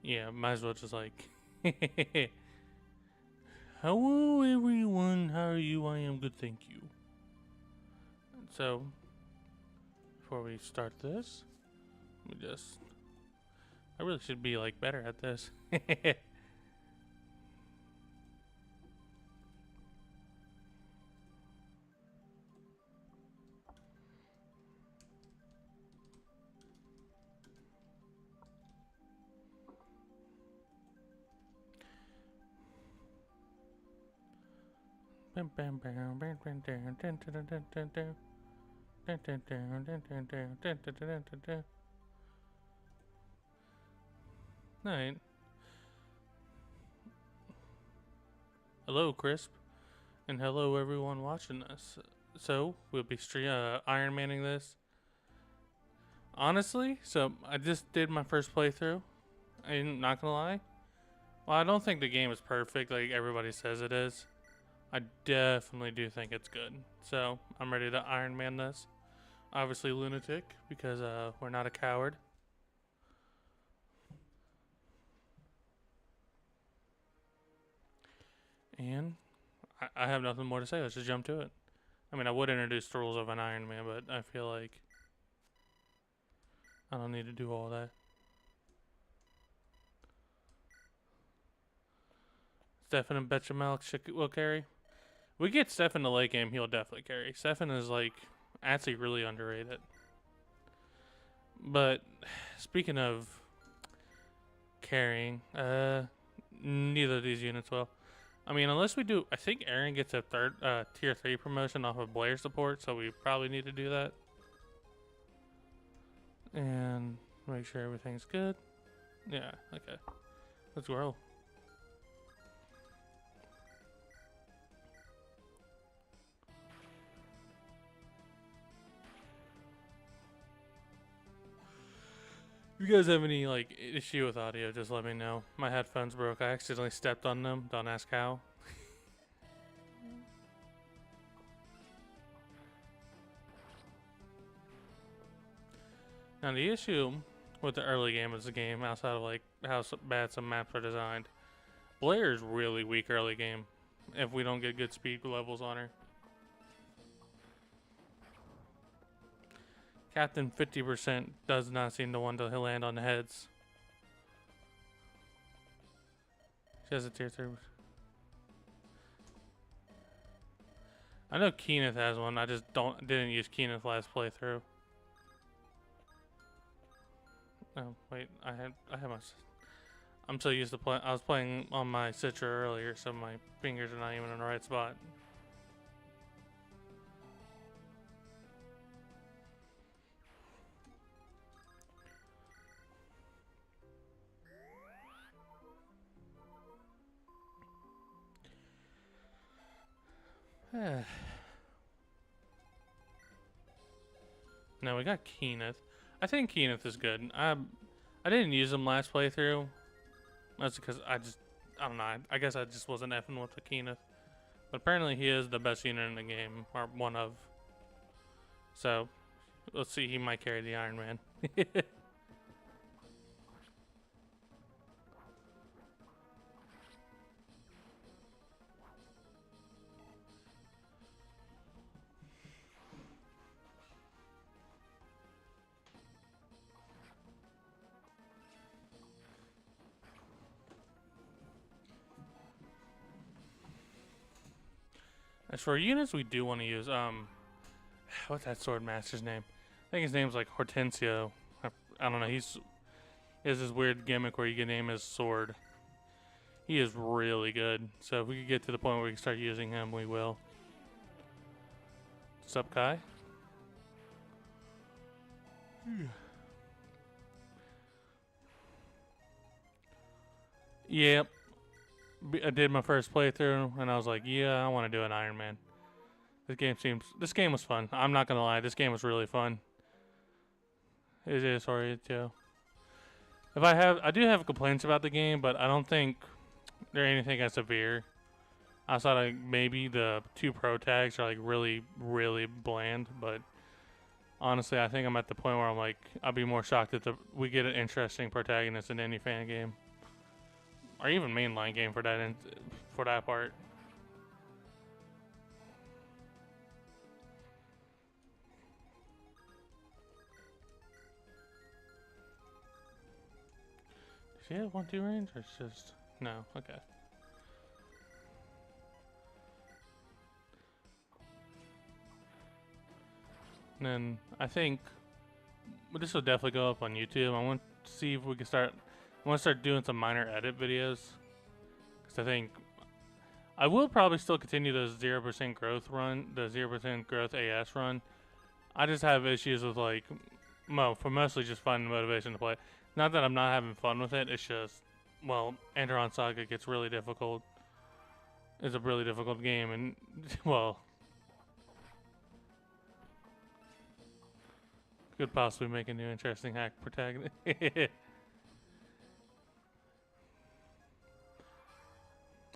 Yeah, might as well just like. Hello, everyone. How are you? I am good, thank you. So, before we start this, let me just. I really should be like better at this. Alright. Hello, Crisp, and hello everyone watching this. So we'll be Iron Manning this. Honestly, so I just did my first playthrough. I'm not gonna lie. Well, I don't think the game is perfect like everybody says it is. I definitely do think it's good. So I'm ready to Iron Man this. Obviously lunatic because we're not a coward. And I have nothing more to say. Let's just jump to it. I mean, I would introduce the rules of an Iron Man, but I feel like I don't need to do all that. Stefan and Bechamel will carry. We get Stefan the late game, he'll definitely carry. Stefan is like actually really underrated. But speaking of carrying, neither of these units will. I mean, unless we do, I think Aaron gets a tier 3 promotion off of Blair support, so we probably need to do that. And make sure everything's good. Yeah, okay. Let's roll. If you guys have any like issue with audio, just let me know. My headphones broke. I accidentally stepped on them. Don't ask how. Now the issue with the early game is the game outside of like how bad some maps are designed. Blair is really weak early game if we don't get good speed levels on her. Captain 50% does not seem to want to land on the heads. She has a tier 3. I know Kenneth has one. I just didn't use Kenneth last playthrough. Oh wait, I had my. I'm so used to play. I was playing on my Citra earlier, so my fingers are not even in the right spot. Now we got Kenneth. I think Kenneth is good. I didn't use him last playthrough. That's because I don't know. I guess I just wasn't effing with the Kenneth. But apparently he is the best unit in the game, or one of. So, let's see. He might carry the Iron Man. As for units we do want to use, what's that sword master's name? I think his name's like Hortensio. I don't know. He has this weird gimmick where you can name his sword. He is really good. So if we could get to the point where we can start using him, we will. What's up, Kai? Yep. I did my first playthrough, and I was like, yeah, I want to do an Iron Man. This game was fun. I'm not gonna lie, this game was really fun. It is hard too. I do have complaints about the game, but I don't think they're anything as severe. Outside of maybe the 2 pro tags are like really, really bland, but honestly, I think I'm at the point where I'm like, I'll be more shocked that we get an interesting protagonist in any fan game. or even mainline game for that part. Does she have 1-2 range, or it's just no? Okay. And then I think this will definitely go up on YouTube. I want to see if we can start. I want to start doing some minor edit videos, because I think I will probably still continue the 0% growth run, the 0% growth AS run. I just have issues with like, for mostly just finding motivation to play. Not that I'm not having fun with it. It's just, well, Enderon Saga gets really difficult. It's a really difficult game, and well, could possibly make a new interesting hack protagonist.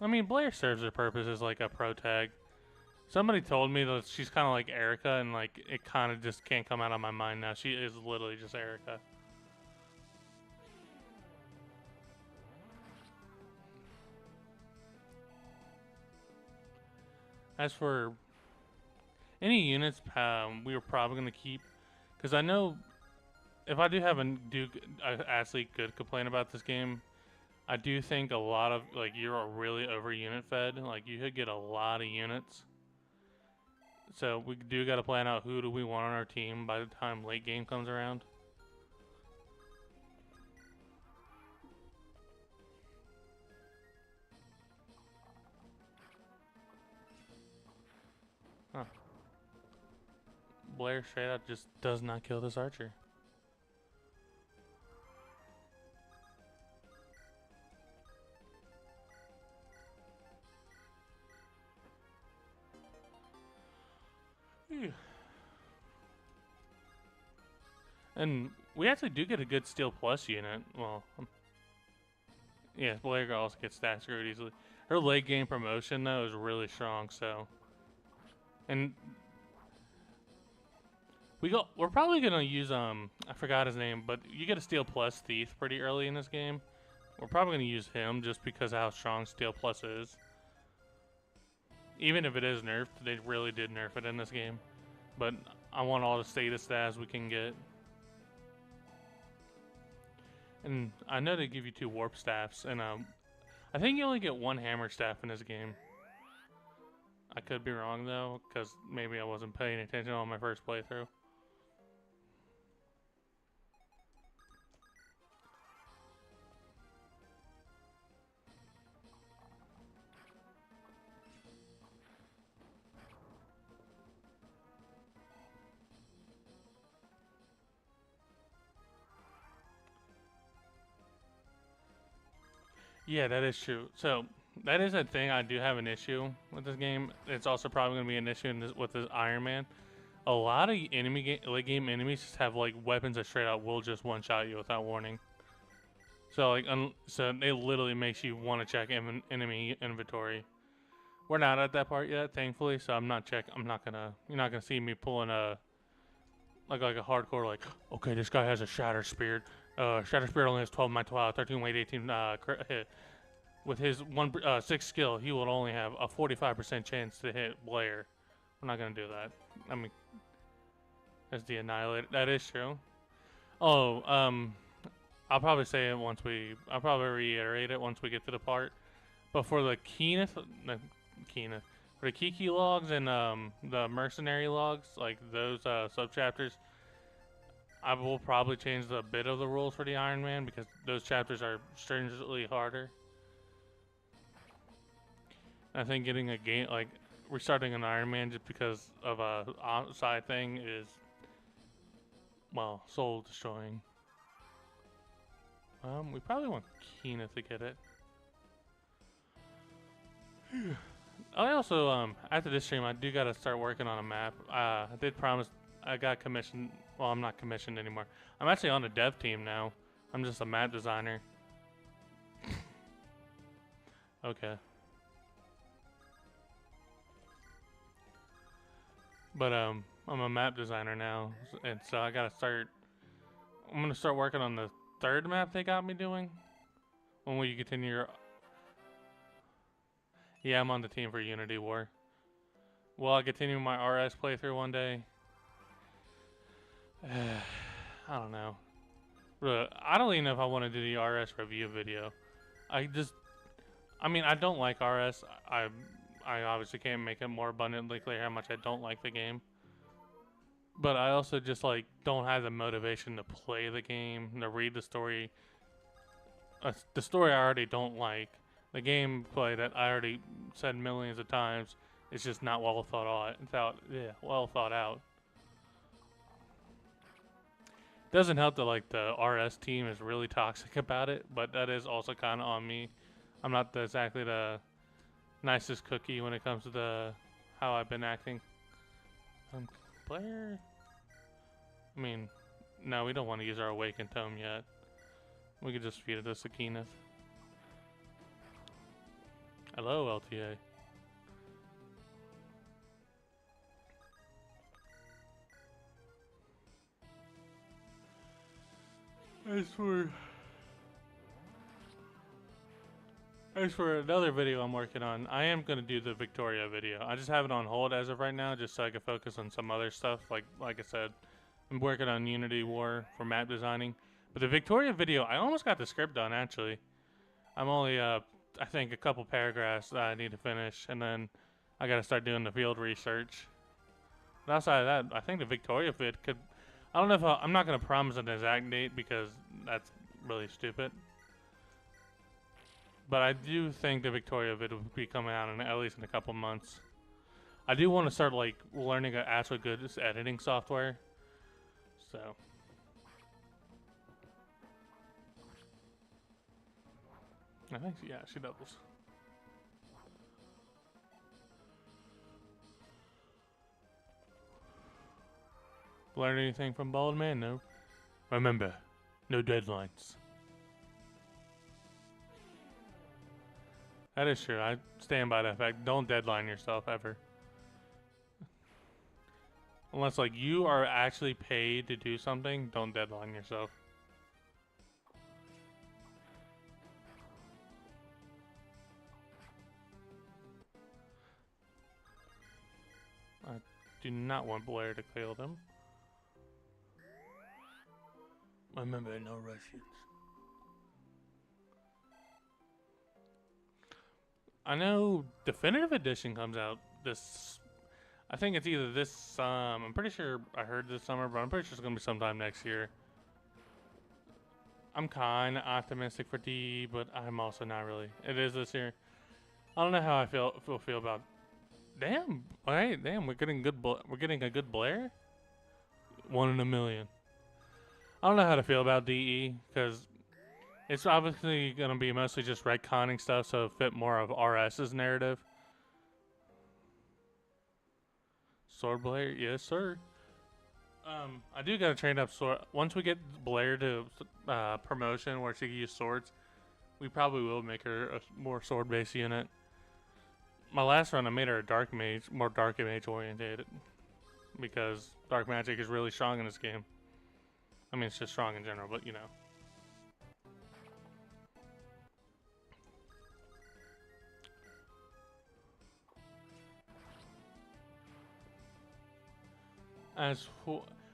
I mean, Blair serves her purpose as like a pro tag. Somebody told me that she's kind of like Erica, and like it kind of just can't come out of my mind now. She is literally just Erica. As for any units, we were probably gonna keep, because I know if I do have a athlete could complain about this game, I do think a lot of like you're really over unit fed. Like you could get a lot of units. So we do got to plan out who do we want on our team by the time late game comes around. Huh. Blair straight up just does not kill this archer. And we actually do get a good Steel Plus unit. Well, yeah, Blair also gets stat screwed easily. Her late game promotion though is really strong. So, and we're probably gonna use I forgot his name, but you get a Steel Plus Thief pretty early in this game. We're probably gonna use him just because of how strong Steel Plus is. Even if it is nerfed, they really did nerf it in this game. But I want all the status stats we can get. And I know they give you 2 warp staffs, and I think you only get 1 hammer staff in this game. I could be wrong though, because maybe I wasn't paying attention on my first playthrough. Yeah, that is true. So that is a thing I do have an issue with this game. It's also probably going to be an issue with this Iron Man. A lot of late game enemies just have like weapons that straight out will just one shot you without warning. So like so it literally makes you want to check enemy inventory. We're not at that part yet, thankfully. So I'm not gonna. You're not gonna see me pulling a like a hardcore like. Okay, this guy has a Shatter Spirit. Shatter Spirit only has 12 my 12, 13 weight, 18 hit. With his 6 skill, he will only have a 45% chance to hit Blair. We're not gonna do that. I mean, as the Annihilator. That is true. Oh, I'll probably say it once I'll probably reiterate it once we get to the part. But for the for the Kiki logs and the mercenary logs, like those sub chapters, I will probably change a bit of the rules for the Iron Man because those chapters are stringently harder. I think getting a game like restarting an Iron Man just because of a side thing is, well, soul destroying. We probably want Keeneth to get it. I also after this stream I do gotta start working on a map. I did promise I got commissioned. Well, I'm not commissioned anymore. I'm actually on the dev team now. I'm just a map designer. Okay. But I'm a map designer now, and so I gotta start. I'm gonna start working on the 3rd map they got me doing. When will you continue your Yeah, I'm on the team for Unity War. Will I continue my RS playthrough one day? I don't know. I don't even know if I want to do the RS review video. I mean, I don't like RS. I obviously can't make it more abundantly clear how much I don't like the game. But I also just like don't have the motivation to play the game, to read the story. The story I already don't like. The gameplay that I already said millions of times is just not well thought out. Doesn't help that like the RS team is really toxic about it, but that is also kind of on me. I'm not exactly the nicest cookie when it comes to how I've been acting. Blair. I mean, no, we don't want to use our awakened tome yet. We could just feed it to Sakinath. Hello, LTA. As for another video I'm working on, I am going to do the Victoria video. I just have it on hold as of right now, just so I can focus on some other stuff. Like I said, I'm working on Unity War for map designing. But the Victoria video, I almost got the script done, actually. I'm only, I think, a couple paragraphs that I need to finish, and then I got to start doing the field research. But outside of that, I think the Victoria vid could... I don't know if I'm not going to promise an exact date, because that's really stupid. But I do think the Victoria vid will be coming out in at least in a couple months. I do want to start like learning an actual good editing software. So I think yeah, she doubles. Learn anything from Bald Man? No. Remember, no deadlines. That is true. I stand by that fact. Don't deadline yourself ever. Unless like you are actually paid to do something, don't deadline yourself. I do not want Blair to kill them. Remember, no Russians. I know Definitive Edition comes out this... I think it's either this... I'm pretty sure I heard this summer, but I'm pretty sure it's going to be sometime next year. I'm kind of optimistic for DE, but I'm also not really. It is this year. I don't know how I feel about... Damn, alright, damn, we're getting a good Blair? 1 in a million. I don't know how to feel about DE, because... It's obviously going to be mostly just retconning stuff, so it fit more of RS's narrative. Sword Blair, yes sir. I do got to train up sword. Once we get Blair to promotion where she can use swords, we probably will make her a more sword-based unit. My last run, I made her a dark mage, more dark mage oriented, because dark magic is really strong in this game. I mean, it's just strong in general, but you know.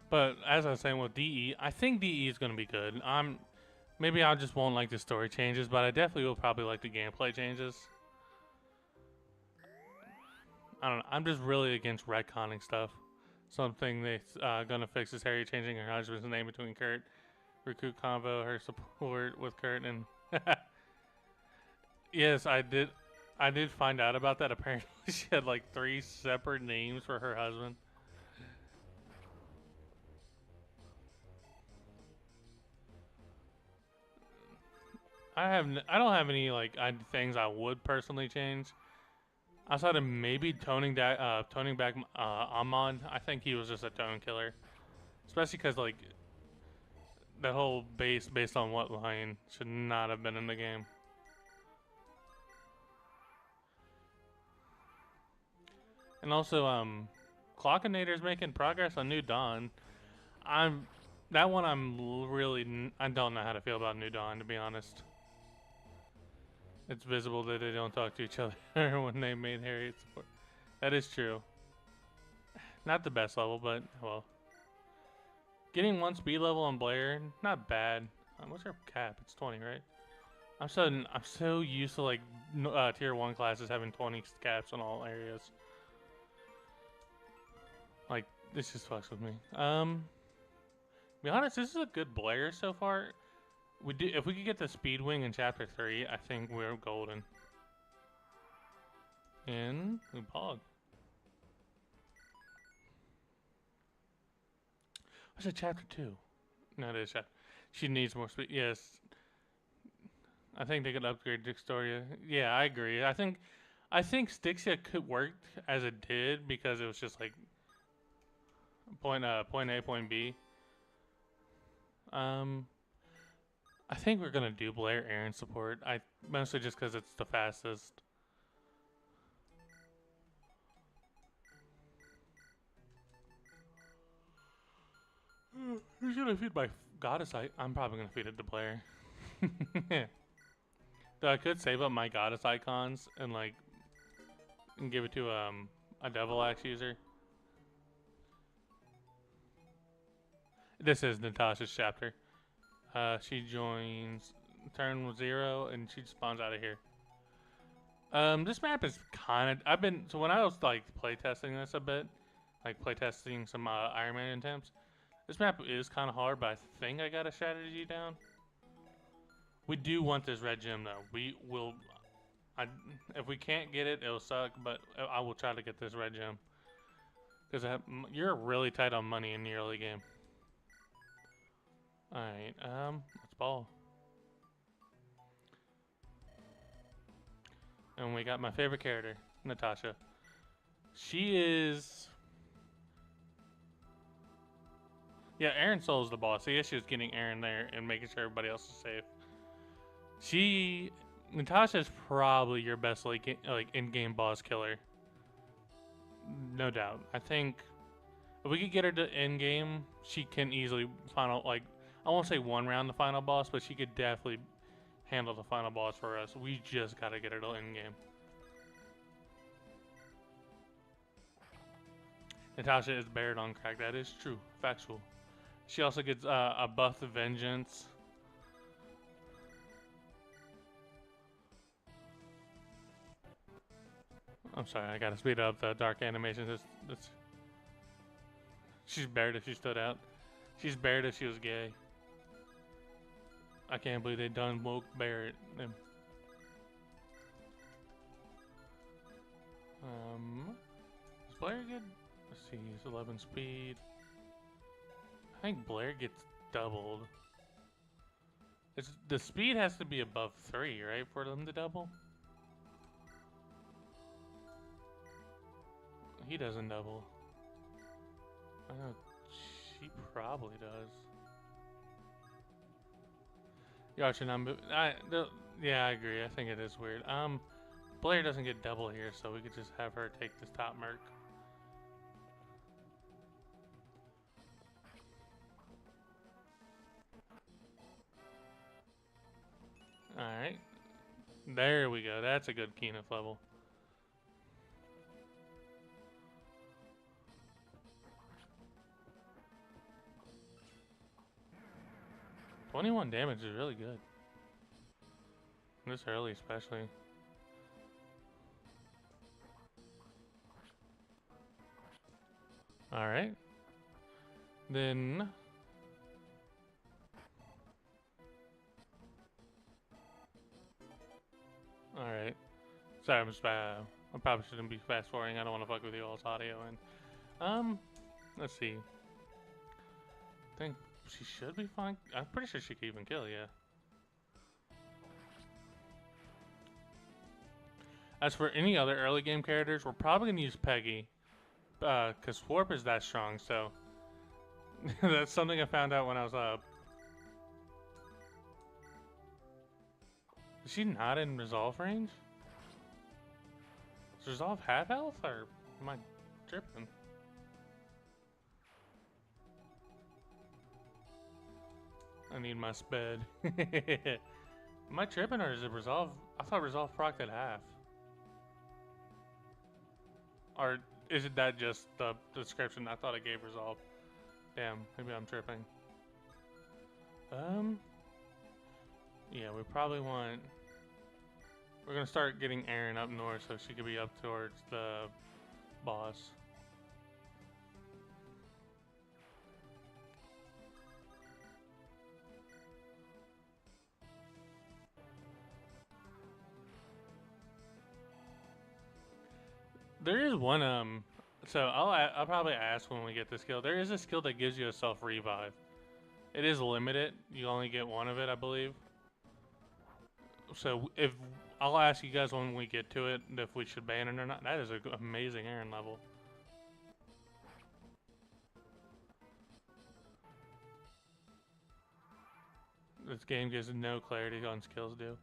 But as I was saying with DE, I think DE is going to be good. Maybe I just won't like the story changes, but I definitely will probably like the gameplay changes. I don't know. I'm just really against retconning stuff. Something they're gonna fix is Harry changing her husband's name between Kurt, recruit convo, her support with Kurt, and yes, I did find out about that. Apparently, she had like 3 separate names for her husband. I don't have any like things I would personally change. Outside of maybe toning back Amon. I think he was just a tone killer, especially because like that whole based on what line should not have been in the game. And also, Clockinator's making progress on New Dawn. I don't know how to feel about New Dawn, to be honest. It's visible that they don't talk to each other when they made Harriet support. That is true. Not the best level, but well. Getting 1 speed level on Blair, not bad. What's her cap? It's 20, right? I'm so used to like tier 1 classes having 20 caps on all areas. Like this just fucks with me. Be honest, this is a good Blair so far. If we could get the speed wing in chapter 3, I think we're golden. In Pog. What's it, chapter 2? No, it is chapter. She needs more speed. Yes. I think they could upgrade Dixtoria. Yeah, I agree. I think Stixia could work as it did because it was just like point A, point B. I think we're gonna do Blair Aaron support. Mostly just because it's the fastest. Who's gonna feed my goddess? I'm probably gonna feed it to Blair. Though I could save up my goddess icons and like and give it to a devil axe user. This is Natasha's chapter. She joins turn 0 and she spawns out of here. This map is kind of. So when I was like playtesting this a bit, like playtesting some Ironman attempts, this map is kind of hard, but I think I got a strategy down. We do want this red gem though. We will. If we can't get it, it'll suck. But I will try to get this red gem because you're really tight on money in the early game. All right. Let's ball. And we got my favorite character, Natasha. She is. Yeah, Aaron Soul's the boss. The issue is getting Aaron there and making sure everybody else is safe. Natasha is probably your best like in-game boss killer. No doubt. I think if we could get her to in-game, she can easily final I won't say one round the final boss, but she could definitely handle the final boss for us. We just gotta get her to in-game. Natasha is bared on crack. That is true. Factual. She also gets a buff of vengeance. I'm sorry, I gotta speed up the dark animations. She's bared if she stood out. She's bared if she was gay. I can't believe they done woke Barrett. Is Blair good? Let's see, he's 11 speed. I think Blair gets doubled. The speed has to be above 3, right, for them to double? He doesn't double. I know she probably does. Yeah, I agree. I think it is weird. Blair doesn't get double here, so we could just have her take this top merc. Alright. There we go. That's a good Keeneth level. $21 damage is really good. This early especially. Alright. Then alright. Sorry, I probably shouldn't be fast forwarding. I don't want to fuck with you all's audio. And let's see. I think she should be fine. I'm pretty sure she can even kill. Yeah. As for any other early game characters, we're probably gonna use Peggy, cause Warp is that strong. So that's something I found out when I was up. Is she not in resolve range? Is resolve half health, or am I tripping? I need my sped. Am I tripping or is it resolve? I thought resolve procced at half. Or is it that just the description? I thought it gave resolve. Damn, maybe I'm tripping. Yeah, we probably want. We're gonna start getting Erin up north so she could be up towards the boss. There is one so I'll probably ask when we get the skill. There is a skill that gives you a self revive. It is limited. You only get one of it, I believe. So if I'll ask you guys when we get to it if we should ban it or not. That is an amazing Erin level. This game gives no clarity on skills do.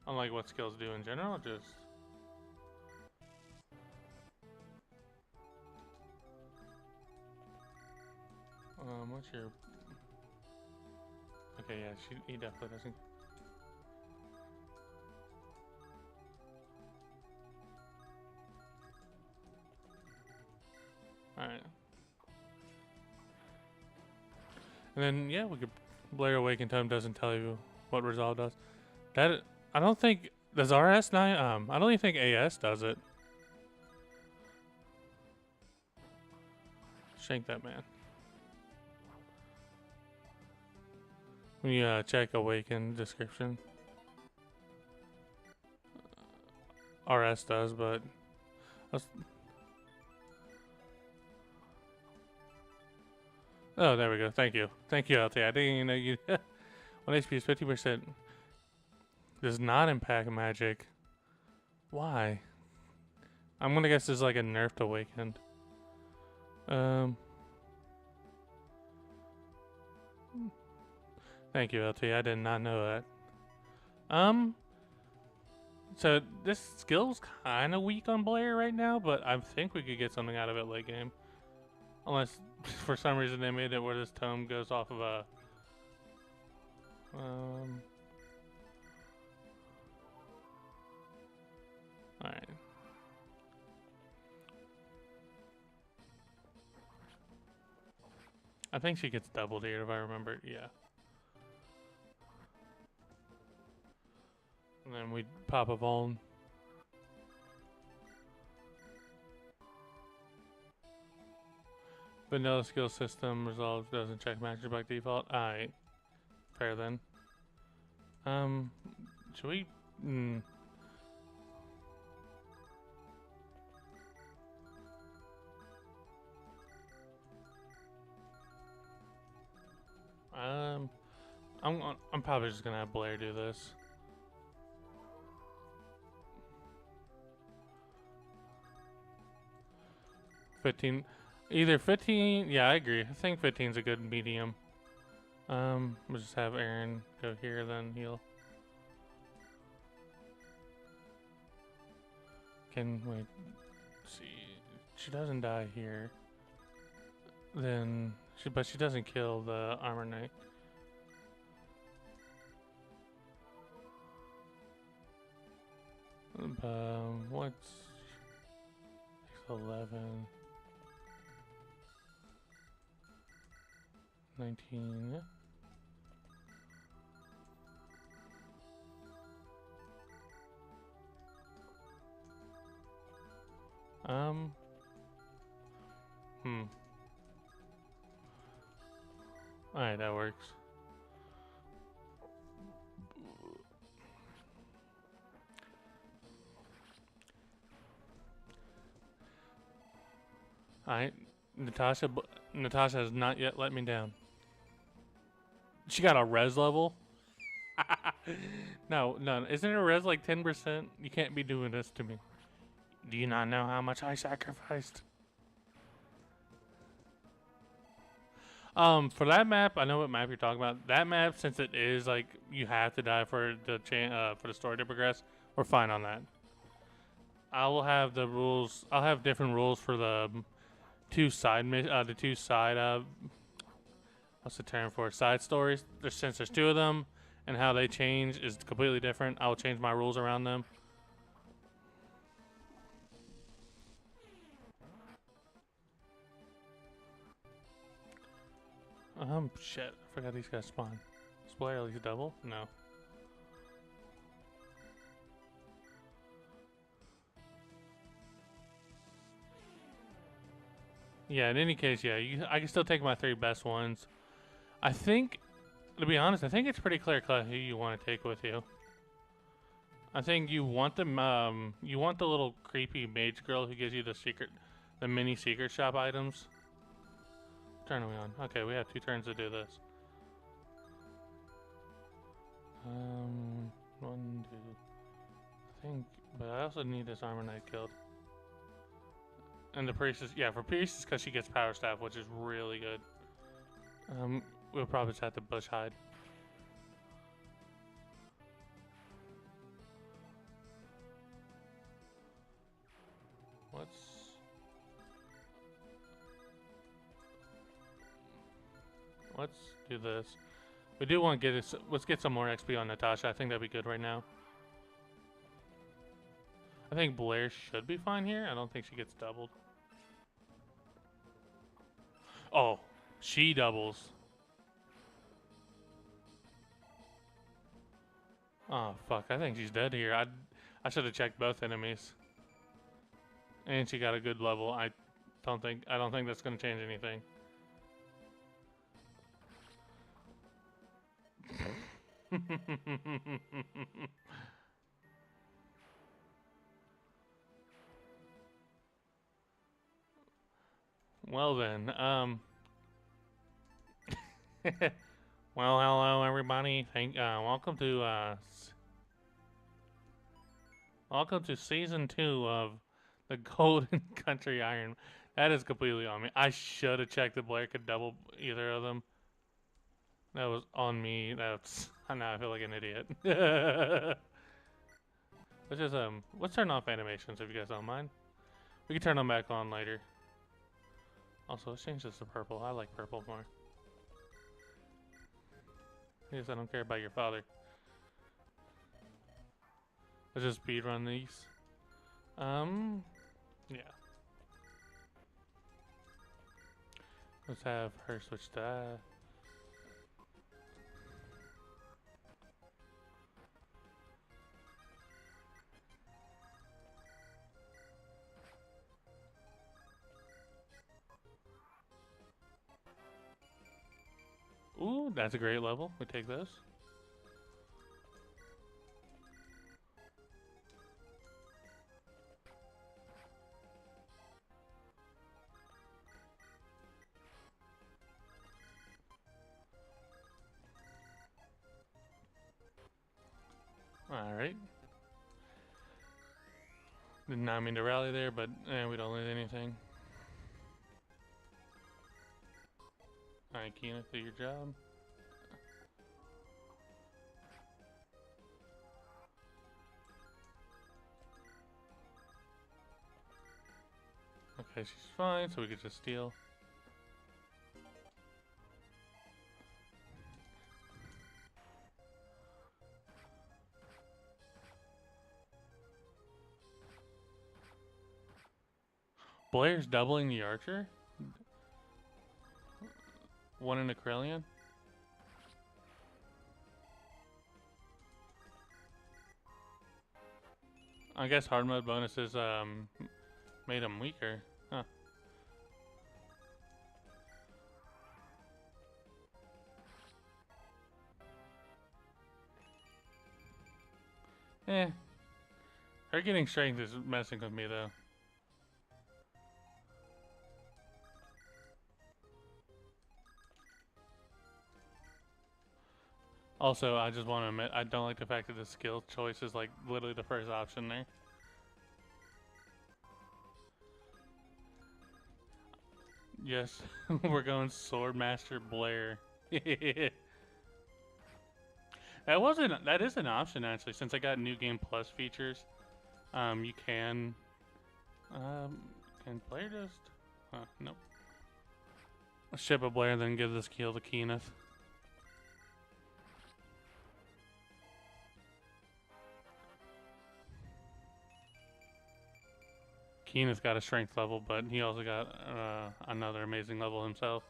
Unlike what skills do in general, just. What's your. Okay, yeah, he definitely doesn't. Alright. And then, yeah, we could. Blair Awakened Tome doesn't tell you what Resolve does. That. I don't think. Does RS9? I don't even think AS does it. Shank that man. When you check Awakened description. RS does, but. Oh, there we go. Thank you. Thank you, LT. I didn't even know you. 1 HP is 50%. Does not impact magic. Why? I'm gonna guess this is like a nerfed Awakened. Thank you, LT. I did not know that. So this skill's kind of weak on Blair right now, but I think we could get something out of it late game. Unless, for some reason, they made it where this tome goes off of a... Alright. I think she gets doubled here if I remember. Yeah. And then we pop a Vuln. Vanilla skill system resolves doesn't check magic by default. Alright. Fair then. Should we I'm probably just gonna have Blair do this. Either 15, yeah, I agree. I think 15 is a good medium. We'll just have Erin go here, then heal. Can wait, see, she doesn't die here. Then but she doesn't kill the armor knight. What's 11? 19, yeah. Alright, that works. Alright, Natasha has not yet let me down. She got a res level? No, isn't her res like 10%? You can't be doing this to me. Do you not know how much I sacrificed? For that map, I know what map you're talking about. That map, since it is like you have to die for the story to progress, we're fine on that. I will have the rules. I'll have different rules for the two side what's the term for it? Side stories. Since there's two of them, and how they change is completely different. I'll change my rules around them. Shit. I forgot these guys spawn. Is Blair at least double? No. Yeah, in any case, yeah, I can still take my 3 best ones. I think, to be honest, I think it's pretty clear cut who you want to take with you. I think you want the little creepy mage girl who gives you the mini secret shop items. Turn are we on? Okay, we have 2 turns to do this. 1, 2. I think, but I also need this armor knight killed. And the priest is, yeah, for priest is because she gets power staff, which is really good. We'll probably just have to bush hide. Let's do this. We do want to get this. Let's get some more XP on Natasha. I think that'd be good right now. I think Blair should be fine here. I don't think she gets doubled. Oh, she doubles. Oh fuck! I think she's dead here. I should have checked both enemies. And she got a good level. I don't think that's gonna change anything. Well then, well, hello everybody. Welcome to season 2 of the Golden Country Iron. That is completely on me. I should have checked if Blair could double either of them. That was on me. Now I feel like an idiot. Let's turn off animations if you guys don't mind. We can turn them back on later. Also, let's change this to purple. I like purple more. I guess I don't care about your father. Let's just speed run these. Yeah. Let's have her switch to that. Ooh, that's a great level. We take those. Alright. Did not mean to rally there, but we don't lose anything. Alright, Keena, do your job. Okay, she's fine, so we could just steal. Blair's doubling the archer? 1 in a Krellian? I guess hard mode bonuses made him weaker. Huh. Her getting strength is messing with me though. Also, I just want to admit, I don't like the fact that the skill choice is like literally the first option there. Yes, we're going Swordmaster Blair. That is an option actually, since I got New Game Plus features. You can Blair just, nope. Ship a Blair, then give this kill to Keeneth. Keena's got a strength level, but he also got another amazing level himself.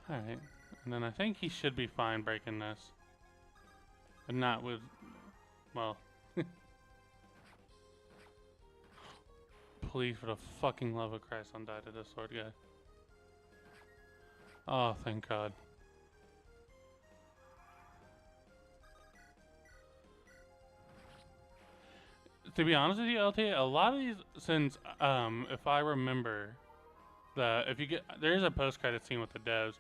Alright. And then I think he should be fine breaking this. And not with... Well... Please, for the fucking love of Christ, don't die to this sword guy. Oh, thank God. To be honest with you, LT, a lot of these, since, if I remember, there is a post-credit scene with the devs.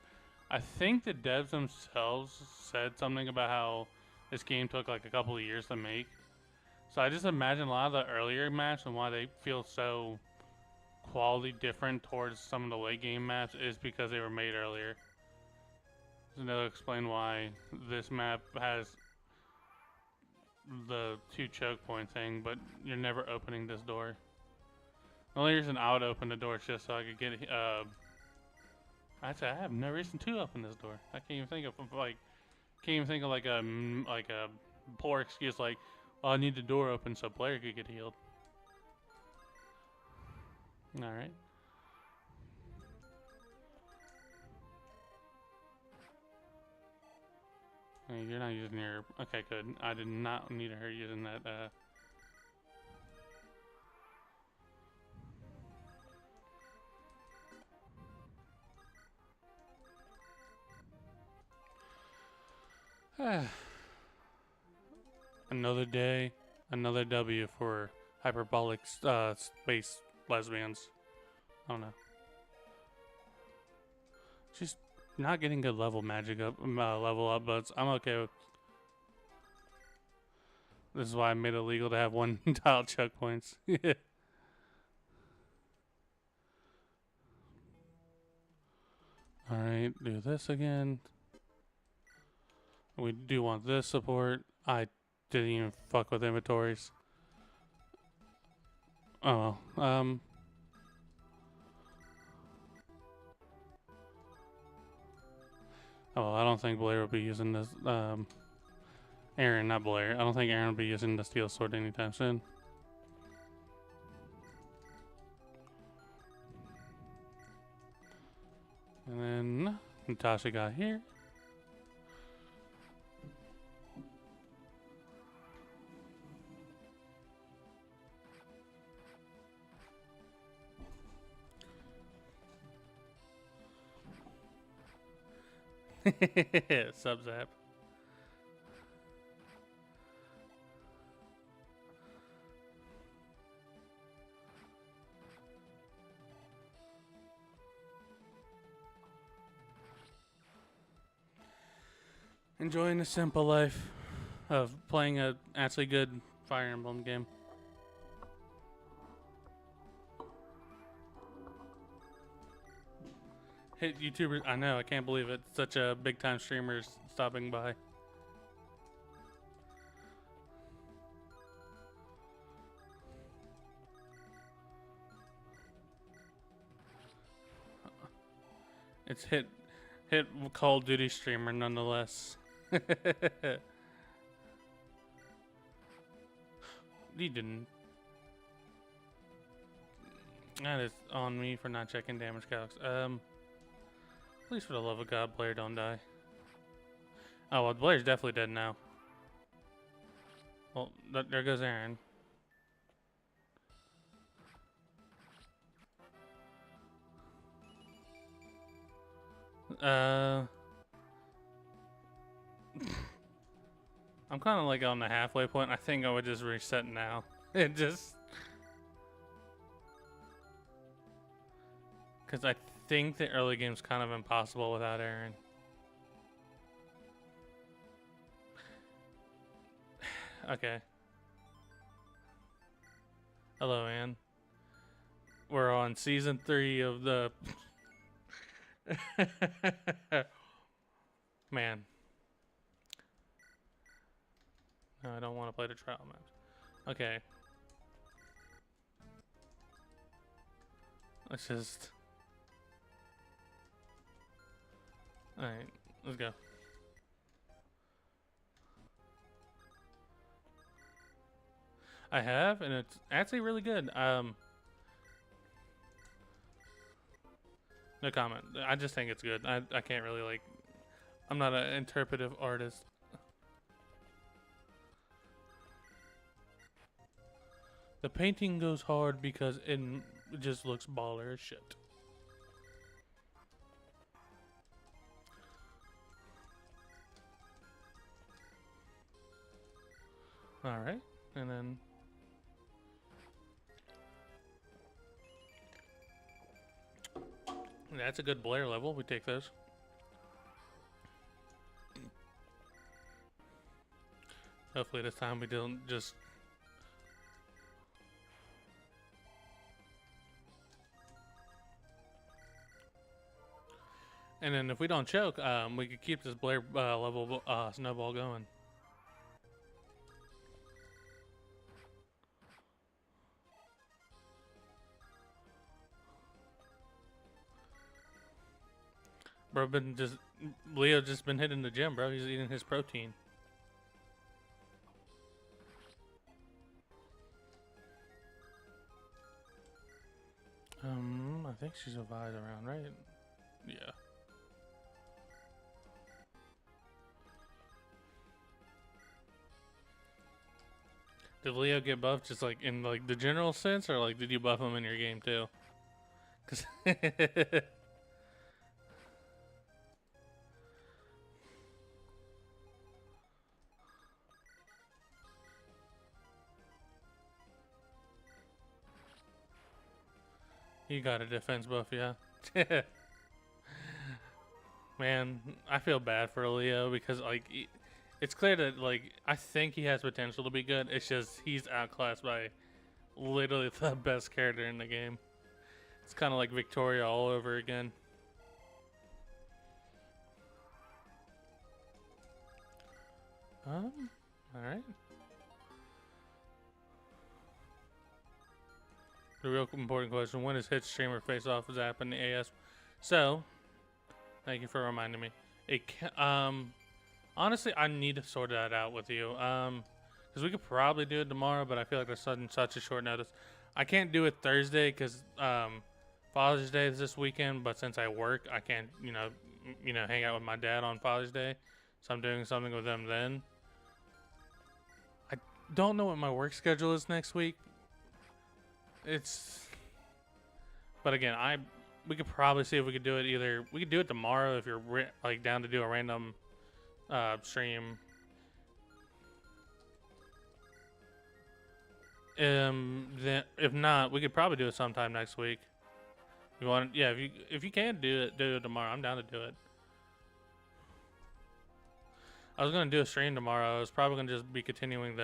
I think the devs themselves said something about how this game took like a couple of years to make. So I just imagine a lot of the earlier maps and why they feel so quality different towards some of the late game maps is because they were made earlier. So they'll explain why this map has the 2 choke point thing, but you're never opening this door. The only reason I would open the door is just so I could get Actually, I have no reason to open this door. I can't even think of like a poor excuse like, oh, I need the door open so player could get healed. All right. You're not using your... Okay, good. I did not need her using that, Another day, another W for hyperbolic space lesbians. I don't know. She's not getting good level magic up, level up, but I'm okay with. This is why I made it illegal to have 1 tile choke points. All right, do this again. We do want this support. I didn't even fuck with inventories. Oh well. Oh, I don't think Blair will be using this. Aaron, not Blair. I don't think Aaron will be using the steel sword anytime soon. And then Natasha got here. Sub-zap. Enjoying the simple life of playing a actually good Fire Emblem game. Hit YouTubers, I know, I can't believe it. Such a big time streamers stopping by. It's hit Call of Duty streamer nonetheless. He didn't. That is on me for not checking damage calcs. Please, for the love of God, Blair, don't die. Oh, well, Blair's definitely dead now. Well, there goes Aaron. I'm kind of like on the halfway point. I think I would just reset now. It just... Because I think the early game's kind of impossible without Aaron. Okay. Hello, Ann. We're on season 3 of the... Man. No, I don't want to play the trial match. Okay. It's just... Alright, let's go. I have, and it's actually really good. No comment. I just think it's good. I can't really, like... I'm not an interpretive artist. The painting goes hard because it just looks baller as shit. Alright, and then... That's a good Blair level. We take those. Hopefully this time we don't just... And then if we don't choke, we could keep this Blair level snowball going. Bro, Leo just been hitting the gym, bro. He's eating his protein. I think she survives around, right? Yeah. Did Leo get buffed just like in like the general sense, or like did you buff him in your game too? Cause you got a defense buff, yeah. Man, I feel bad for Leo because like it's clear that like I think he has potential to be good. It's just he's outclassed by literally the best character in the game. It's kind of like Victoria all over again. All right. The real important question: when is Hit Streamer face off with Zap in the AS? So, thank you for reminding me. Honestly, I need to sort that out with you. Because we could probably do it tomorrow, but I feel like there's such a short notice. I can't do it Thursday because Father's Day is this weekend. But since I work, I can't, hang out with my dad on Father's Day. So I'm doing something with them then. I don't know what my work schedule is next week. But again, we could probably see if we could do it we could do it tomorrow if you're like down to do a random stream. Then if not, we could probably do it sometime next week. You want? Yeah, if you can do it tomorrow. I'm down to do it. I was gonna do a stream tomorrow. I was probably gonna just be continuing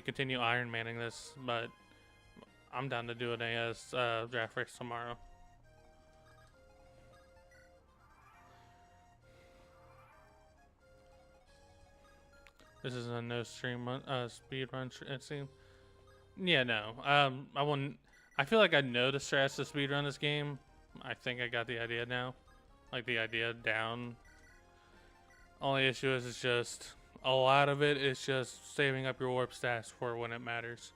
continue Iron Manning this, but I'm down to do an AS draft race tomorrow. This is a no stream speed run. It seems. Yeah, no. I wouldn't. I feel like I know the strats to speed run this game. I think I got the idea now, like the idea down. Only issue is it's just a lot of it is just saving up your warp stats for when it matters.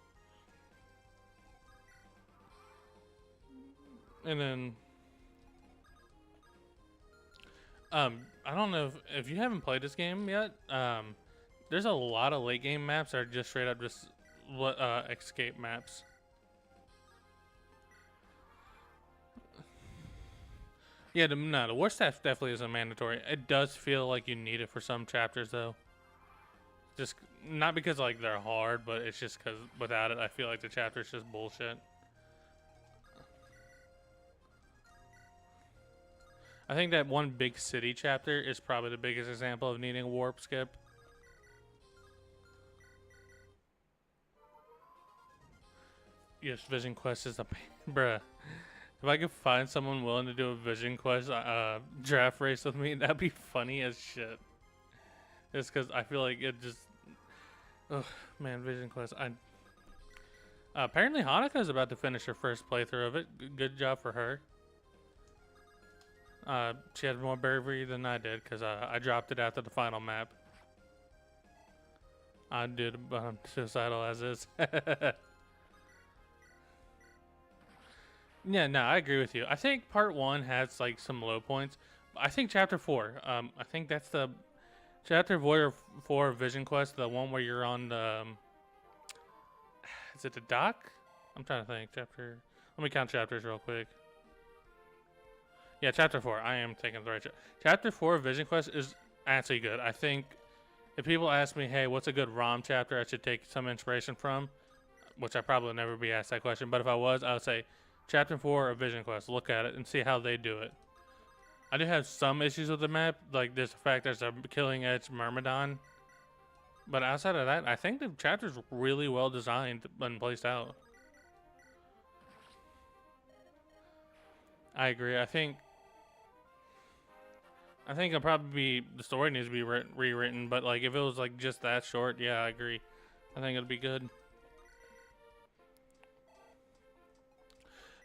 And then I don't know if you haven't played this game yet. There's a lot of late game maps that are just straight up just escape maps. Yeah, the war staff definitely isn't mandatory. It does feel like you need it for some chapters though. Just not because like they're hard, but it's just because without it, I feel like the chapter's just bullshit. I think that one big city chapter is probably the biggest example of needing a warp skip. Yes, Vision Quest is a pain. Bruh. If I could find someone willing to do a Vision Quest draft race with me, that'd be funny as shit. Just because I feel like it just... Ugh, man, Vision Quest. Apparently, Hanukkah is about to finish her first playthrough of it. Good job for her. She had more bravery than I did because I dropped it after the final map. I did suicidal as is. Yeah, no, I agree with you. I think part 1 has like some low points. I think chapter 4. I think that's the chapter 4 Vision Quest, the one where you're on the. Is it the dock? I'm trying to think. Chapter. Let me count chapters real quick. Yeah, chapter 4. I am thinking the right chapter 4 Vision Quest is actually good. I think if people ask me, hey, what's a good ROM chapter I should take some inspiration from, which I probably never be asked that question, but if I was, I would say chapter 4 of Vision Quest. Look at it and see how they do it. I do have some issues with the map, like this fact there's a killing edge Myrmidon. But outside of that, I think the chapter's really well designed and placed out. I agree. I think it'll probably be, the story needs to be rewritten, but like if it was like just that short, yeah, I agree. I think it'd be good.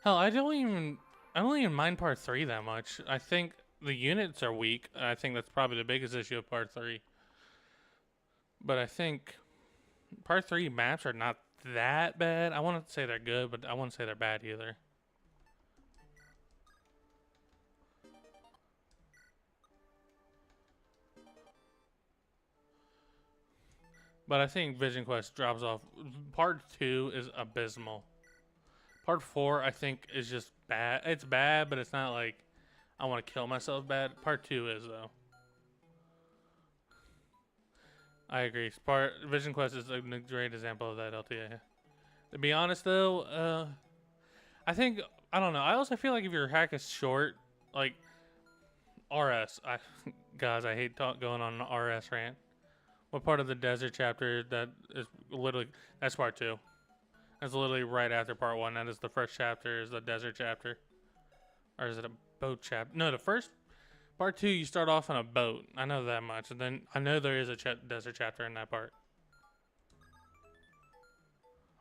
Hell, I don't even mind part 3 that much. I think the units are weak. I think that's probably the biggest issue of part 3. But I think part 3 maps are not that bad. I want to say they're good, but I wouldn't say they're bad either. But I think Vision Quest drops off. Part 2 is abysmal. Part 4, I think, is just bad. It's bad, but it's not like I want to kill myself bad. Part 2 is, though. I agree. Vision Quest is a great example of that, LTA. To be honest, though, I think, I don't know. I also feel like if your hack is short, like RS, guys, I hate going on an RS rant. What part of the desert chapter that is literally, that's part 2. That's literally right after part 1. That is the first chapter, is the desert chapter. Or is it a boat chapter? No, the first, part 2, you start off on a boat. I know that much. And then I know there is a desert chapter in that part.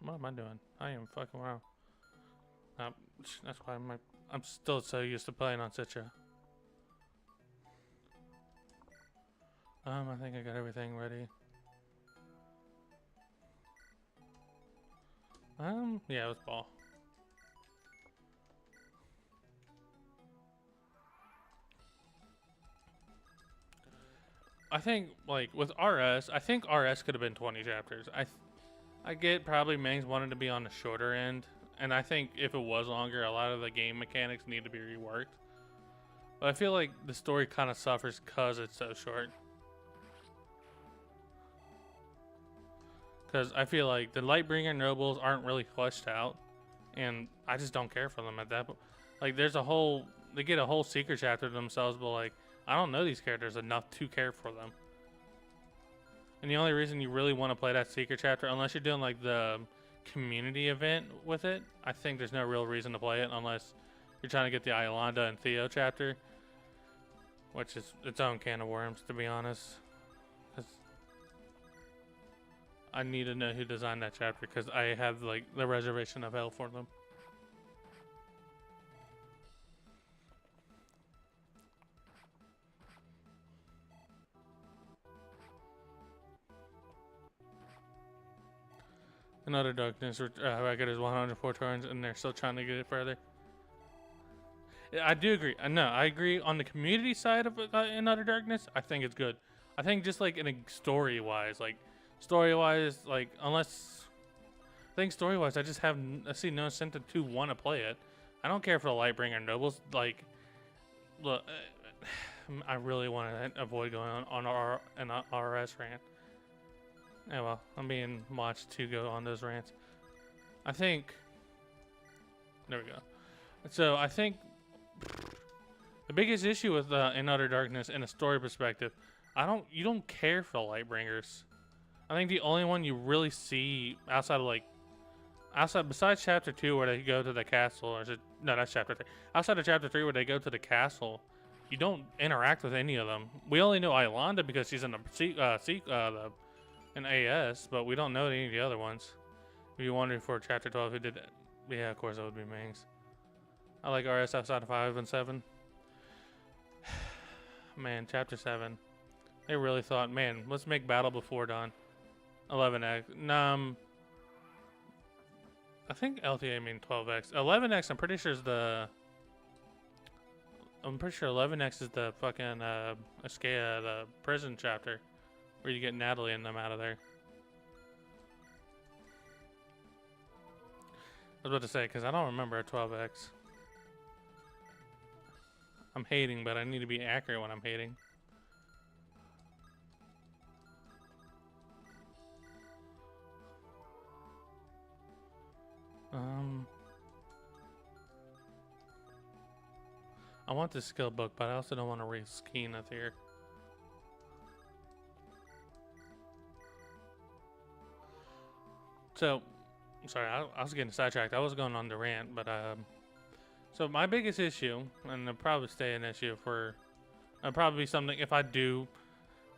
What am I doing? I am fucking wrong. That's why I'm still so used to playing on Citra. I think I got everything ready. Yeah, it was ball. I think, like, with RS, I think RS could have been 20 chapters. I get probably Mangs wanted to be on the shorter end, and I think if it was longer, a lot of the game mechanics need to be reworked. But I feel like the story kind of suffers because it's so short. Because I feel like the Lightbringer nobles aren't really fleshed out, and I just don't care for them at that point. Like, there's they get a whole secret chapter to themselves, but like, I don't know these characters enough to care for them. And the only reason you really want to play that secret chapter, unless you're doing like the community event with it, I think there's no real reason to play it unless you're trying to get the Yolanda and Theo chapter, which is its own can of worms, to be honest. I need to know who designed that chapter because I have like the reservation of hell for them. Another Darkness record is 104 turns, and they're still trying to get it further. Yeah, I do agree. No, I agree on the community side of Another Darkness. I think it's good. I think just like in a story-wise, like unless I think story-wise, I see no incentive to want to play it. I don't care for the Lightbringer nobles. Like, look, I really want to avoid going on an RS rant. Yeah, well, I'm being watched to go on those rants. I think. There we go. So I think the biggest issue with In Utter Darkness, in a story perspective, you don't care for the Lightbringers. I think the only one you really see besides chapter 2 where they go to the castle, or is it, no, that's chapter 3. Outside of chapter 3 where they go to the castle, you don't interact with any of them. We only know Yolanda because she's in the in AS, but we don't know any of the other ones. If you wondering for Chapter 12 who did that, yeah, of course it would be Mings. I like RS outside of 5 and 7. Man, Chapter 7. They really thought, man, let's make Battle Before Dawn 11x. I think LTA mean 12x. 11x, I'm pretty sure is the. I'm pretty sure 11x is the fucking Escaya, the prison chapter, where you get Natalie and them out of there. I was about to say, because I don't remember a 12x. I'm hating, but I need to be accurate when I'm hating. I want this skill book, but I also don't want to risk Keeneth here. So, sorry, I was getting sidetracked. I was going on the rant, but so my biggest issue, and it'll probably stay an issue for, it'll probably be something if I do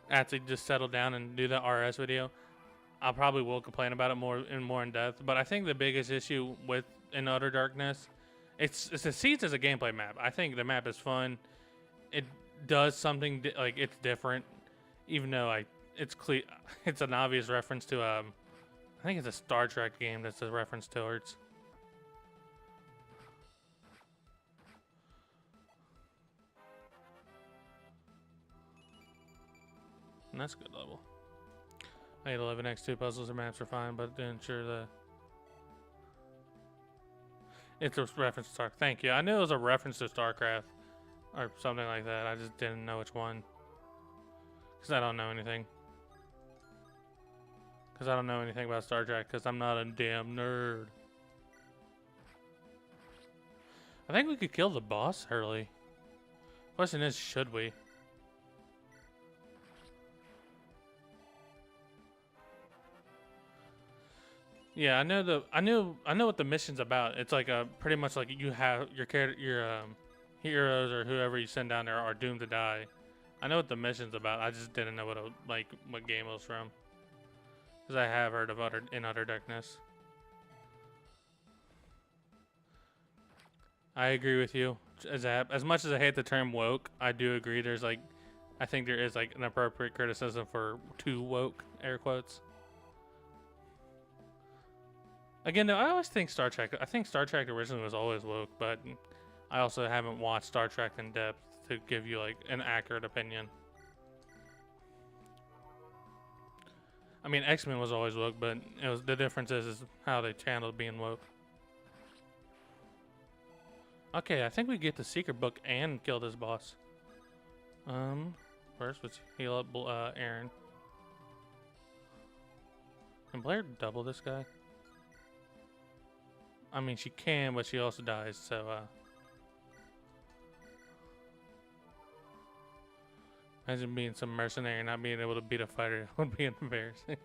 actually just settle down and do the RS video, I probably will complain about it more in depth. But I think the biggest issue with In Utter Darkness, it succeeds as a gameplay map. I think the map is fun. It does something like it's different, even though it's clear it's an obvious reference to I think it's a Star Trek game that's a reference towards. And that's a good level. I hate 11x2 puzzles and maps are fine, but to ensure the it's a reference to Star. Thank you. I knew it was a reference to StarCraft or something like that. I just didn't know which one because I don't know anything. Because I don't know anything about Star Trek because I'm not a damn nerd. I think we could kill the boss early. Question is, should we? Yeah, I know what the mission's about. It's like pretty much like you have your heroes or whoever you send down there are doomed to die. I know what the mission's about. I just didn't know what game it was from. Because I have heard of In Utter Darkness. I agree with you. As much as I hate the term woke, I do agree. I think there is like an appropriate criticism for too woke, air quotes. Again, though, I always think Star Trek. I think Star Trek originally was always woke, but I also haven't watched Star Trek in depth to give you like an accurate opinion. I mean, X-Men was always woke, but the difference is how they channeled being woke. Okay, I think we get the secret book and kill this boss. First, let's heal up Aaron. Can Blair double this guy? I mean, she can, but she also dies, so, imagine being some mercenary and not being able to beat a fighter would be embarrassing.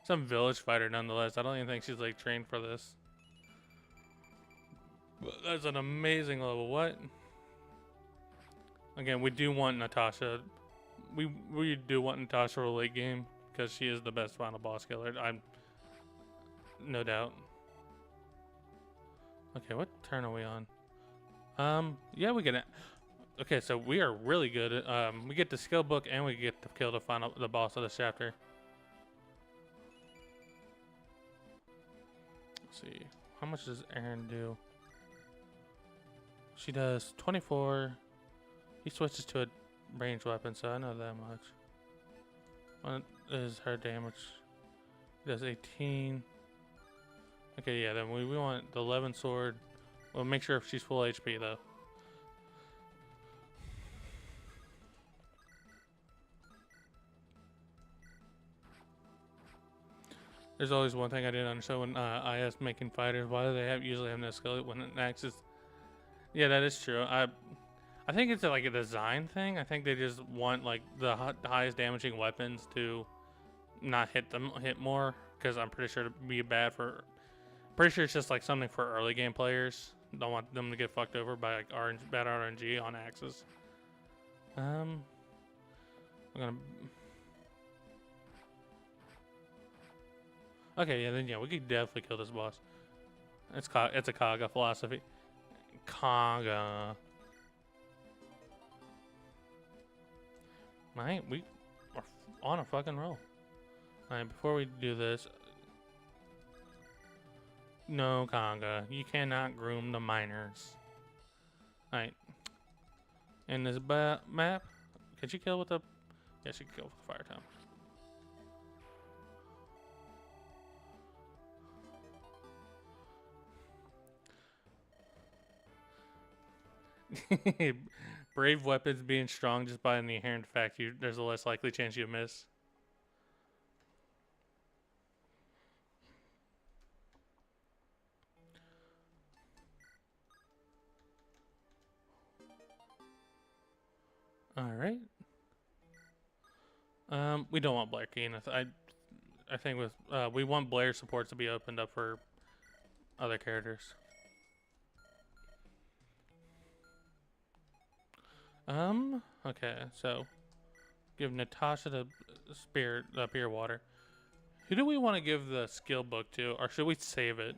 Some village fighter, nonetheless. I don't even think she's, like, trained for this. But that's an amazing level. What? Again, we do want Natasha. We do want Natasha for a late game, because she is the best final boss killer. No doubt. Okay, what turn are we on? Yeah, we get. Okay, so we are really good at, we get the skill book and we get to kill the boss of the chapter. Let's see. How much does Aaron do? She does 24. He switches to a ranged weapon, so I know that much. What is her damage? He does 18. Okay, yeah, then we want the 11 sword. We'll make sure if she's full HP, though. There's always one thing I didn't understand when I asked making fighters, why do they usually have no skill when an axe is... Yeah, that is true. I think it's like a design thing. I think they just want like the highest damaging weapons to not hit more, because I'm pretty sure it'd be bad for... Pretty sure it's just like something for early game players. Don't want them to get fucked over by like bad RNG on axes. I'm gonna. Okay, yeah, then yeah, we could definitely kill this boss. It's a Kaga philosophy. Kaga. Alright, we are on a fucking roll. Alright, before we do this, no, Kaga, you cannot groom the miners. Alright, in this map, could you kill with the? Yes, you can kill with the fire time. Brave weapons being strong just by the inherent fact there's a less likely chance you miss. All right. We don't want Blair Keen. I think with we want Blair supports to be opened up for other characters. Okay, so give Natasha the beer water. Who do we want to give the skill book to, or should we save it?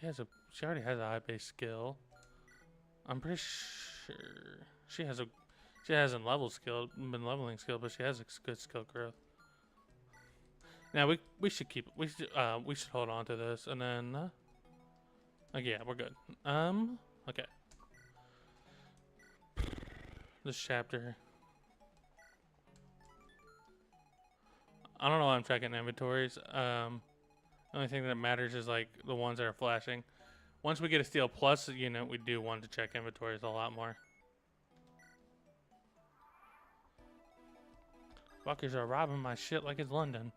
She already has a high base skill. I'm pretty sure she hasn't been leveling skill, but she has a good skill growth. Now we should hold on to this, and then yeah, we're good. Okay. This chapter. I don't know why I'm checking inventories. The only thing that matters is like the ones that are flashing. Once we get a steel plus unit, we do want to check inventories a lot more. Fuckers are robbing my shit like it's London.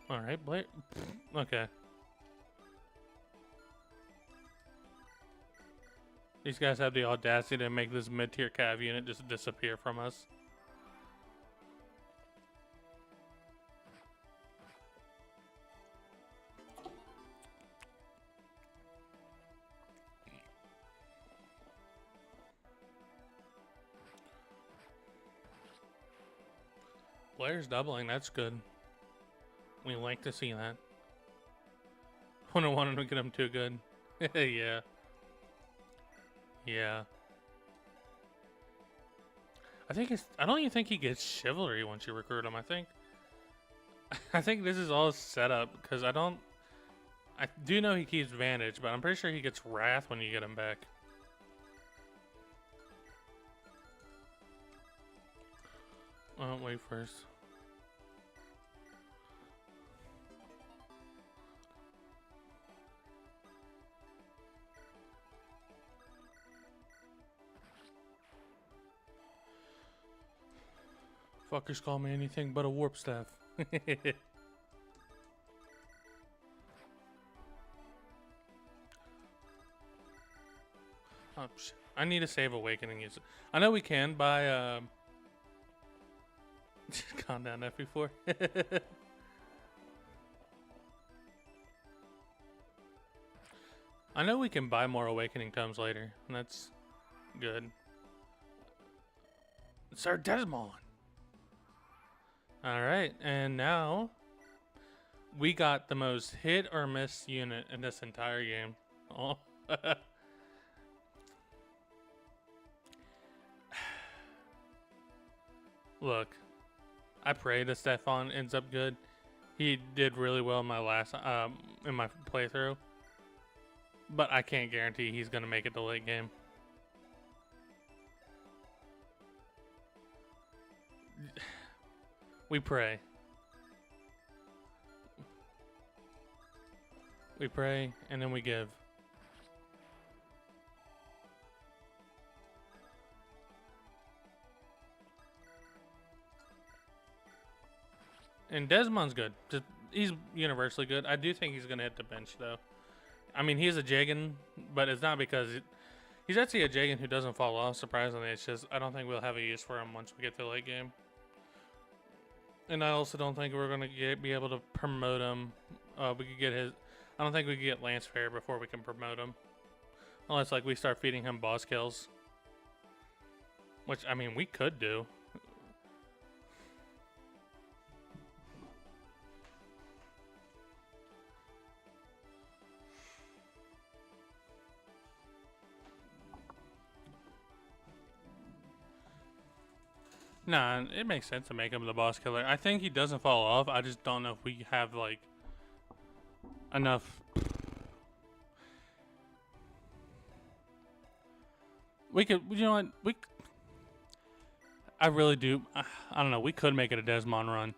All right, Blair. Okay. These guys have the audacity to make this mid-tier cav unit just disappear from us. Blair's doubling, that's good. We like to see that. Wouldn't want him to get him too good. Yeah. Yeah. I don't even think he gets chivalry once you recruit him. I think this is all set up because I do know he keeps Vantage, but I'm pretty sure he gets Wrath when you get him back. Wait first. Fuckers call me anything but a warp staff. Oh, shit. I need to save Awakening. I know we can by calm down, FP4. I know we can buy more Awakening Tomes later, and that's good. Sir Desmond! Alright, and now we got the most hit or miss unit in this entire game. Oh. Look, I pray that Stefan ends up good. He did really well in my in my playthrough, but I can't guarantee he's gonna make it to late game. We pray. We pray, and then we give. And Desmond's good. He's universally good. I do think he's going to hit the bench, though. I mean, he's a Jagan, but it's not because He's actually a Jagan who doesn't fall off, surprisingly. It's just, I don't think we'll have a use for him once we get to the late game. And I also don't think we're going to be able to promote him. We could get his... I don't think we could get Lance Fair before we can promote him. Unless, like, we start feeding him boss kills. Which, I mean, we could do. Nah, it makes sense to make him the boss killer. I think he doesn't fall off. I just don't know if we have, like, enough. We could, you know what? I really do. I don't know. We could make it a Desmond run.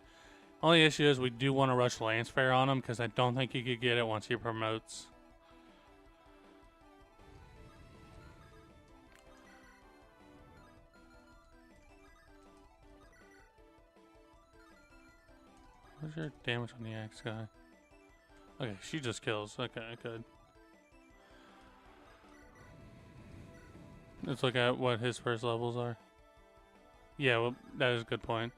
Only issue is we do want to rush Lance Fair on him because I don't think he could get it once he promotes. What's your damage on the axe guy? Okay, she just kills. Okay, good. Let's look at what his first levels are. Yeah, well, that is a good point.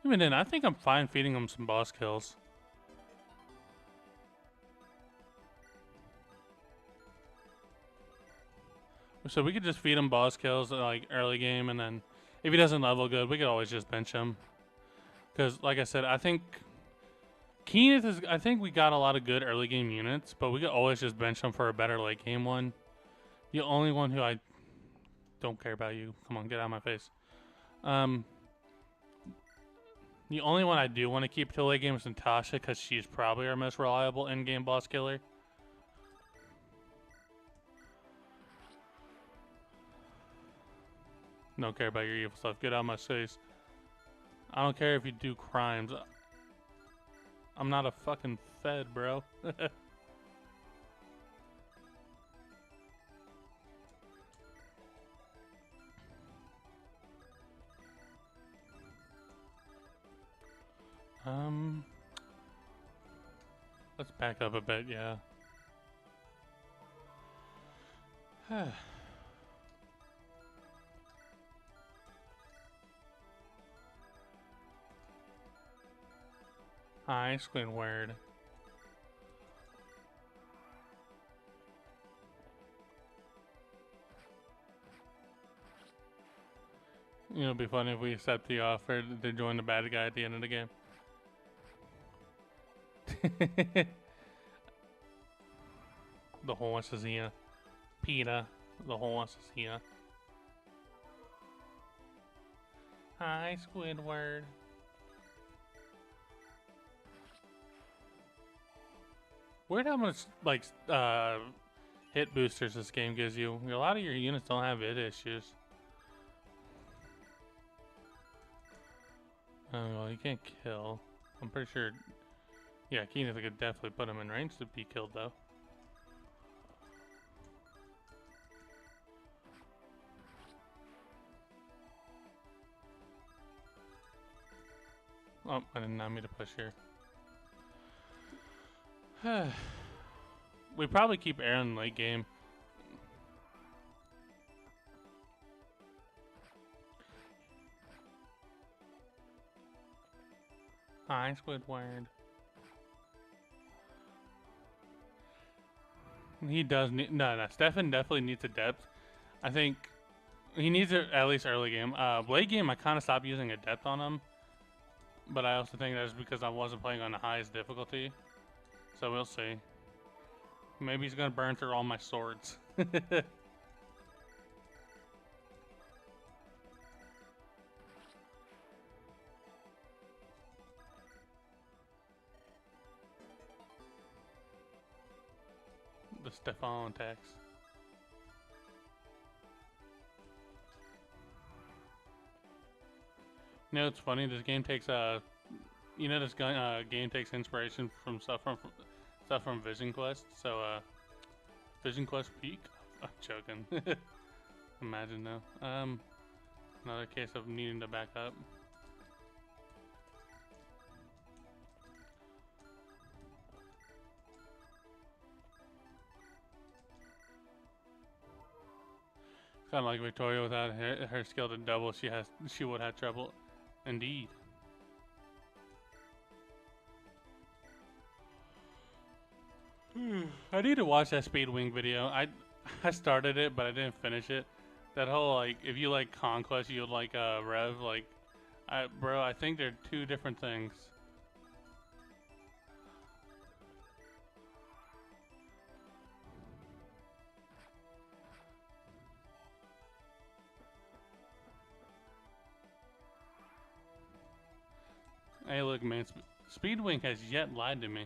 Even then, I think I'm fine feeding him some boss kills. So we could just feed him boss kills like early game, and then if he doesn't level good, we could always just bench him. Because, like I said, I think Keeneth is. I think we got a lot of good early game units, but we could always just bench him for a better late game one. The only one who I don't care about you. Come on, get out of my face. The only one I do want to keep till late game is Natasha, because she's probably our most reliable in-game boss killer. Don't care about your evil stuff. Get out of my face. I don't care if you do crimes. I'm not a fucking Fed, bro. Let's back up a bit, yeah. Hi, Squidward. You know, it'd be funny if we accept the offer to join the bad guy at the end of the game. The whole wants to see ya. PETA. The whole wants to see ya. Hi, Squidward. Weird how much, like, hit boosters this game gives you. A lot of your units don't have hit issues. Oh, well, you can't kill. I'm pretty sure... Yeah, Keeneth could definitely put him in range to be killed, though. Oh, I did not mean to push here. We probably keep Aaron late game. Hi, Squidward. He does need... No, Stefan definitely needs a depth. I think he needs it at least early game. Late game, I kind of stopped using a depth on him. But I also think that's because I wasn't playing on the highest difficulty. So we'll see. Maybe he's going to burn through all my swords. The Stefan attacks. You know, it's funny. This game takes you know, this game takes inspiration from stuff from Vision Quest. So Vision Quest Peak. I'm joking. Imagine though. Another case of needing to back up. Kind of like Victoria, without her skill to double, she would have trouble. Indeed. I need to watch that Speed Wing video. I started it, but I didn't finish it. That whole like, if you like Conquest, you would like Rev. Like, bro, I think they're two different things. Hey, look, man, Speedwing has yet lied to me.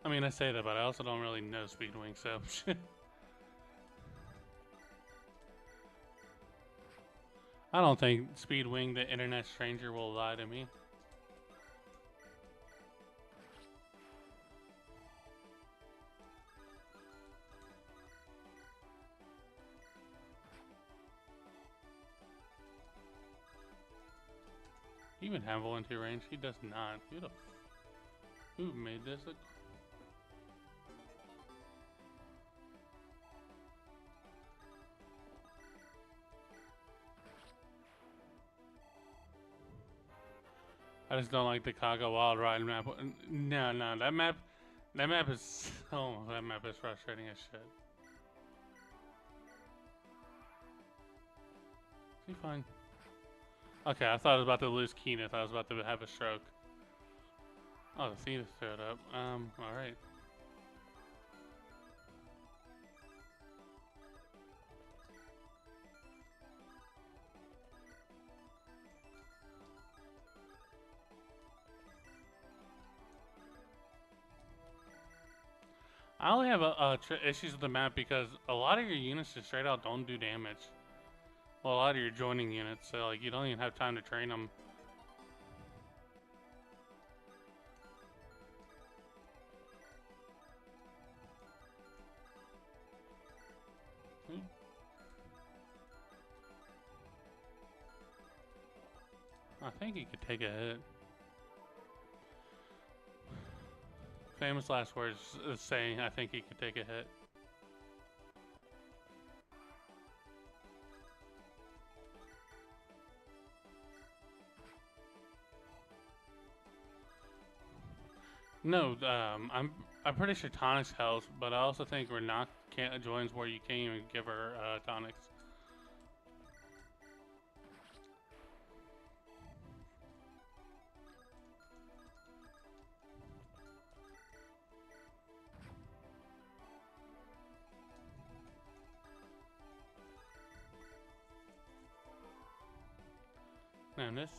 I mean, I say that, but I also don't really know Speedwing, so. I don't think Speedwing, the internet stranger, will lie to me. He even have volunteer range? He does not. Who made this? I just don't like the Kaga Wild Ride map. No, that map is, oh, that map is frustrating as shit. Is he fine? Okay, I thought I was about to lose Keeneth. I was about to have a stroke. Oh, the Thetis showed up. Alright. I only have issues with the map because a lot of your units just straight out don't do damage. Well, a lot of your joining units, so like you don't even have time to train them. I think he could take a hit. Famous last words is saying, I think he could take a hit. No, I'm pretty sure tonics helps, but I also think Renat can't joins where you can't even give her tonics. Man, this.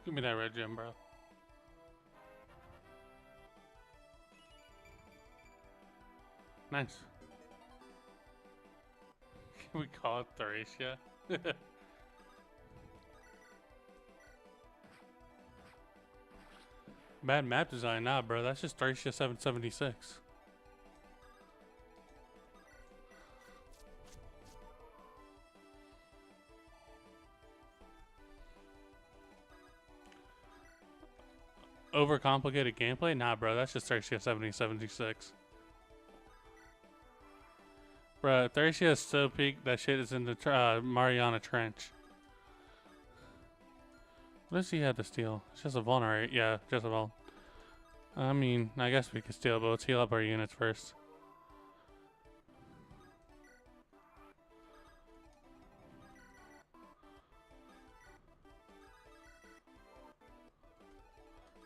Give me that red gem, bro. Nice. Can we call it Thracia? Bad map design, nah, bro. That's just Thracia 776. Overcomplicated gameplay? Nah, bro. That's just Thracia 7076. Bro, Thracia is so peak, that shit is in the Mariana Trench. What does he have to steal? It's just a vulnerate. Yeah, just a vul. I mean, I guess we could steal, but let's heal up our units first.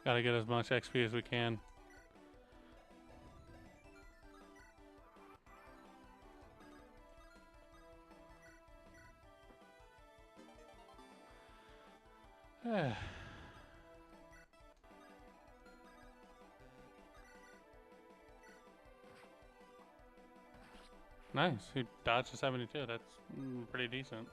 Gotta get as much XP as we can. Nice. He dodged a 72. That's pretty decent.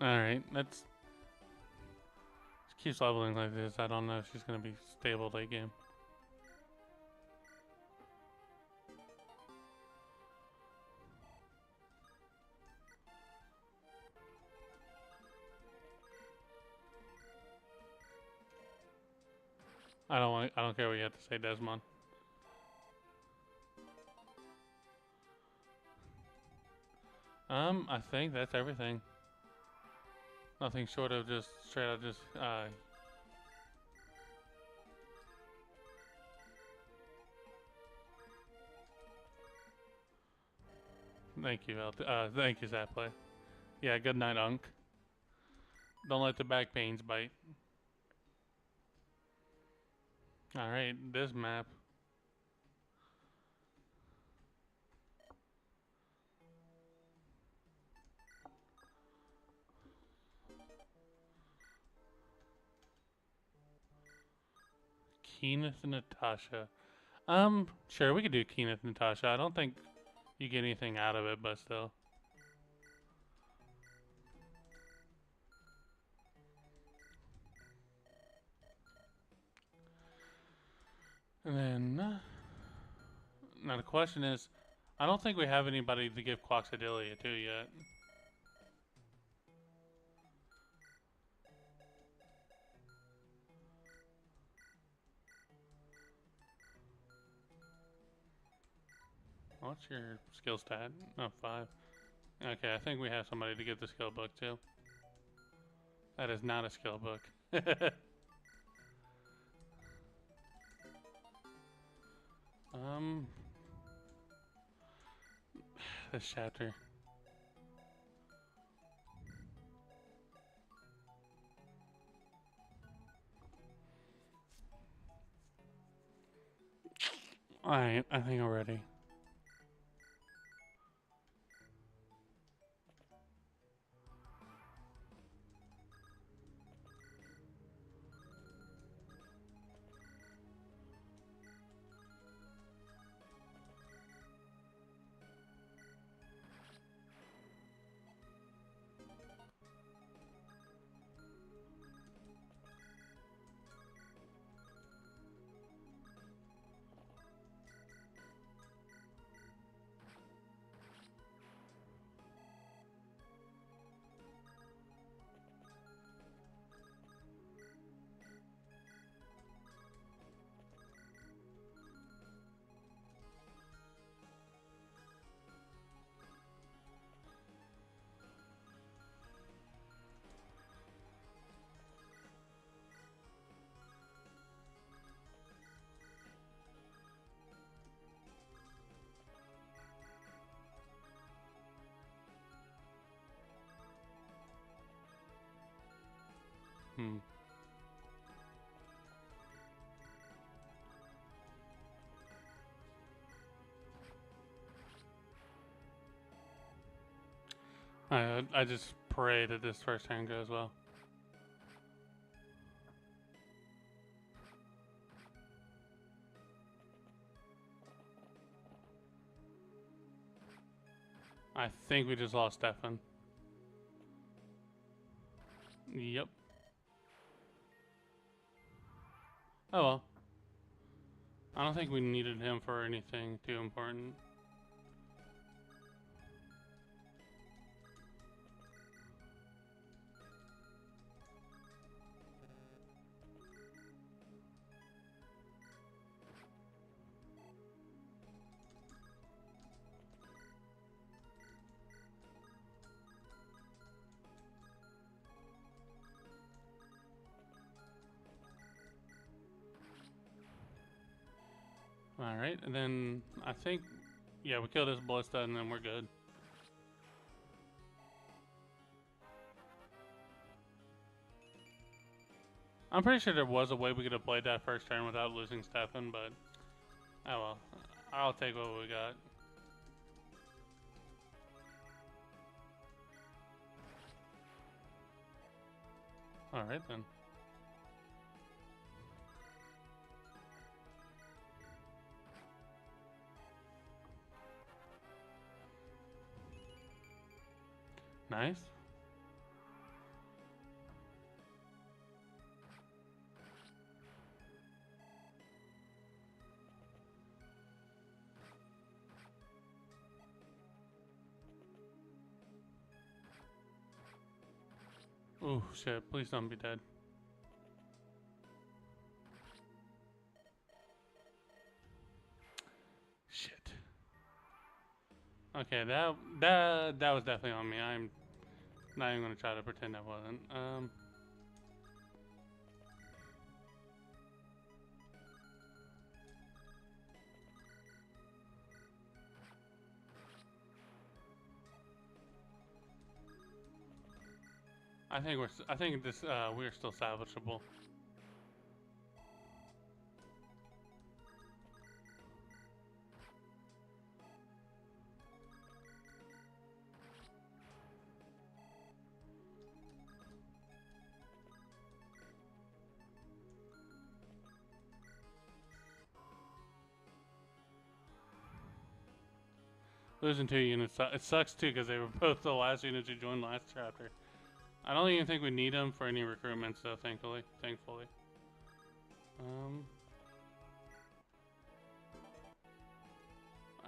Alright, let's keep leveling like this. I don't know if she's gonna be stable late game. I don't care what you have to say, Desmond. I think that's everything. Nothing short of just straight out just thank you, thank you, Zapplay. Yeah, good night, Unk. Don't let the back pains bite. Alright, this map. Kenneth and Natasha. Sure, we could do Kenneth and Natasha. I don't think you get anything out of it, but still. And then, now the question is, I don't think we have anybody to give Quaxadilia to yet. What's your skill stat? Oh, 5. Okay, I think we have somebody to get the skill book too. That is not a skill book. This chapter. Alright, I think I'm ready. I just pray that this first hand goes well. I think we just lost Stefan. Yep. Oh well. I don't think we needed him for anything too important. Alright, and then I think, yeah, we kill this ballista and then we're good. I'm pretty sure there was a way we could have played that first turn without losing Stefan, but oh well. I'll take what we got. Alright then. Nice. Oh shit! Please don't be dead. Shit. Okay, that was definitely on me. I'm not even gonna try to pretend I wasn't. I think this we're still salvageable. Losing 2 units, it sucks too because they were both the last units who joined last chapter. I don't even think we need them for any recruitments though, thankfully.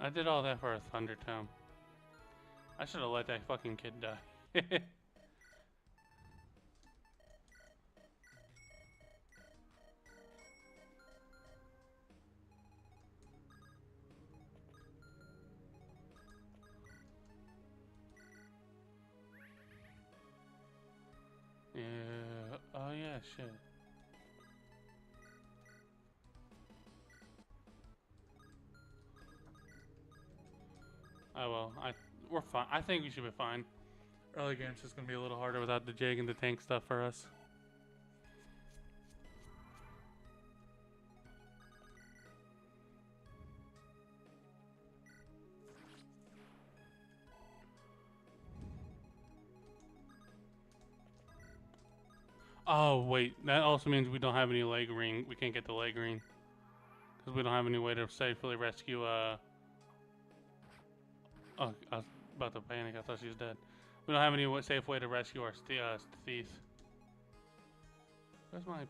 I did all that for a Thunder Tome. I should have let that fucking kid die. Yeah. Oh yeah, shit. Oh well, we're fine. I think we should be fine. Early game's just gonna be a little harder without the jig and the tank stuff for us. Oh wait, that also means we don't have any leg ring. We can't get the leg ring because we don't have any way to safely rescue. Oh, I was about to panic. I thought she was dead. We don't have any safe way to rescue our thief. Where's my?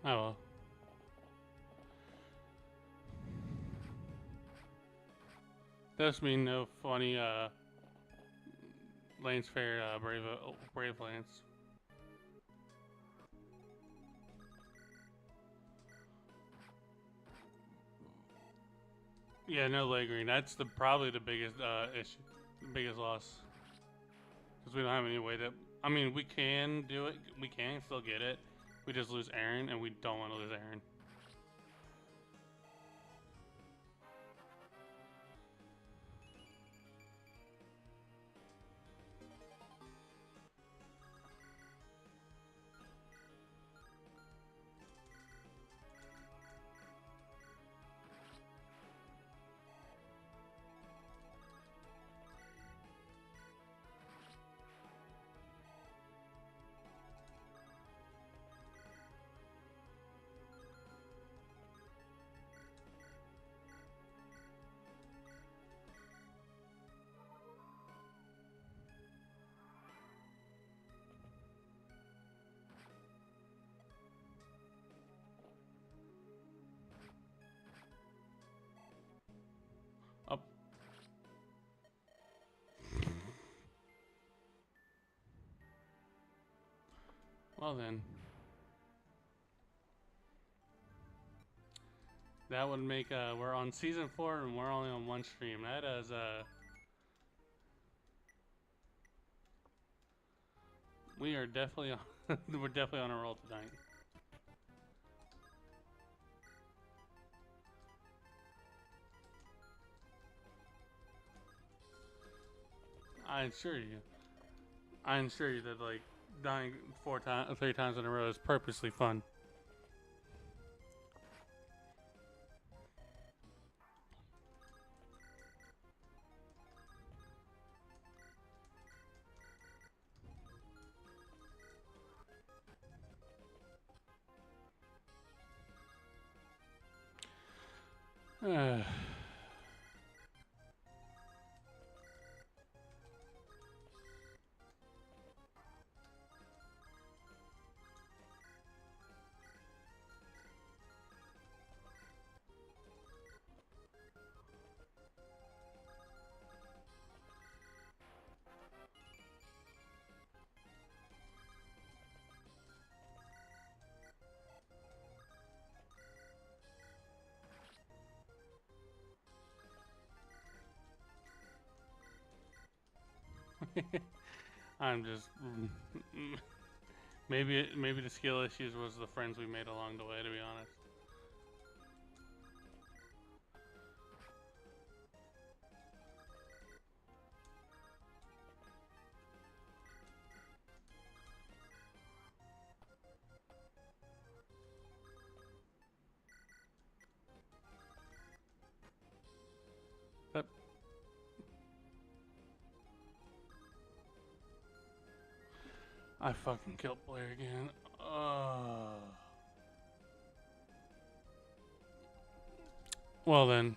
Oh well. Does mean no funny Lane's fair brave Lance. Yeah, no leg ring. That's probably the biggest issue, biggest loss. Because we don't have any way to. I mean, we can do it. We can still get it. We just lose Aaron, and we don't want to lose Aaron. Up. Well then. That would make, we're on season 4 and we're only on one stream. That is, we are definitely on, we're definitely on a roll tonight. I assure you that, like, dying 3 times in a row is purposely fun. I'm just maybe the skill issues was the friends we made along the way, to be honest. But I fucking killed Blair again. Well then.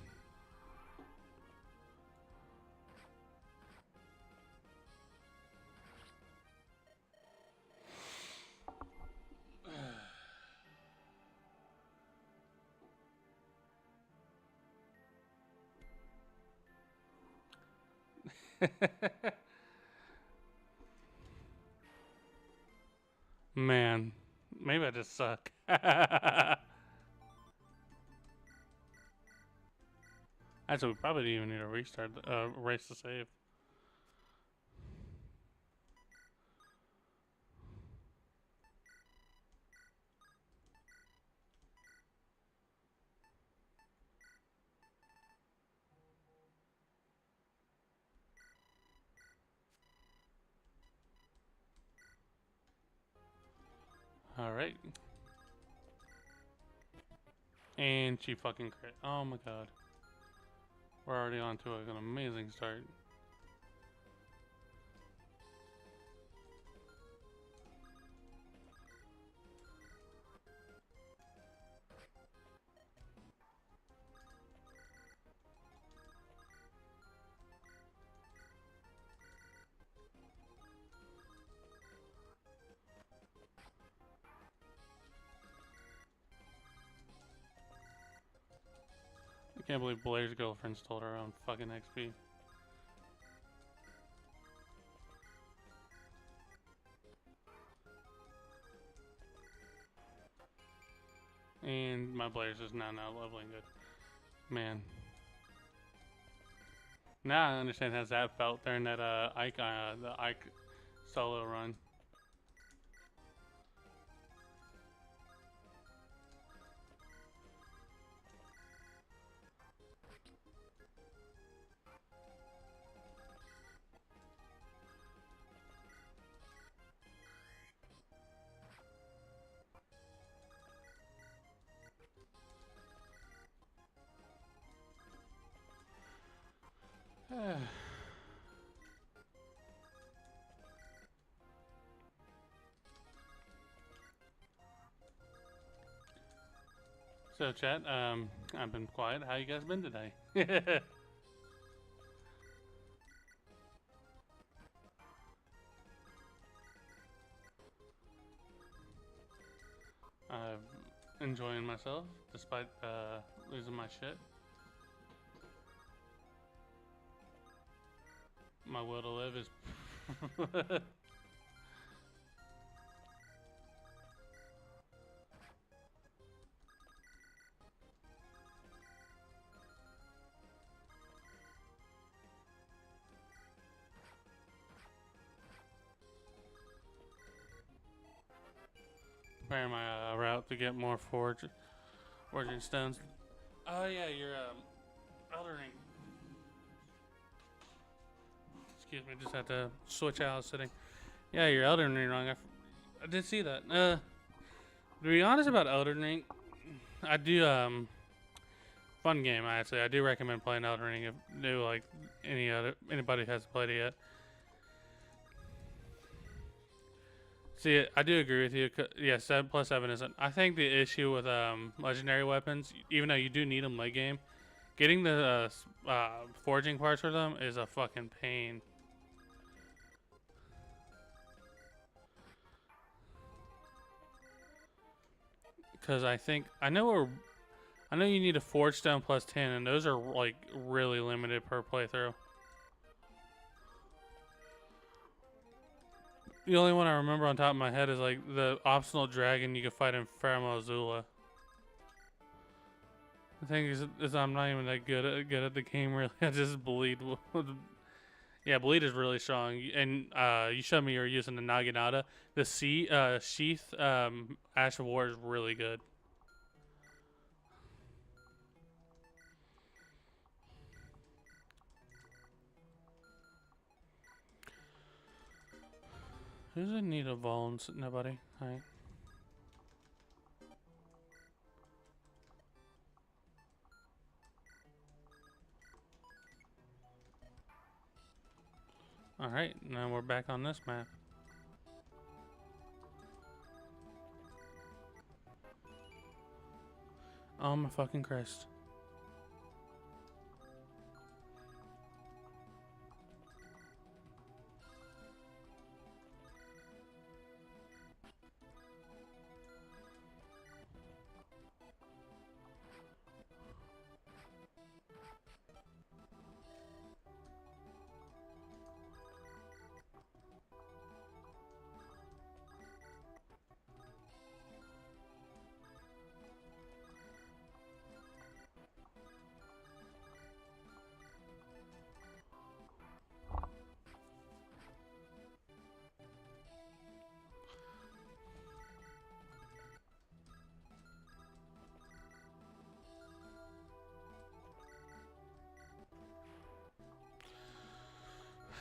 Man, maybe I just suck. Actually, we probably didn't even need to restart race to save. All right. And she fucking crit. Oh my god. We're already on to an amazing start. I can't believe Blair's girlfriend stole her own fucking XP. And my Blair's is now leveling good. Man. Now I understand how Zap felt during that the Ike solo run. So chat, I've been quiet. How you guys been today? I'm enjoying myself despite losing my shit. My will to live is preparing my route to get more forging stones. Oh yeah, your Elden Ring. Excuse me, just had to switch out sitting. Yeah, your Elden Ring wrong. I did see that. To be honest about Elden Ring, I do fun game actually. I do recommend playing Elden Ring if new like anybody hasn't played it yet. See, I do agree with you. Yeah, 7+7 isn't. I think the issue with legendary weapons, even though you do need them late game, Getting the forging parts for them is a fucking pain. Because I know you need a forge stone plus 10, and those are like really limited per playthrough. The only one I remember on top of my head is like the optional dragon you can fight in Faramazula. The thing is I'm not even that good at the game really. I just bleed. Yeah, bleed is really strong. And you showed me you were using the Naginata. The sheath Ash of War is really good. Who's in need of bones? Nobody. Alright. Alright, now we're back on this map. Oh my fucking Christ.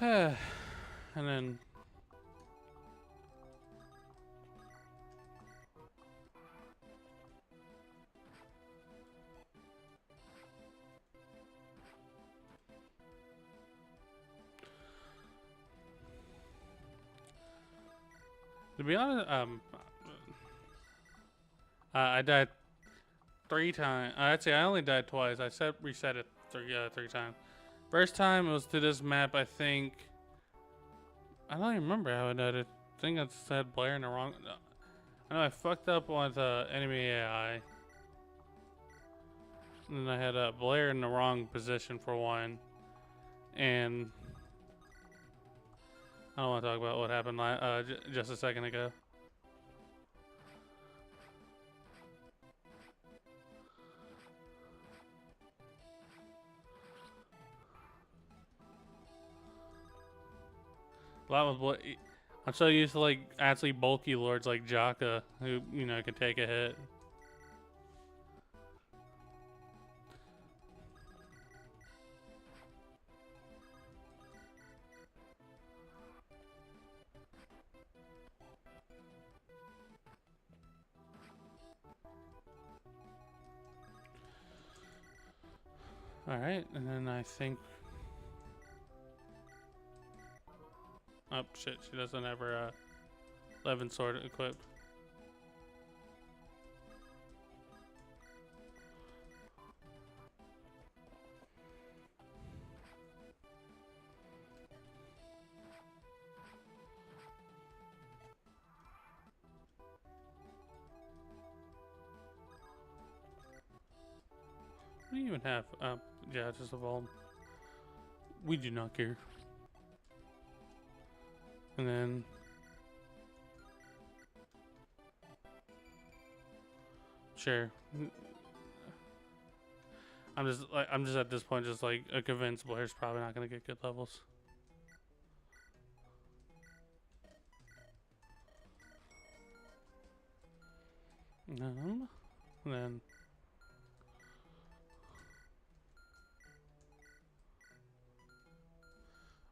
And then to be honest, I died 3 times. Actually, I only died twice. I reset it 3 times. First time it was to this map. I think I don't even remember how I died. I think I said Blair in the wrong. I know I fucked up with enemy AI, and then I had Blair in the wrong position for one, and I don't want to talk about what happened just a second ago. I'm so used to like actually bulky lords like Jaka, who can take a hit. All right, and then I think. Oh shit, she doesn't have her 11 sword equipped. What do you even have? Yeah, just evolved. We do not care. And then sure. I'm just at this point just like convinced Blair's probably not gonna get good levels. And then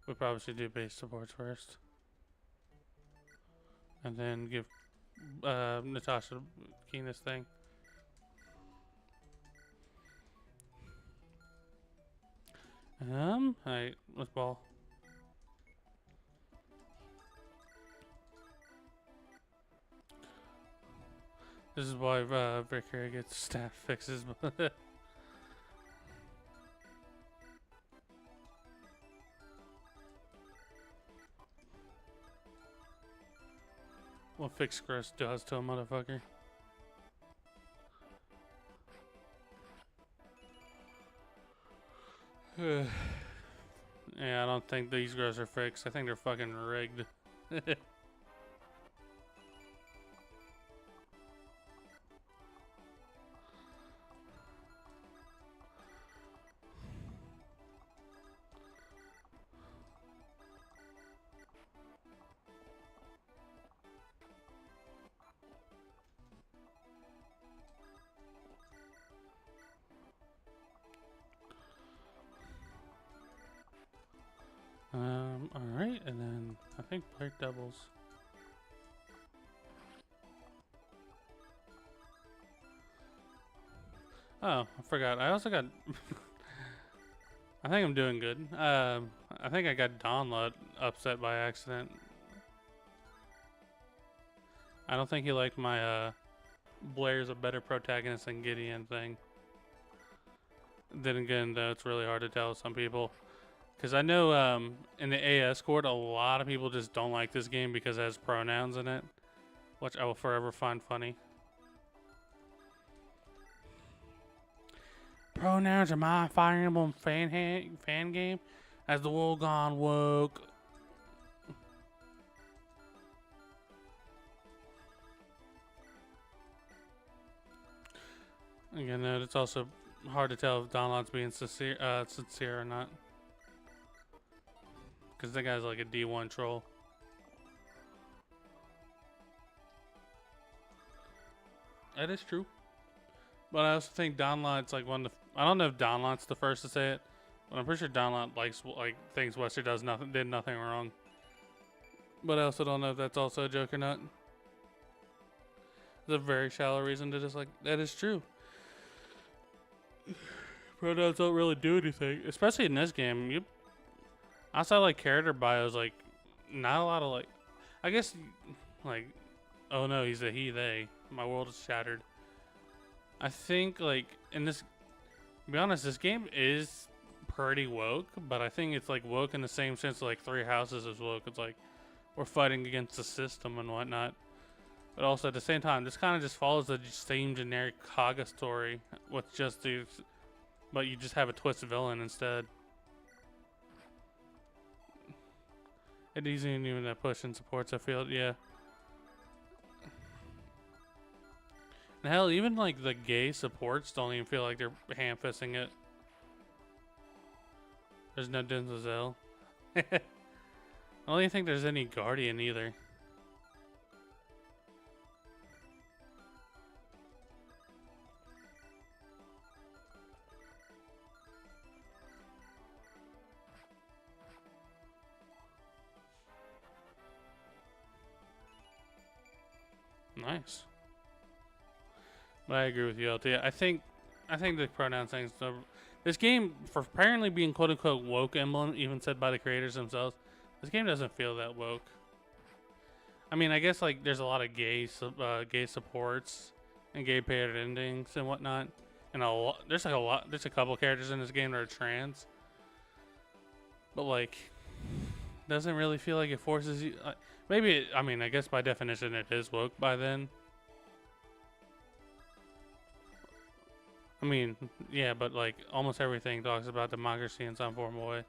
we probably should do base supports first. And then give Natasha Keen this thing. Alright, let's ball. This is why Vickery gets staff fixes. what fixed gross does to a motherfucker. Yeah, I don't think these grows are fixed. I think they're fucking rigged. Alright, and then I think black doubles. Oh, I forgot. I also got. I think I'm doing good. I think I got Donlot upset by accident. I don't think he liked my Blair's a better protagonist than Gideon thing. Then again, though, it's really hard to tell some people. Because I know in the AS court, a lot of people just don't like this game because it has pronouns in it, which I will forever find funny. Pronouns are my Fire Emblem fan game. Has the world gone woke? Again, it's also hard to tell if Donlot's being sincere or not. Because the guy's like a D1 troll. That is true. But I also think Donlot's like one of the... I don't know if Donlot's the first to say it, but I'm pretty sure Donlot thinks Wester did nothing wrong. But I also don't know if that's also a joke or not. It's a very shallow reason to just like... That is true. Pronouns don't really do anything. Especially in this game. Outside like character bios, like... Not a lot of like... I guess... Like... Oh no, he's a he, they. My world is shattered. I think, like, in this, to be honest, this game is pretty woke, but I think it's, like, woke in the same sense like Three Houses is woke. It's like, we're fighting against the system and whatnot. But also, at the same time, this kind of just follows the same generic Kaga story with just these, but you just have a twist villain instead. It isn't even that push and supports, I feel, yeah. And hell, even like the gay supports don't even feel like they're ham-fisting it. There's no Denzel. I don't even think there's any Guardian either. Nice. But I agree with you, LT. I think the pronoun thing's this game, for apparently being quote unquote woke emblem, even said by the creators themselves, this game doesn't feel that woke. I mean, I guess like there's a lot of gay supports and gay paired endings and whatnot, and there's a couple characters in this game that are trans, but like doesn't really feel like it forces you. Maybe I mean, I guess by definition it is woke by then. I mean, yeah, but like almost everything talks about democracy in some form of way.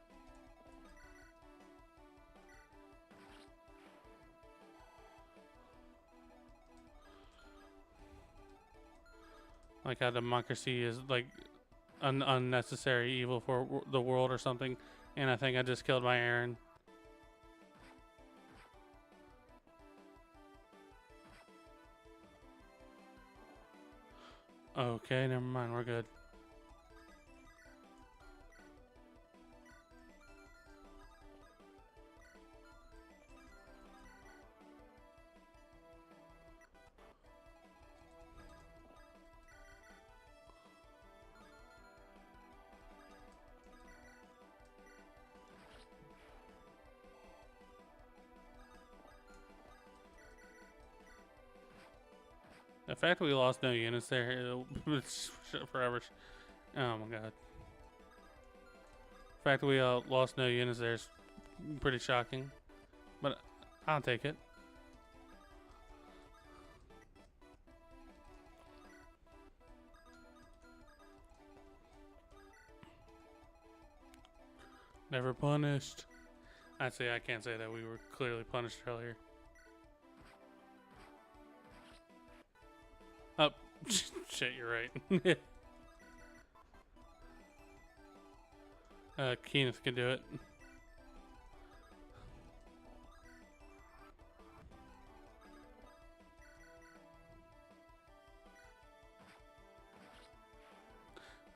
Like how democracy is like an unnecessary evil for the world or something. And I think I just killed my Aaron. Okay, never mind, we're good. The fact that we lost no units there, it's forever. Oh my god. The fact that we lost no units there is pretty shocking. But I'll take it. Never punished. Actually, I can't say that. We were clearly punished earlier. Oh, shit, you're right. Keeneth can do it.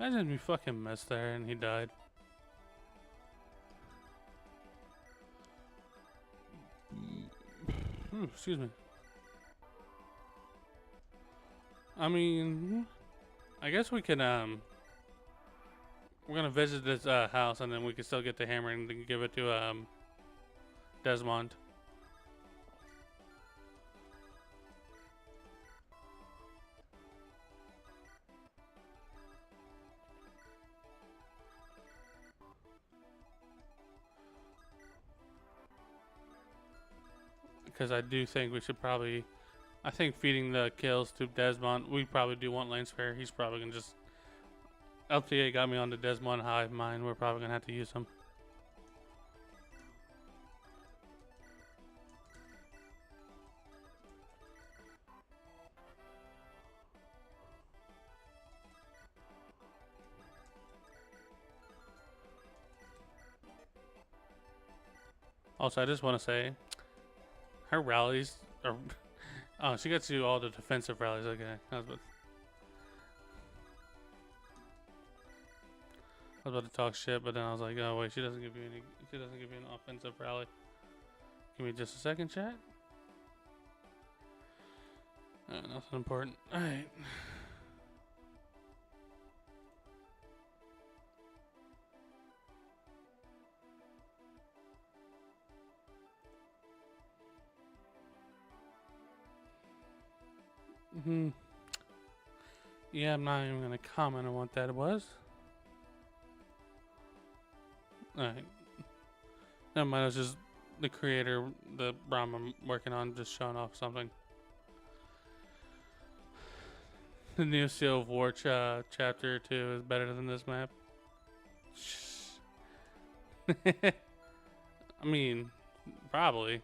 Imagine we fucking missed there and he died. Ooh, excuse me. I mean, I guess we can, we're gonna visit this, house and then we can still get the hammer and give it to, Desmond. Because I do think we should probably, I think feeding the kills to Desmond, we probably do want lane spare. He's probably gonna just, LTA got me on the Desmond hive mind. We're probably gonna have to use him. Also, I just want to say, her rallies are. Oh, she gets to do all the defensive rallies. Okay, I was about to talk shit, but then I was like, oh wait, she doesn't give you any. She doesn't give you an offensive rally. Give me just a second, chat. Nothing important. All right. Yeah, I'm not even gonna comment on what that was. Alright. Never mind, it was just the creator, the Brahm I'm working on, just showing off something. The new Seal of War chapter 2 is better than this map. I mean, probably.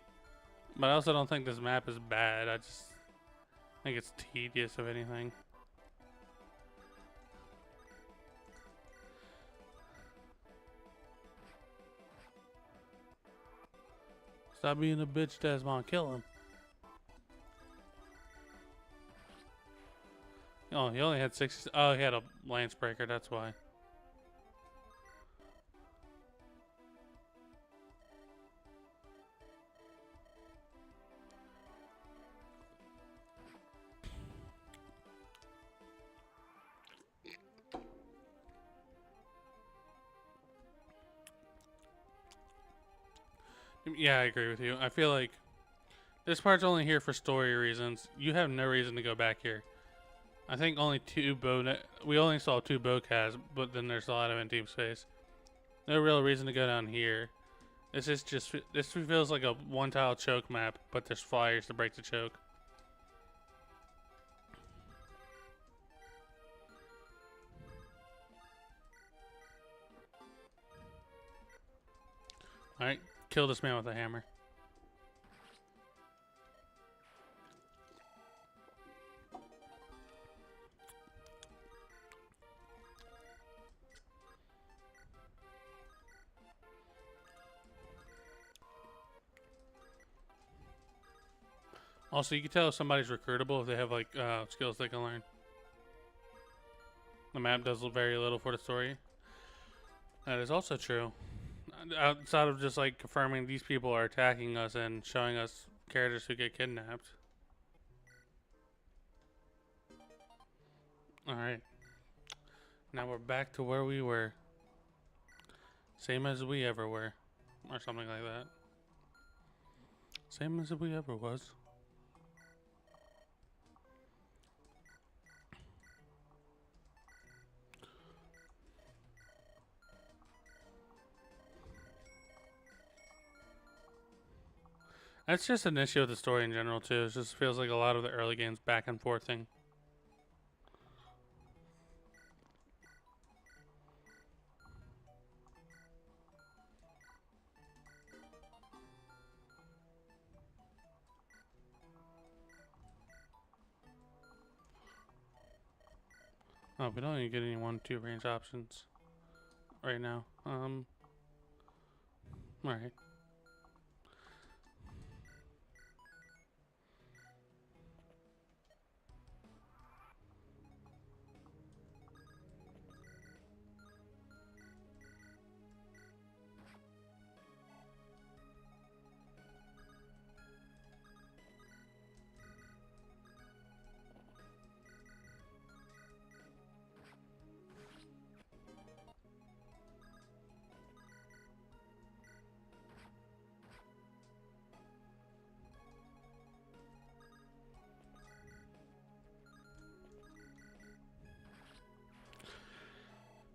But I also don't think this map is bad. I just think it's tedious, if anything. Stop being a bitch, Desmond. Kill him. Oh, he only had 6. Oh, he had a lance breaker. That's why. Yeah, I agree with you. I feel like this part's only here for story reasons. You have no reason to go back here. I think only 2 we only saw 2 bowcasts, but then there's a lot of in-team space. No real reason to go down here. This feels like a one-tile choke map, but there's flyers to break the choke. Alright, kill this man with a hammer. Also, you can tell if somebody's recruitable if they have like skills they can learn. The map does very little for the story. That is also true. Outside of just like confirming these people are attacking us and showing us characters who get kidnapped. Alright. Now we're back to where we were. Same as we ever were. Or something like that. Same as we ever was. That's just an issue with the story in general too. It just feels like a lot of the early games back and forth thing. Oh, we don't even get any 1-2 range options right now. Alright.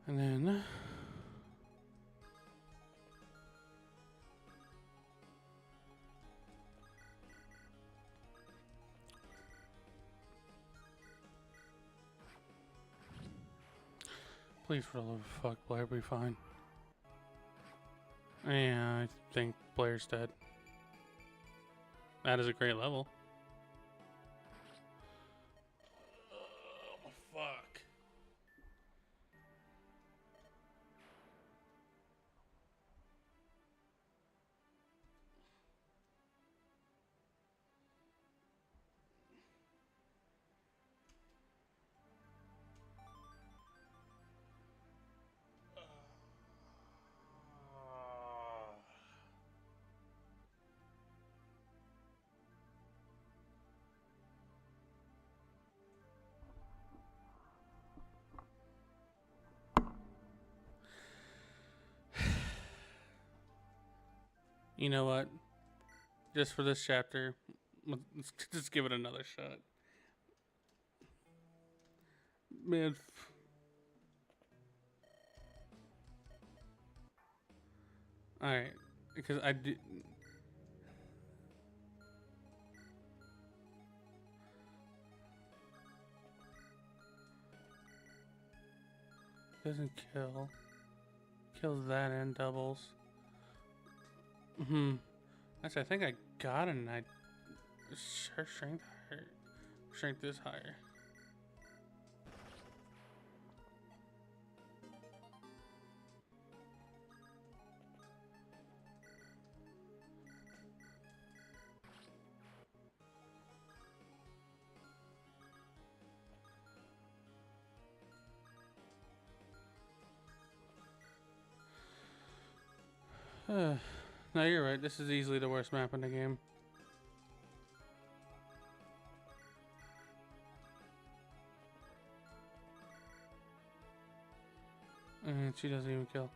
And then please, for the love of fuck, Blair be fine. Yeah, I think Blair's dead. That is a great level. Oh, fuck. You know what? Just for this chapter, let's just give it another shot. Man. Alright. Because I do. Doesn't kill. Kills that and doubles. Actually, I think I got it, and I sure strength higher. Strength is higher. No, you're right. This is easily the worst map in the game. And she doesn't even kill.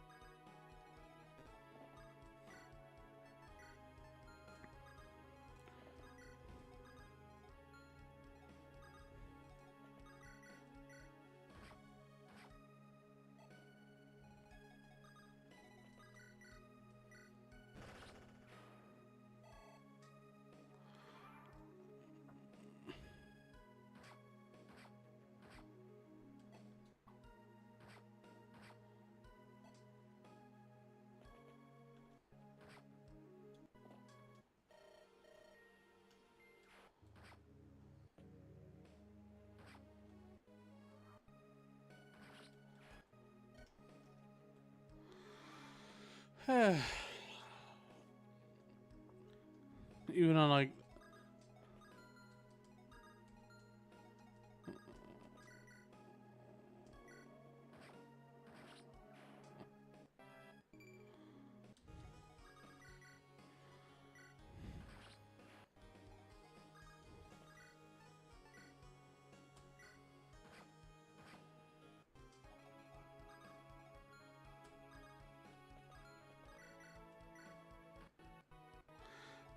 Even on like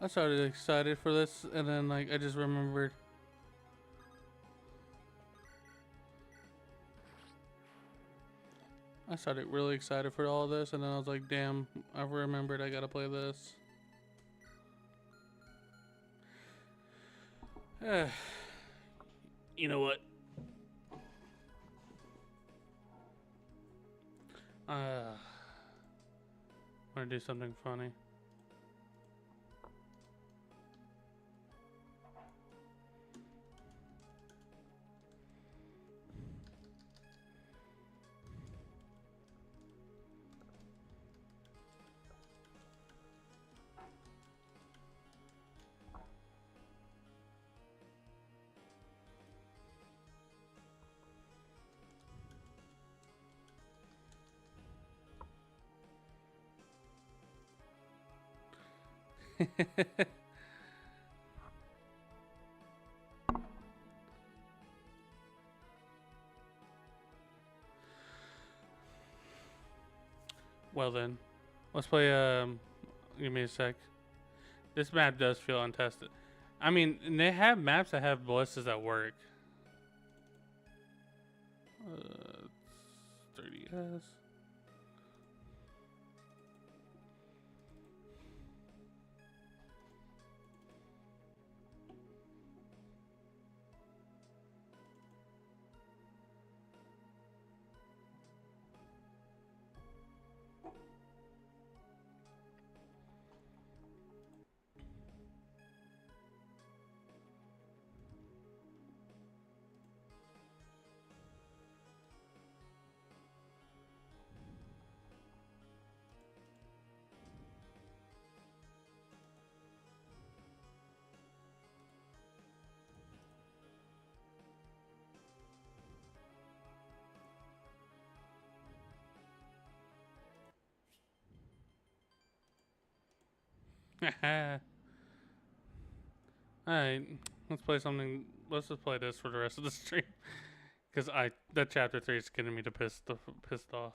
I started excited for this, and then like I just remembered. I started really excited for all this, and then I was like, damn, I remembered I gotta play this. You know what? Want to do something funny. Well then, let's play. Give me a sec. This map does feel untested. I mean, they have maps that have ballistas that work. 30s. Alright, let's play something. Let's just play this for the rest of the stream. Because that chapter 3 is getting me to pissed off.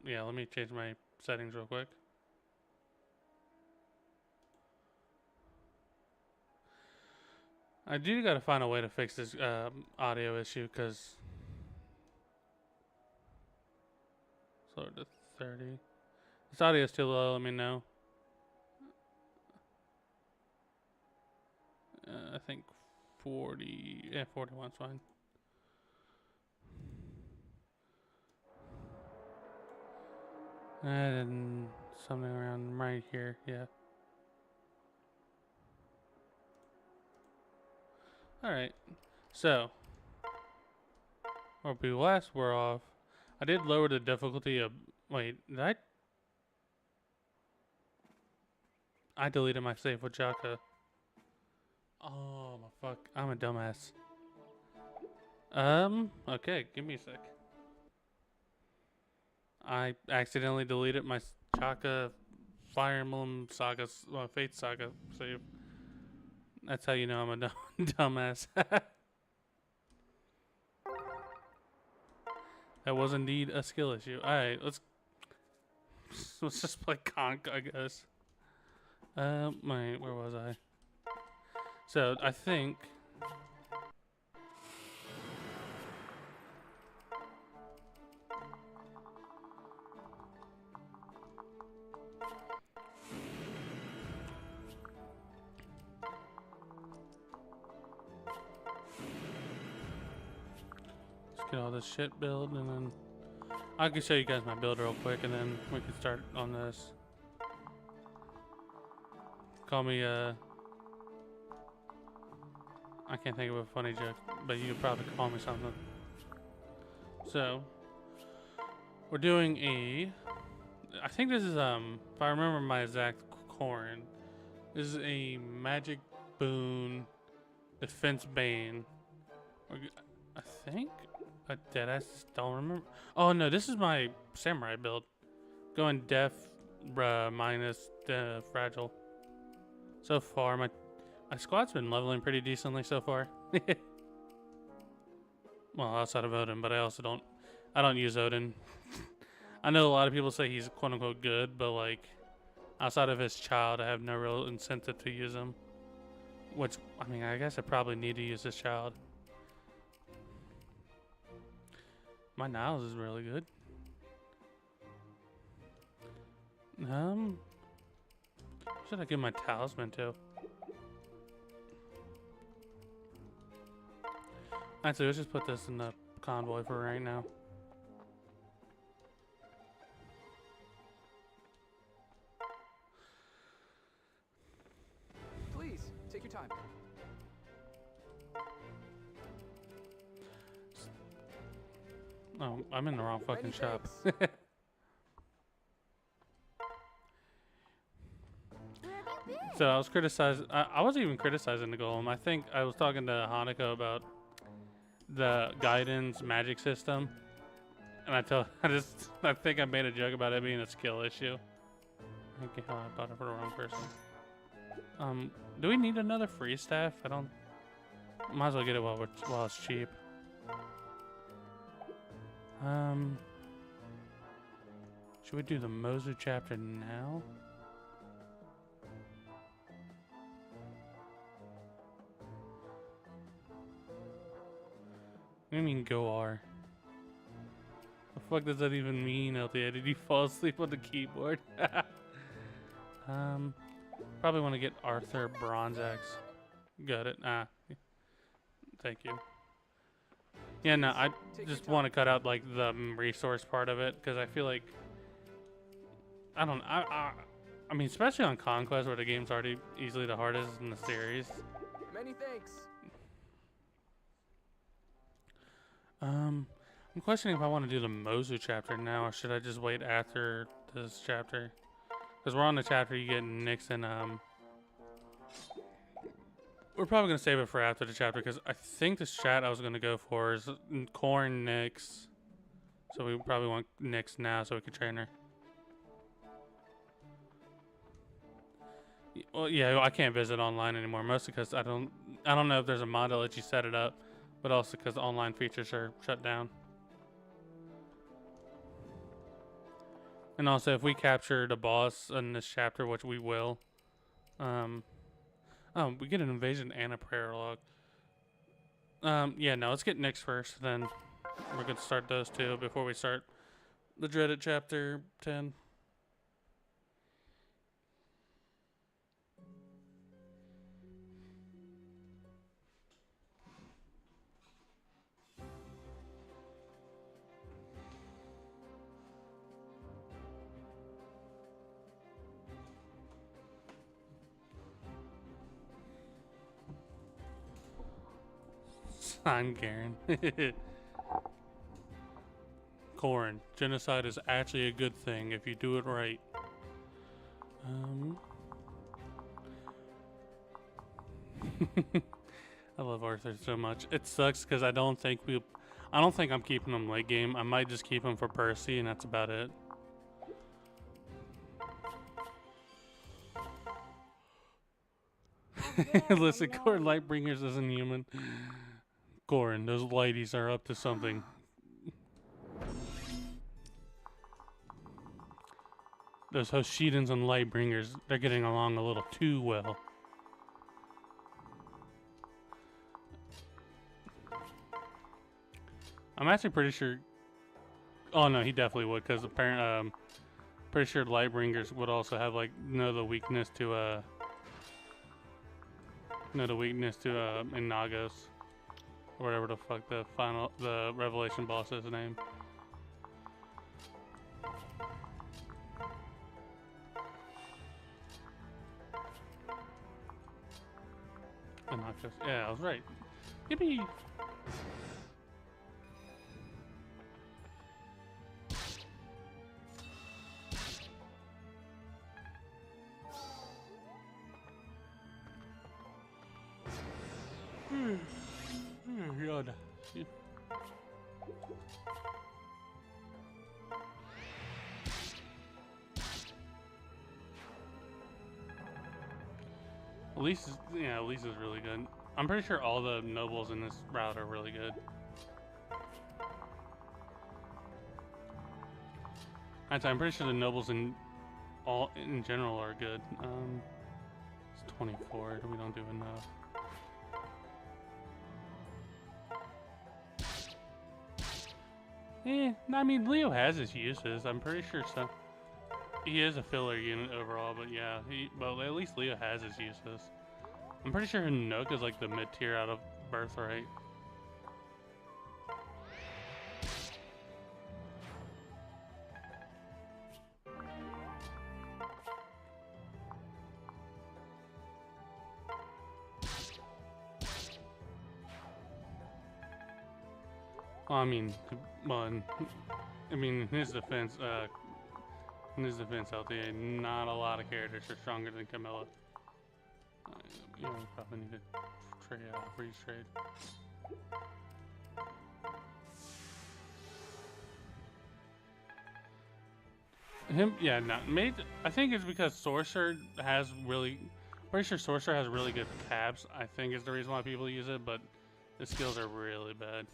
Yeah, let me change my settings real quick. I do gotta find a way to fix this audio issue, because slower to 30. This audio is too low, let me know. I think 40, yeah, 41's fine. And something around right here, yeah. Alright, so, where we last were off, I did lower the difficulty of, wait, did I deleted my save with Jaka. Oh, my fuck, I'm a dumbass. Okay, give me a sec. I accidentally deleted my Chaka Fire Emblem Saga, Fate Saga save. That's how you know I'm a dumbass. That was indeed a skill issue. Alright, let's just play Conk, I guess. Wait, where was I? So, I think... Let's get all this shit build, and then... I can show you guys my build real quick, and then we can start on this. Call me, I can't think of a funny joke, but you could probably call me something. So, we're doing I think this is, if I remember my exact corn, this is a Magic Boon Defense Bane. I think? I don't remember. Oh no, this is my Samurai build. Going Def, minus Fragile. So far, my squad's been leveling pretty decently so far. Well, outside of Odin, but I don't use Odin. I know a lot of people say he's quote unquote good, but like, outside of his child, I have no real incentive to use him. Which, I mean, I guess I probably need to use his child. My Niles is really good. Should I give my talisman to? Actually, let's just put this in the convoy for right now. Please, take your time. Oh, I'm in the wrong fucking shop. So I was criticizing. I wasn't even criticizing the golem. I think I was talking to Hanako about the guidance magic system, and I think I made a joke about it being a skill issue. Okay, I bought it for the wrong person. Do we need another free staff? I don't. Might as well get it while it's cheap. Should we do the Mozu chapter now? What do you mean go R? The fuck does that even mean, LTA? Did you fall asleep on the keyboard? Probably want to get Arthur Bronze Axe. Got it. Thank you. Yeah, no, I just want to cut out like the resource part of it because I feel like I mean, especially on Conquest where the game's already easily the hardest in the series. Many thanks. I'm questioning if I want to do the Mozu chapter now or should I just wait after this chapter? Because we're on the chapter you get Nyx and we're probably gonna save it for after the chapter because I think the chat I was gonna go for is Corn Nyx. So we probably want Nyx now so we can train her. Well, yeah, I can't visit online anymore, mostly because I don't know if there's a mod that lets you set it up, but also because online features are shut down. And also, if we capture the boss in this chapter, which we will, oh, we get an invasion and a prayer log. Yeah, no, let's get Nyx first, then we're gonna start those two before we start the dreaded chapter 10. I'm Garen. Corin, genocide is actually a good thing if you do it right. I love Arthur so much. It sucks because I don't think I'm keeping him late game. I might just keep him for Percy, and that's about it. Listen, Corin Lightbringers isn't human. Corin, those lighties are up to something. Those Hoshidans and Lightbringers, they're getting along a little too well. I'm actually pretty sure... Oh no, he definitely would, because apparently, pretty sure Lightbringers would also have, like, the weakness to, Inagos. Or whatever the fuck the Revelation boss's name. Inagos. Yeah, I was right. Yippee! God. Elise is really good. I'm pretty sure all the nobles in this route are really good. Actually, I'm pretty sure the nobles in general are good. It's 24. We don't do enough. I mean, Leo has his uses. I'm pretty sure some. He is a filler unit overall, but yeah, but at least Leo has his uses. I'm pretty sure Nook is like the mid tier out of Birthright. Well, I mean, in his defense, LTA, not a lot of characters are stronger than Camilla. You know, probably need to trade out, freeze trade. Him, yeah, no, made. I think it's because Sorcerer has really. Pretty sure Sorcerer has really good cabs. I think is the reason why people use it, but the skills are really bad.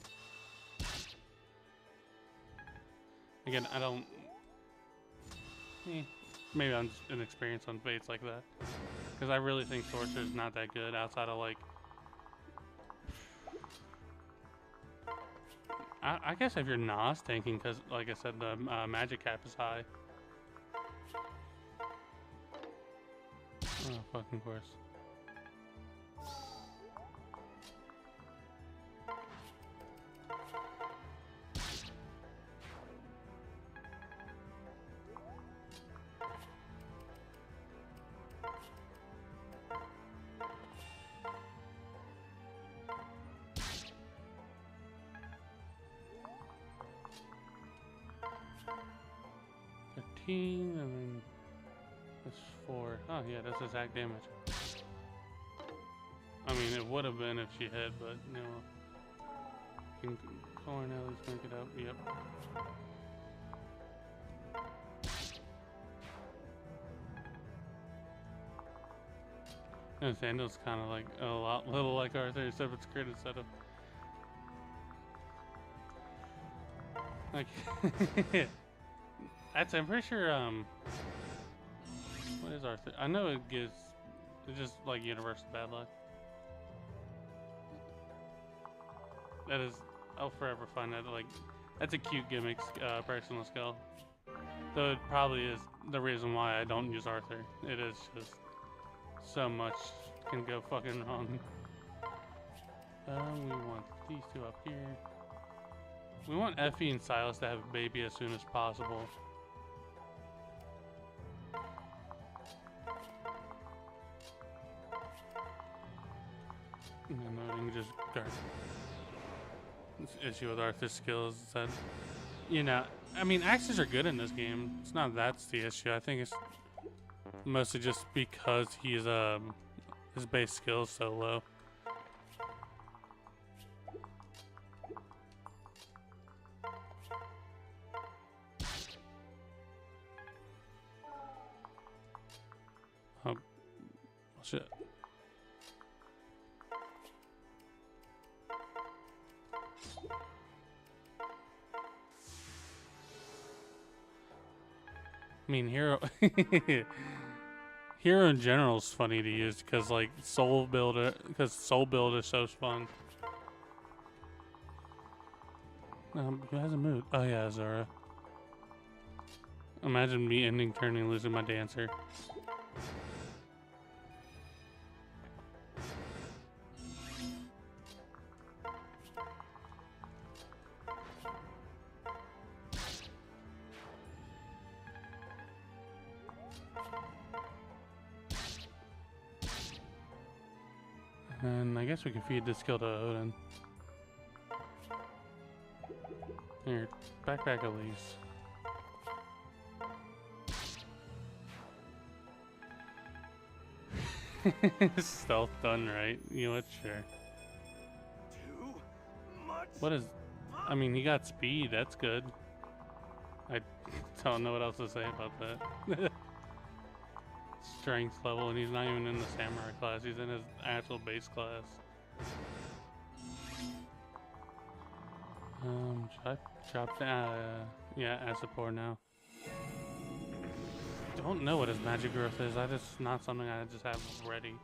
Again, I don't. Maybe I'm just inexperienced on fates like that, because I really think Sorcerer is not that good outside of like. I guess if you're Nas tanking, because like I said, the magic cap is high. Oh, fucking course. And then that's 4. Oh yeah, that's exact damage. I mean, it would have been if she hit, but you know, Corn at least make it up. Yep. And Sandal's kind of like little like Arthur, except it's crit instead of like. I'm pretty sure. What is Arthur? I know it gives. It's just like universal bad luck. That is. I'll forever find that like. That's a cute gimmick, personal skill. Though it probably is the reason why I don't use Arthur. It is just so much can go fucking wrong. We want these two up here. We want Effie and Silas to have a baby as soon as possible. And then loading just guard. This issue with Arthur's skills is that, you know, I mean, axes are good in this game. It's not that's the issue. I think it's mostly just because he's his base skill is so low. Oh, shit. I mean, Hero Hero in general is funny to use because like Soul Builder is so fun. Who hasn't moved? Oh yeah, Zora. Imagine me ending turn and losing my dancer. And I guess we can feed this skill to Odin. Here, backpack Elise. Stealth done right. You know what? Sure. What is... I mean, he got speed. That's good. I don't know what else to say about that. Strength level, and he's not even in the samurai class. He's in his actual base class. Should I drop down? Yeah, as support now. Don't know what his magic growth is. That is not something I just have ready.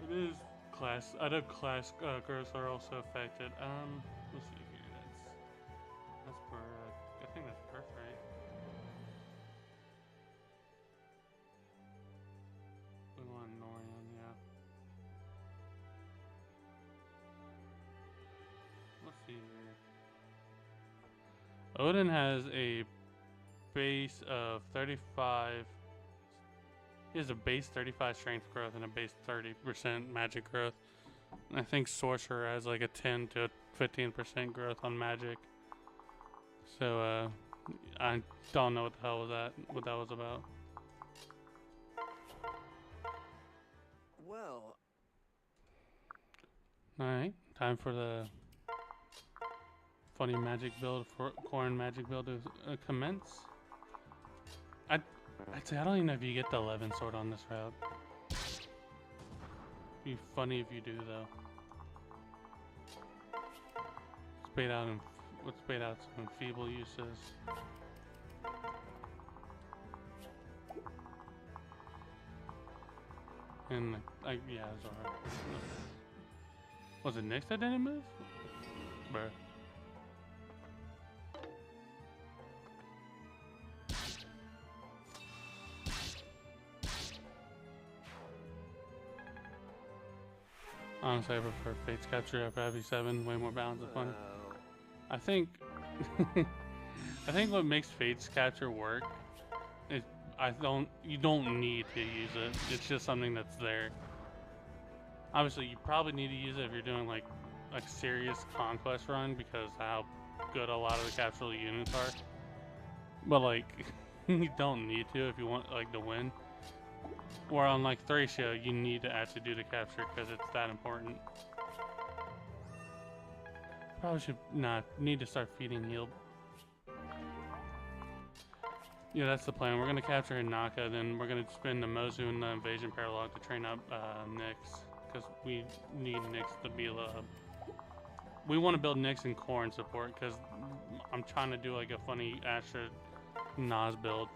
It is class. Other class growths are also affected. Let's see here. That's per. I think that's birth, right? We want Norian, yeah. Let's see here. Odin has a base of 35. He has a base 35 strength growth and a base 30% magic growth. I think Sorcerer has like a 10 to 15% growth on magic. So I don't know what the hell was that. What that was about. Well. All right, time for the funny magic build for corn magic build to commence. I'd say I don't even know if you get the 11 sword on this route. Be funny if you do though. Let's bait out some feeble uses. And yeah, Zora. Was it Nyx that didn't move? Bruh. Honestly, I prefer Fate's Capture after Heavy 7, way more balance and fun. I think I think what makes Fate's Capture work is you don't need to use it. It's just something that's there. Obviously, you probably need to use it if you're doing like a serious conquest run because how good a lot of the capsule units are. But like, you don't need to if you want like to win. Or on like Thracia, you need to actually do the capture because it's that important. Probably should not need to start feeding heal. Yeah, that's the plan. We're gonna capture Hinaka, then we're gonna spend the Mozu and the Invasion Paralog to train up Nyx, because we need Nyx to be we want to build Nyx and Corn support because I'm trying to do like a funny Astra Nas build.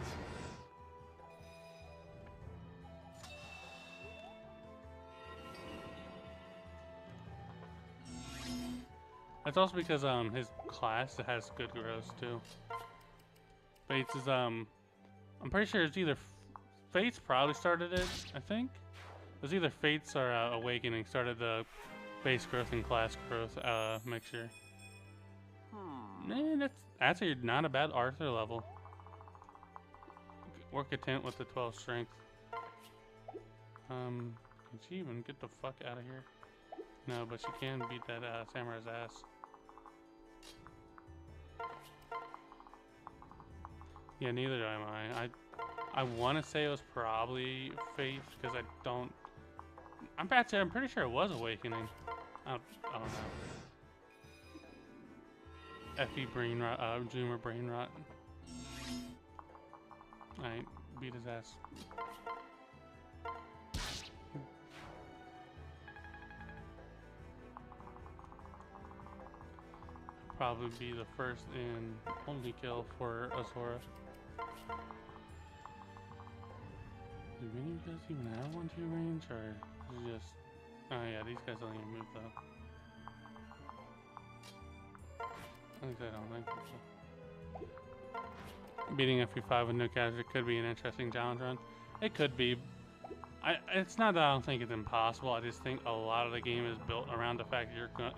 That's also because his class has good growth too. Fates is I'm pretty sure it's either Fates probably started it. I think it was either Fates or Awakening started the base growth and class growth mixture. Man, that's actually not a bad Arthur level. We're content with the 12 strength. Can she even get the fuck out of here? No, but she can beat that Samurai's ass. Yeah, neither am I. I want to say it was probably Faith because I don't. I'm pretty sure it was Awakening. I don't know. Effie brain rot, Zoomer brain rot. Alright, beat his ass. Probably be the first and only kill for Azora. Do any of you guys even have 1-2 range, or is it just? Oh yeah, these guys don't even move though. At least I don't think so. Beating FP5 with no capture could be an interesting challenge run. It could be. It's not that I don't think it's impossible. I just think a lot of the game is built around the fact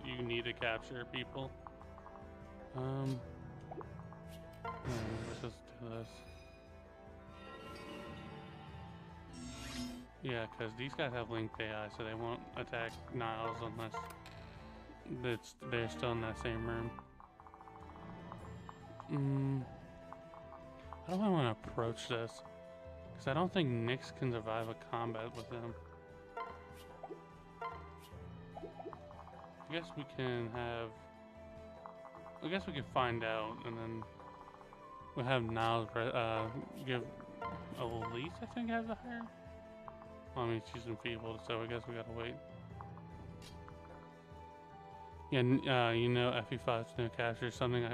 you need to capture people. Let's just do this. Yeah, because these guys have linked AI, so they won't attack Niles unless they're still in that same room. How do I want to approach this? Because I don't think Nyx can survive a combat with them. I guess we can find out, and then we'll have Niles give Elise, I think, has a higher. Well, I mean, she's enfeebled, so I guess we gotta wait. Yeah, you know, FE5's no capture is something I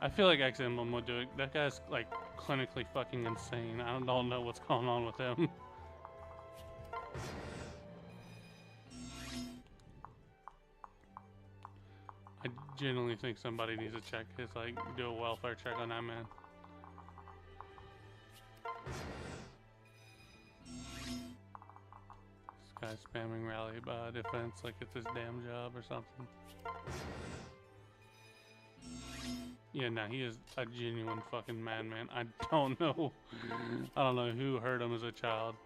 feel like X Emblem would do it. That guy's like clinically fucking insane. I don't know what's going on with him. I genuinely think somebody needs to check his, do a welfare check on that man. This guy's spamming rally defense like it's his damn job or something. Yeah, no, he is a genuine fucking madman. I don't know who hurt him as a child.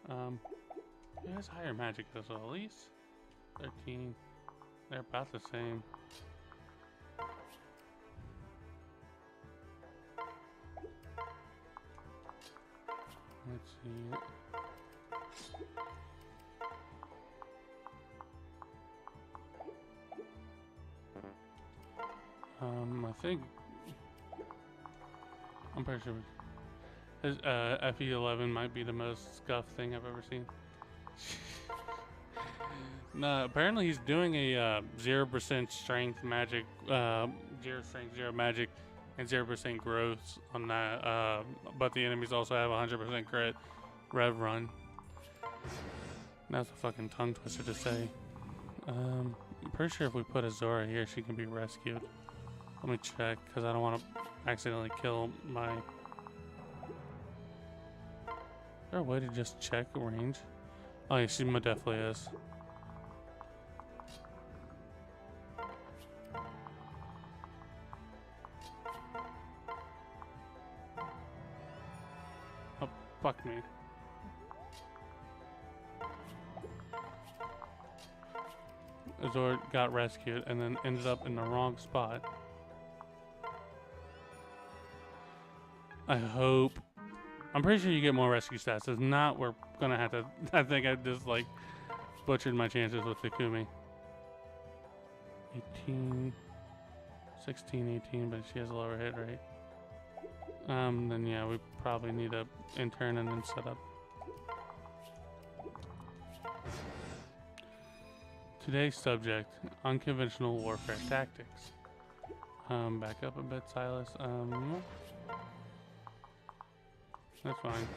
He has higher magic as well, at least. 13. They're about the same. Let's see. I think I'm pretty sure his FE11 might be the most scuffed thing I've ever seen. No, apparently he's doing a 0% strength magic, 0 strength, 0 magic, and 0% growth on that. But the enemies also have 100% crit rev run. That's a fucking tongue twister to say. I'm pretty sure if we put Azora here, she can be rescued. Let me check, because I don't want to accidentally kill my... Is there a way to just check range? Oh yeah, she definitely is. Oh, fuck me. Azor got rescued and then ended up in the wrong spot. I hope. I'm pretty sure you get more rescue stats. If not, we're gonna have to. I think I just like butchered my chances with Takumi. 18, 16, 18, but she has a lower hit rate. Then yeah, we probably need to intern and then set up. Today's subject, unconventional warfare tactics. Back up a bit, Silas. That's fine.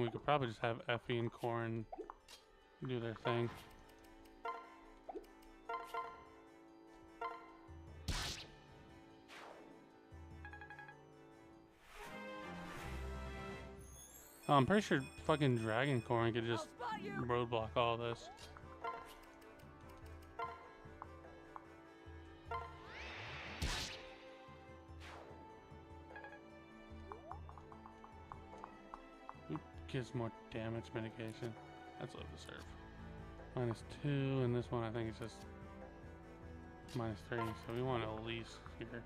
We could probably just have Effie and Corin do their thing. Oh, I'm pretty sure fucking Dragon Corin could just roadblock all this. Who gives more damage mitigation? That's low to serve. -2, and this one I think is just -3, so we want at least here.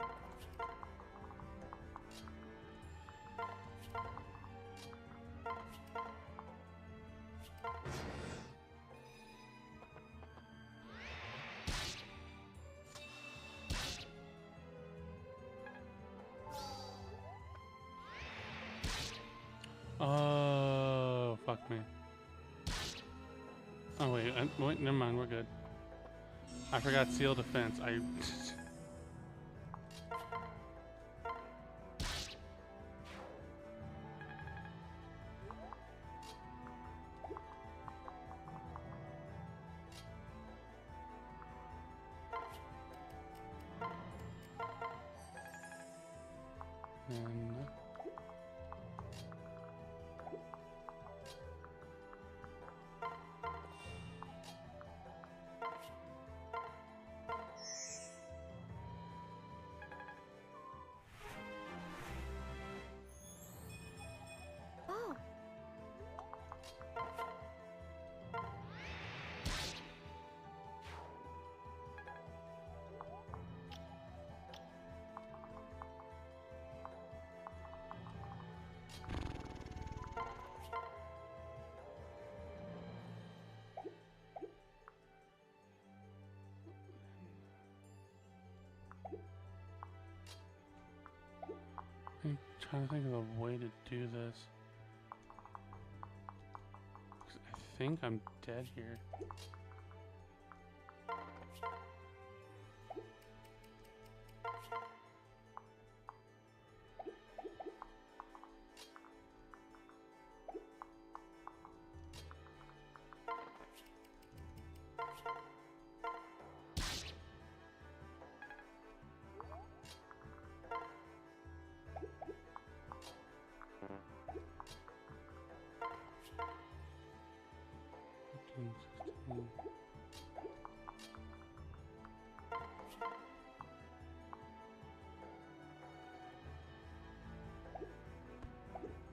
Oh, fuck me. Oh, wait, wait, never mind, we're good. I forgot seal defense. And Oh, I'm trying to think of a way to do this. 'Cause I think I'm dead here.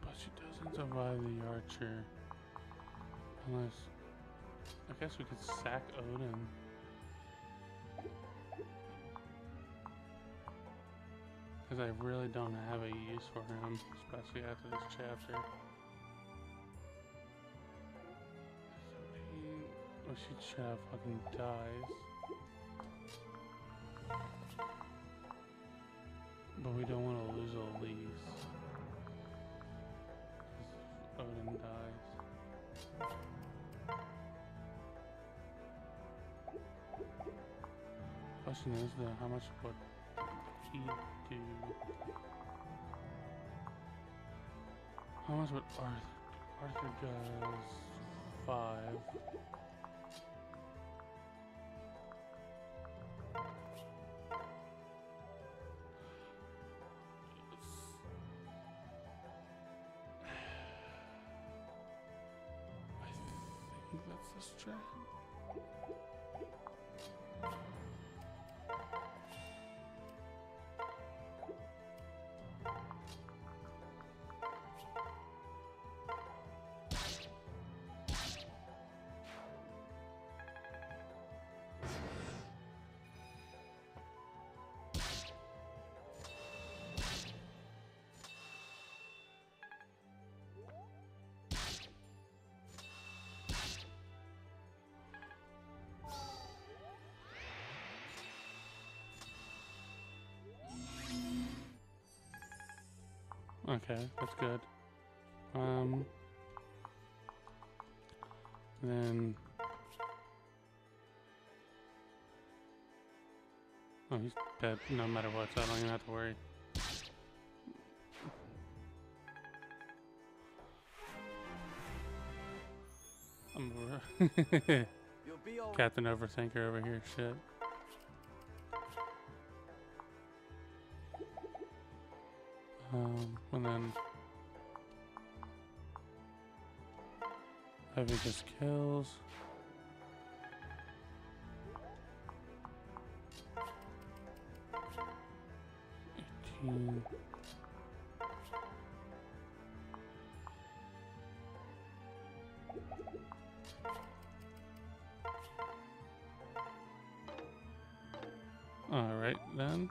But she doesn't. Divide the archer. Unless, I guess we could sack Odin. Because I really don't have a use for him, especially after this chapter. Or she should have fucking dies. But we don't want to lose Elise. Odin dies. Question is though, how much would he do? How much would Arthur? Arthur does 5. I think that's the strat. Okay, that's good. Then... Oh, he's dead no matter what, so I don't even have to worry. Captain Overthinker over here, shit. And then heavy just kills. All right then.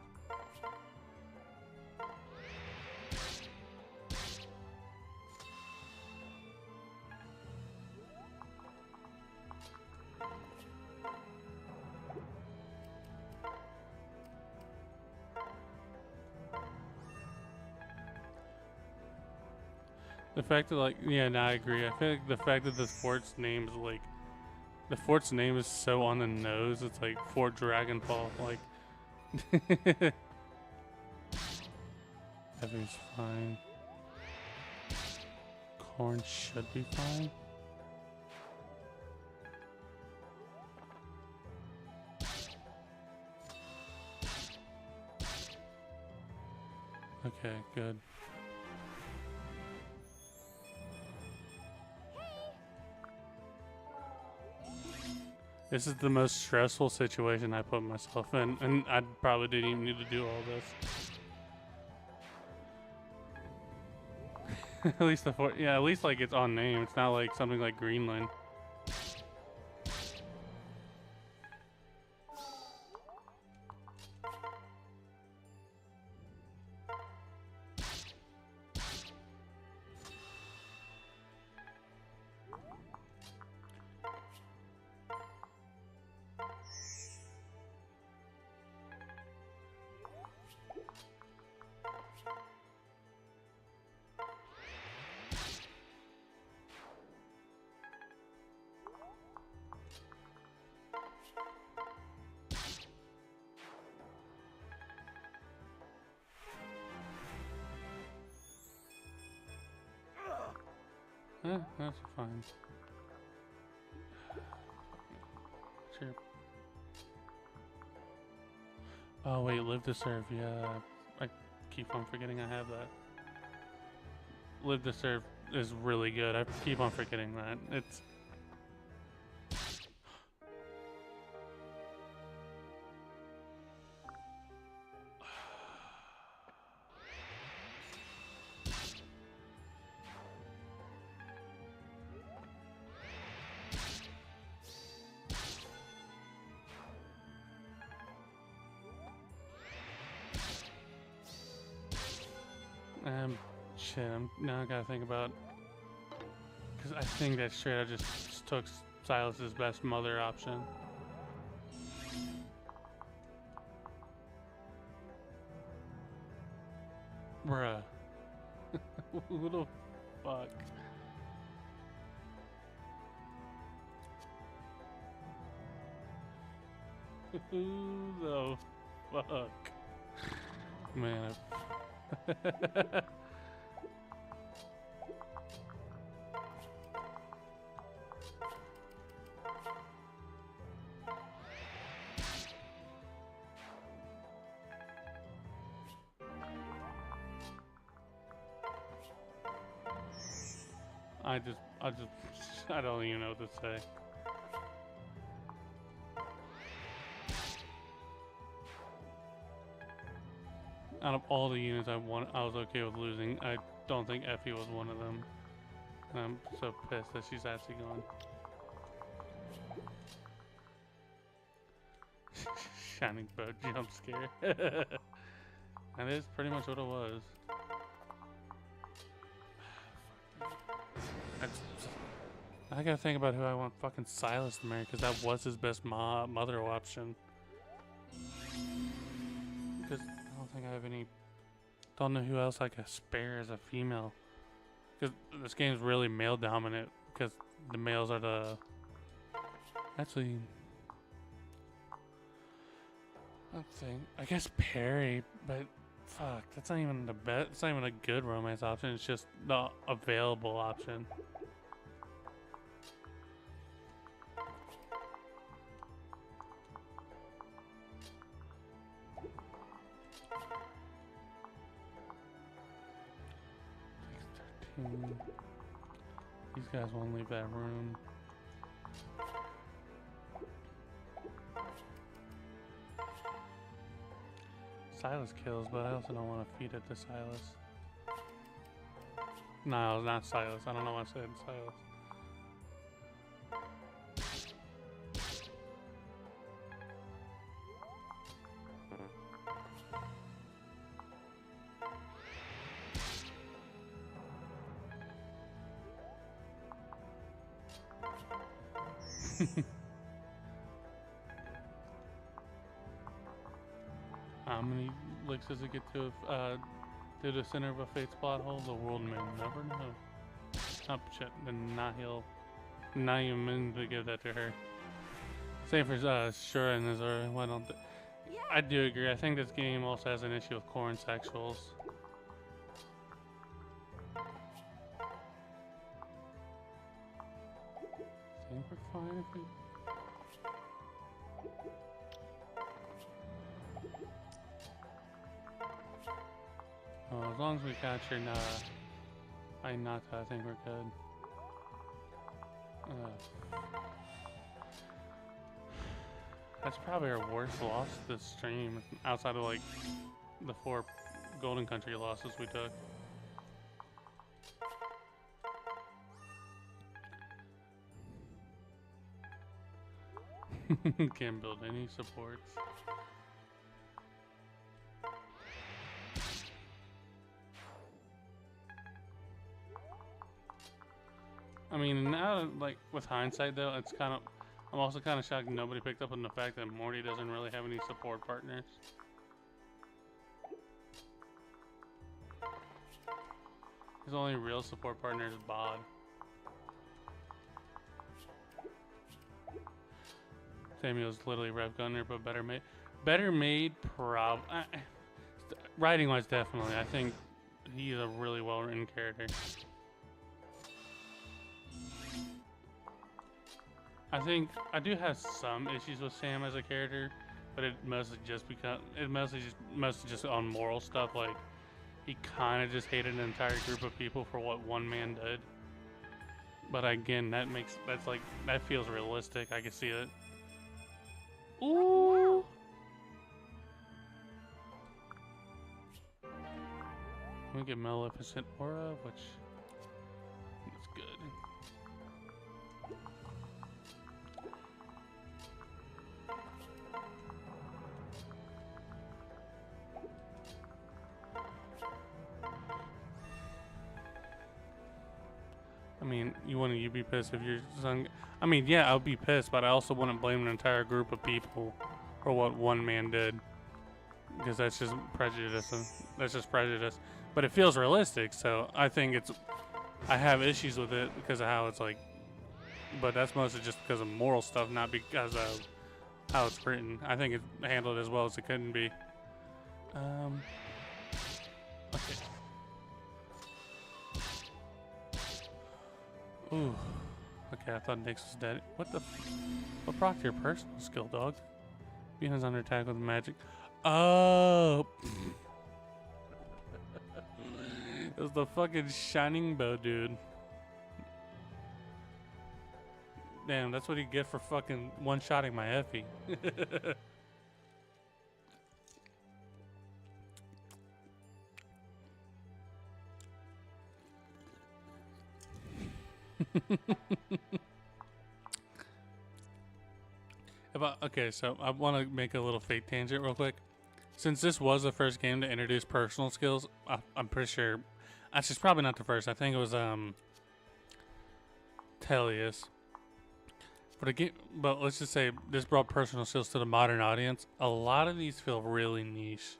The fact that, like, yeah, no, I agree. I feel like the fact that the fort's name is, like, the fort's name is so on the nose, it's like Fort Dragonfall, like. Heavy's fine. Corn should be fine. Okay, good. This is the most stressful situation I put myself in, and I probably didn't even need to do all this. At least yeah, at least like it's on name. It's not like something like Greenland. That's fine. Sure. Oh wait, live to serve. Yeah, I keep on forgetting I have that. Live to serve is really good. I keep on forgetting that. It's. Shit, now I gotta think about... Because I think that straight I just took Silas's best mother option. Bruh. Who the fuck? Who the fuck? Man. I don't even know what to say. Out of all the units I was okay with losing. I don't think Effie was one of them. And I'm so pissed that she's actually gone. Shining boat jump scare. That is pretty much what it was. I gotta think about who I want fucking Silas to marry, because that was his best mother option. Because I don't think I have any... Don't know who else I could spare as a female. Because this game's really male dominant, because the males are the... Actually... I guess Perry, but... Fuck, that's not even the best... It's not even a good romance option, it's just the available option. These guys won't leave that room. Silas kills, but I also don't want to feed it to Silas. No, not Silas. I don't know why I said Silas. How many licks does it get to the center of a fate's plot hole? The world may never know. Oh shit, then not even mean to give that to her. Same for Shura and Azura. Why don't I do agree. I think this game also has an issue with corn sexuals. Think we're fine if we... Oh, as long as we capture Ainata, I think we're good. That's probably our worst loss this stream, outside of like the 4 Golden Country losses we took. Can't build any supports. I mean, now, like, with hindsight, though, it's kind of... I'm also kind of shocked nobody picked up on the fact that Morty doesn't really have any support partners. His only real support partner is Bod. Samuel's literally Rev Gunner, but better made. Better made, prob... Writing-wise, definitely. I think he's a really well-written character. I think I do have some issues with Sam as a character, but it mostly just just on moral stuff. Like, he kind of just hated an entire group of people for what one man did. But again, that feels realistic. I can see it. Ooh. We get Maleficent Aura, which is good. mean, wouldn't you be pissed if your son? I mean, yeah, I would be pissed, but I also wouldn't blame an entire group of people for what one man did, because that's just prejudice. That's just prejudice. But it feels realistic, so I think it's. I have issues with it because of how it's like, but that's mostly just because of moral stuff, not because of how it's written. I think it's handled as well as it couldn't be. Okay. Ooh. Okay, I thought Nyx was dead. What the? What proc your personal skill, dog? Being is under attack with magic. Oh. It was the fucking shining bow, dude. Damn, that's what you get for fucking one-shotting my Effie. Okay, so I want to make a little fake tangent real quick. Since this was the first game to introduce personal skills, I'm pretty sure. Actually, it's probably not the first. I think it was Tellius. But let's just say this brought personal skills to the modern audience. A lot of these feel really niche.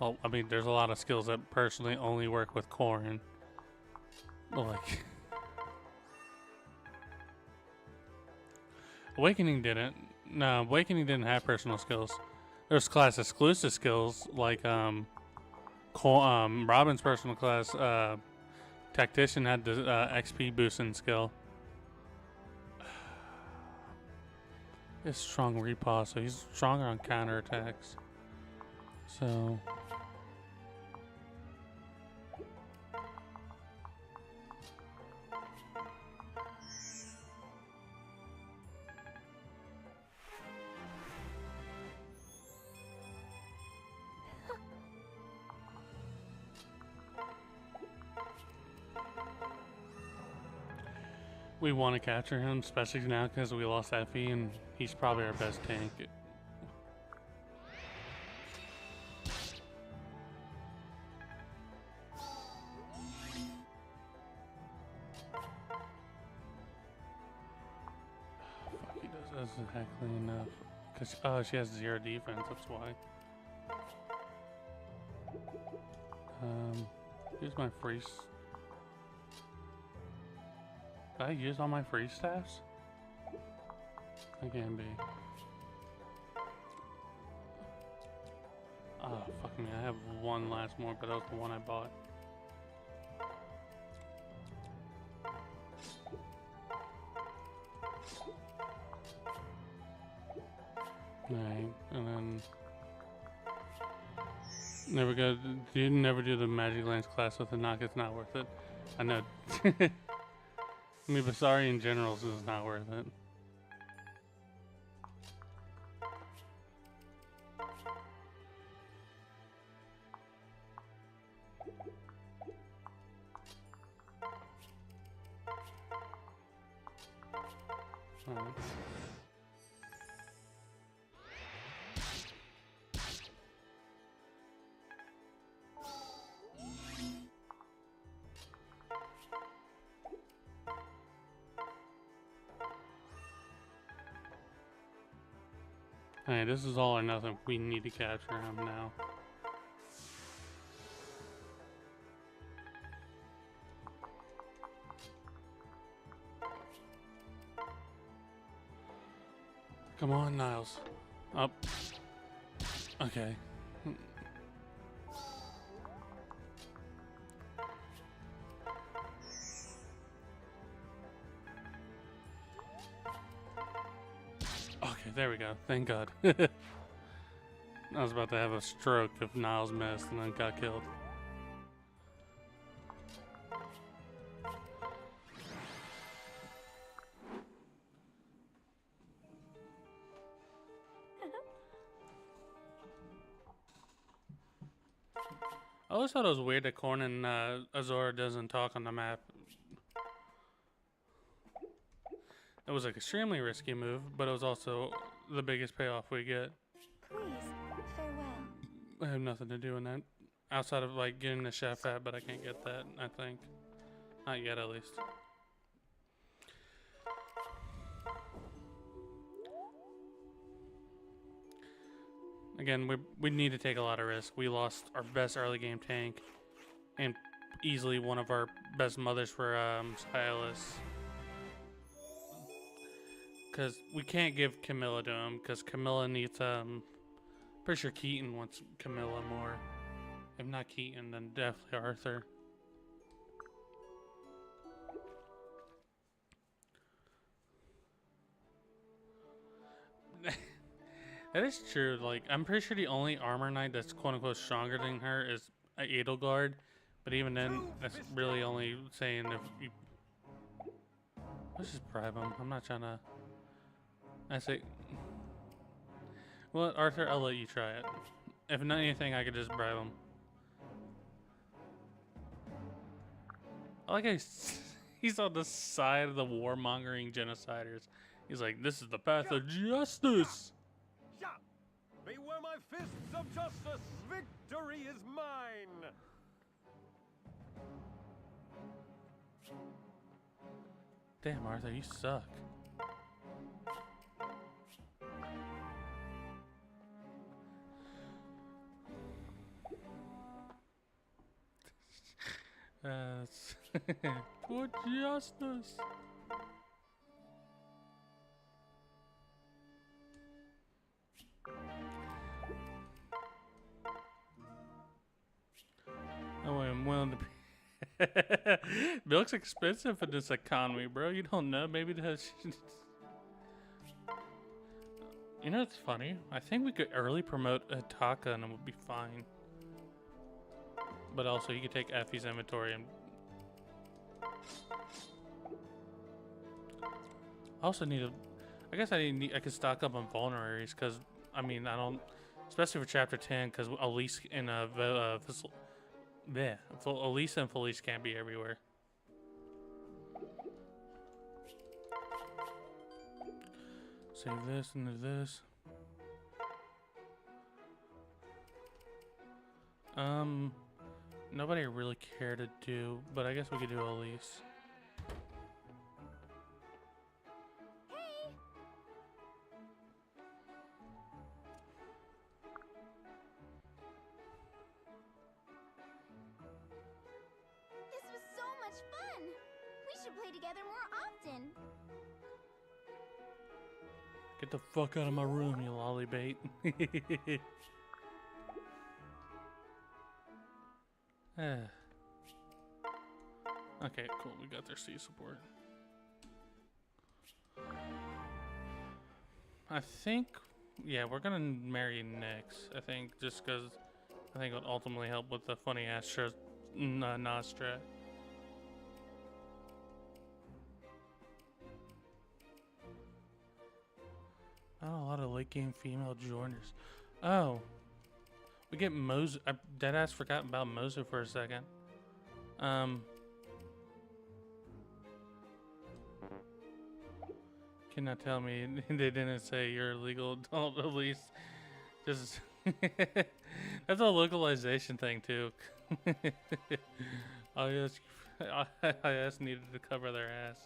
Well, I mean, there's a lot of skills that personally only work with Corrin. Like Awakening didn't. No, Awakening didn't have personal skills. There's class exclusive skills like Robin's personal class. Tactician had the XP boosting skill. It's strong repaw, so he's stronger on counterattacks. So we want to capture him, especially now because we lost Effie, and he's probably our best tank. Fuck, he does exactly enough. Cause she has 0 defense. That's why. Here's my free. Did I use all my free staffs? I can be. Oh, fuck me. I have one last more, but that was the one I bought. Alright, and then... Never do the Magic Lance class with a knock. It's not worth it. I know. I mean, Basari in general is not worth it. Alright. Alright, this is all or nothing. We need to capture him now. Come on, Niles. Up. Okay. Okay, there we go. Thank God. I was about to have a stroke if Niles missed and then got killed. I always thought it was weird that Corn and Azora doesn't talk on the map. It was an extremely risky move, but it was also the biggest payoff we get. Please, farewell. I have nothing to do in that. Outside of like getting the chef hat, but I can't get that, I think. Not yet, at least. Again, we need to take a lot of risks. We lost our best early game tank, and easily one of our best mothers for Silas. Because we can't give Camilla to him, because Camilla needs, pretty sure Keaton wants Camilla more. If not Keaton, then definitely Arthur. That is true. Like, I'm pretty sure the only armor knight that's quote unquote stronger than her is a Edelgard. But even then, that's really only saying if you. Let's just bribe him. I'm not trying to. I say. Well, Arthur, I'll let you try it. If not anything, I could just bribe him. I like how he's on the side of the warmongering genociders. He's like, this is the path of justice. Beware my fists of justice. Victory is mine. Damn, Arthur, you suck. For justice. Oh, I'm willing to be. Milk's expensive in this economy, bro. You don't know. Maybe that's. You know what's funny? I think we could early promote Ataka and it would be fine. But also, you could take Effie's inventory and. I also need a. I guess I could stock up on vulneraries because I mean I don't, especially for chapter 10 because Elise and Elise and Felice can't be everywhere. Save this and do this. Nobody really care to do, but I guess we could do Elise. This was so much fun! We should play together more often! Get the fuck out of my room, you lollybait. Okay, cool. We got their C support. I think, yeah, we're gonna marry Nyx. I think just because I think it would ultimately help with the funny ass Nostra. Oh, a lot of late game female joiners. Oh, we get Mozu. I deadass forgot about Mozu for a second. Cannot tell me they didn't say you're a legal adult at least. Just that's a localization thing too. IS needed to cover their ass.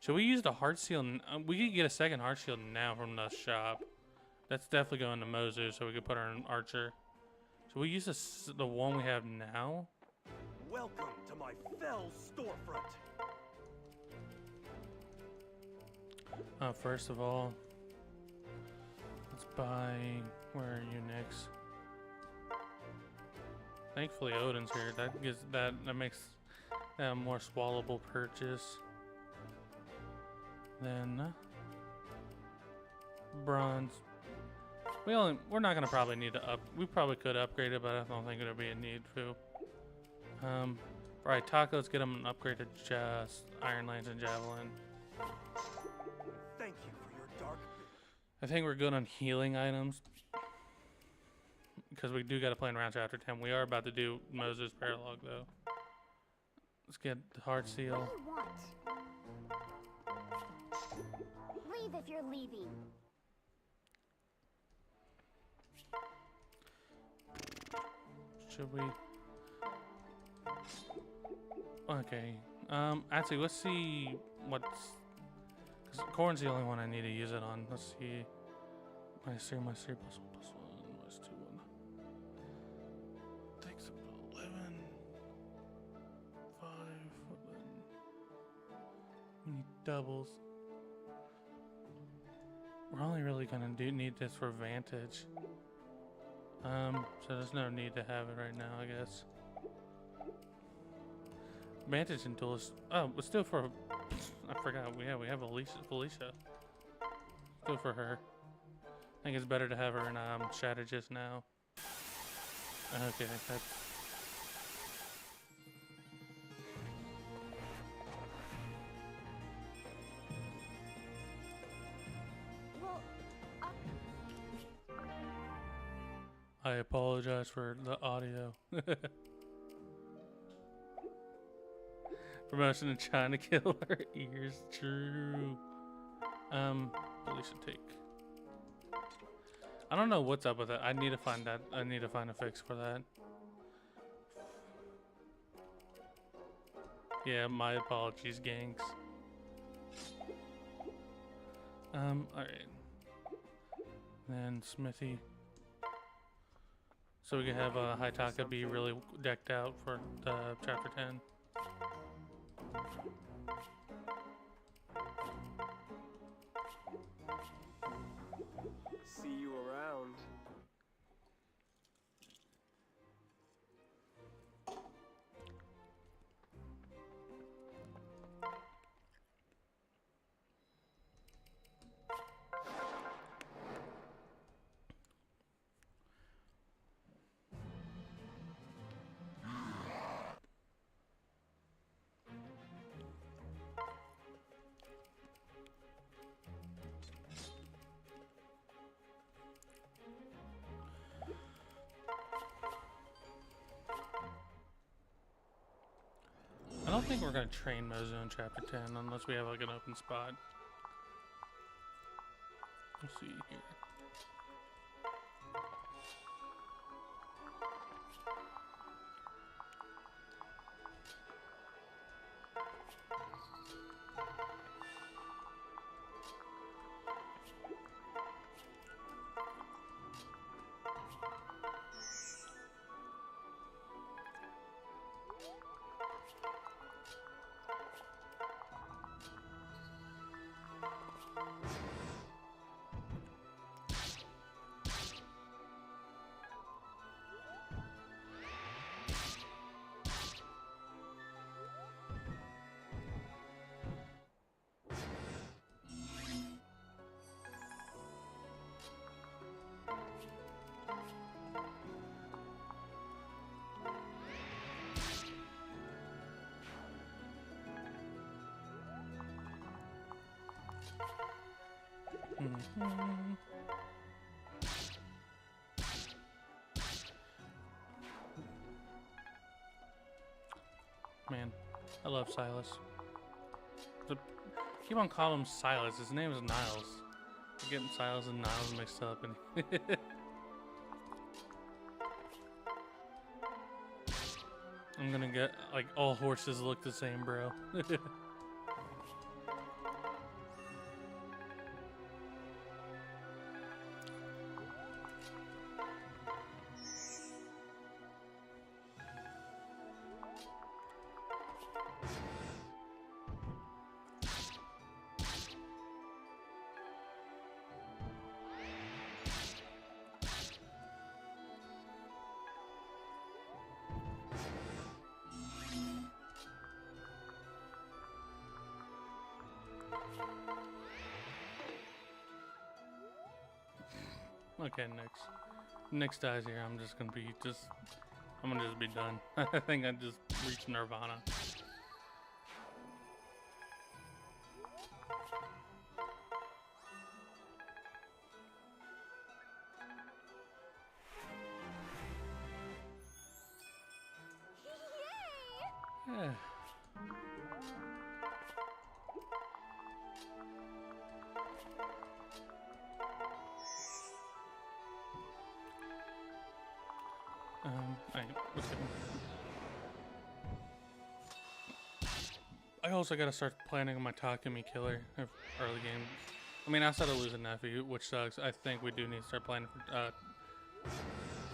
Should we use the heart seal? We could get a second heart shield now from the shop. That's definitely going to Mozu, so we could put her in Archer. Should we use the one we have now? Welcome to my fell storefront. First of all, let's buy. Where are you next? Thankfully, Odin's here. That gives that makes that a more swallowable purchase. Then bronze. We're not gonna probably need to up. We probably could upgrade it, but I don't think it'll be a need to. Right, Taco. Let's get him an upgraded Iron Lance and Javelin. Thank you for your dark. I think we're good on healing items because we do got to play in round chapter 10. We are about to do Moses Paralog though. Let's get the heart seal. What do you want? Leave if you're leaving. Should we? Okay. Actually, let's see what's. Cause corn's the only one I need to use it on. Let's see. -3, -3, +1, +1, -2, 1. Takes up 11. 5. We need doubles. We're only really gonna need this for Vantage. So there's no need to have it right now, I guess. Vantage and Duelist. Oh, let's do it for. I forgot. We have Felicia. Let's do it for her. I think it's better to have her in Shatter just now. Okay, that's. Well, I apologize for the audio. Promotion in China kill her ears. True. Felicia take. I don't know what's up with it. I need to find that. I need to find a fix for that. Yeah, my apologies, gangs. Alright. Then Smithy. So we can have Haitaka be really decked out for the chapter 10. See you around. I don't think we're gonna train Mozo in chapter 10 unless we have like an open spot. Let's see here. Man, I love Silas. Keep on calling him Silas. His name is Niles. I'm getting Silas and Niles mixed up. And I'm gonna get like all horses look the same, bro. Okay, next dies here. I'm just gonna be I'm gonna just be done. I think I just reached Nirvana. yay! Yeah. Alright, let's go. I also gotta start planning on my Takumi killer early game. I mean, outside of losing nephew, which sucks, I think we do need to start playing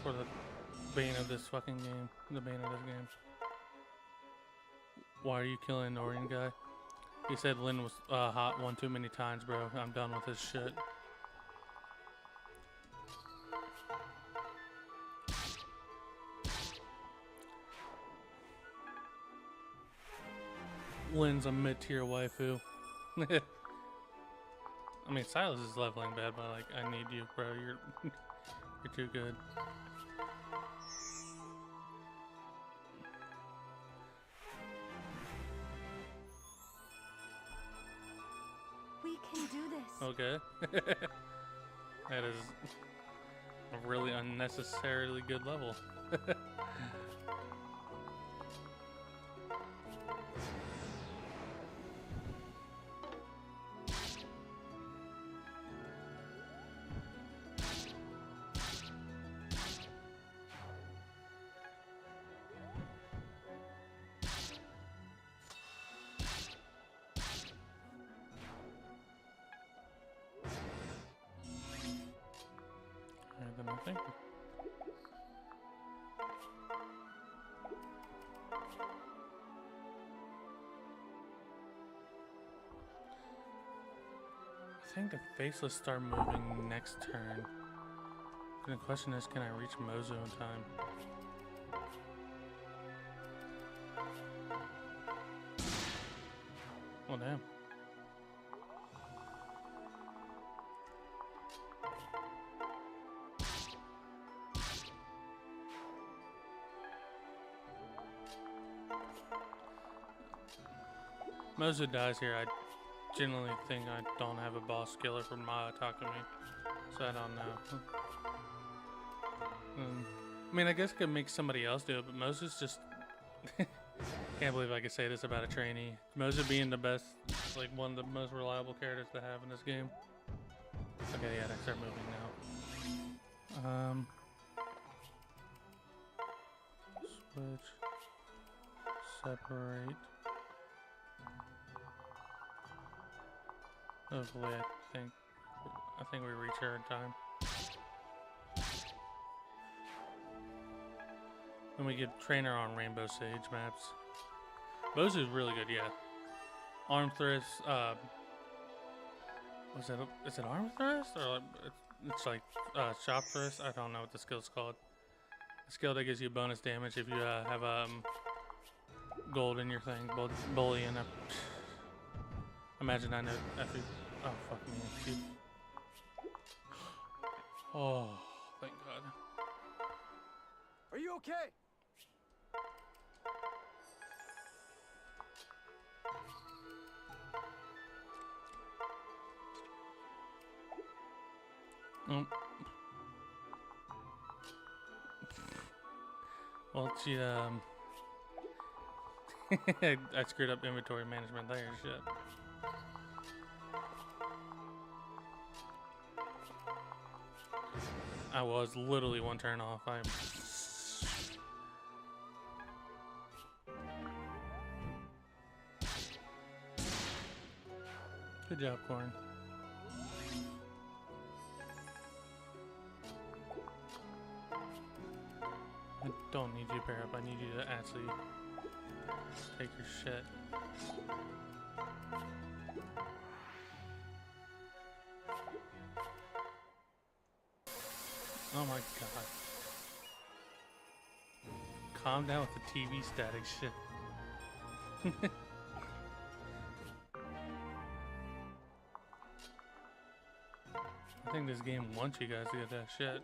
for the bane of this fucking game. The bane of this game. Why are you killing the Orion guy? He said Lynn was hot one too many times, bro. I'm done with this shit. Lynn's a mid-tier waifu. I mean, Silas is leveling bad, but like, I need you, bro. You're too good. We can do this. Okay. That is a really unnecessarily good level. I think. I think the faceless start moving next turn. And the question is, can I reach Mozu in time? Well, damn. Mozu dies here. I generally think I don't have a boss killer for Maya Takumi, so I don't know. I mean, I guess I could make somebody else do it, but Mozu's just... Can't believe I could say this about a trainee. Mozu being the best, like one of the most reliable characters to have in this game. Okay, yeah, I start moving now. Switch. Separate. Hopefully, I think we reach her in time. And we get trainer on Rainbow Sage maps. Mozu's really good, yeah. Arm thrust, is it arm thrust? Or like, it's like chop thrust? I don't know what the skill's called. A skill that gives you bonus damage if you have gold in your thing, bullion. Imagine I know after. Oh, fuck me. Oh, thank God. Are you okay? Well, she, I screwed up inventory management there, shit. I was literally one turn off. Good job, Corn. I don't need you to pair up. I need you to actually take your shit. Oh my God. Calm down with the TV static shit. I think this game wants you guys to get that shit.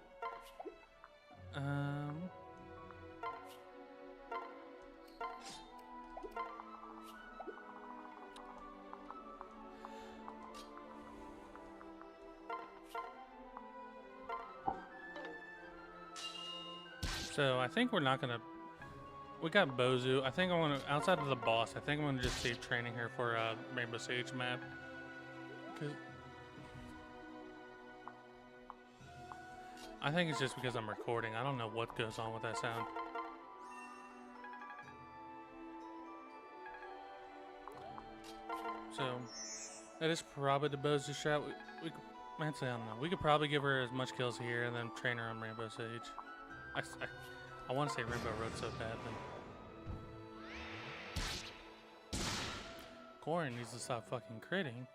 So I think we're not gonna. We got Bozu. I think I want to, outside of the boss, I think I'm gonna just save training here for Rainbow Sage map. I think it's just because I'm recording. I don't know what goes on with that sound. So That is probably the Bozo strat. Actually, I don't know. We could probably give her as much kills here and then train her on Rainbow Sage. I want to say Rainbow Road so bad. Then Corrin needs to stop fucking critting.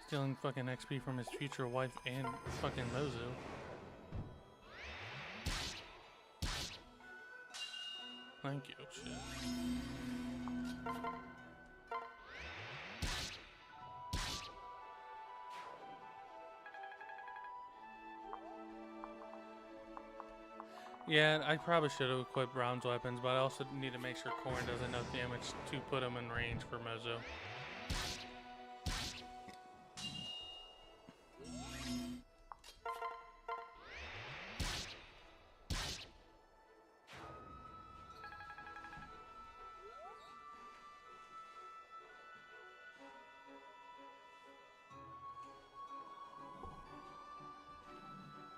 Stealing fucking XP from his future wife and fucking Mozu. Thank you. Shit. Yeah, I probably should have equipped Brown's weapons, but I also need to make sure Corrin does enough damage to put him in range for Mozu.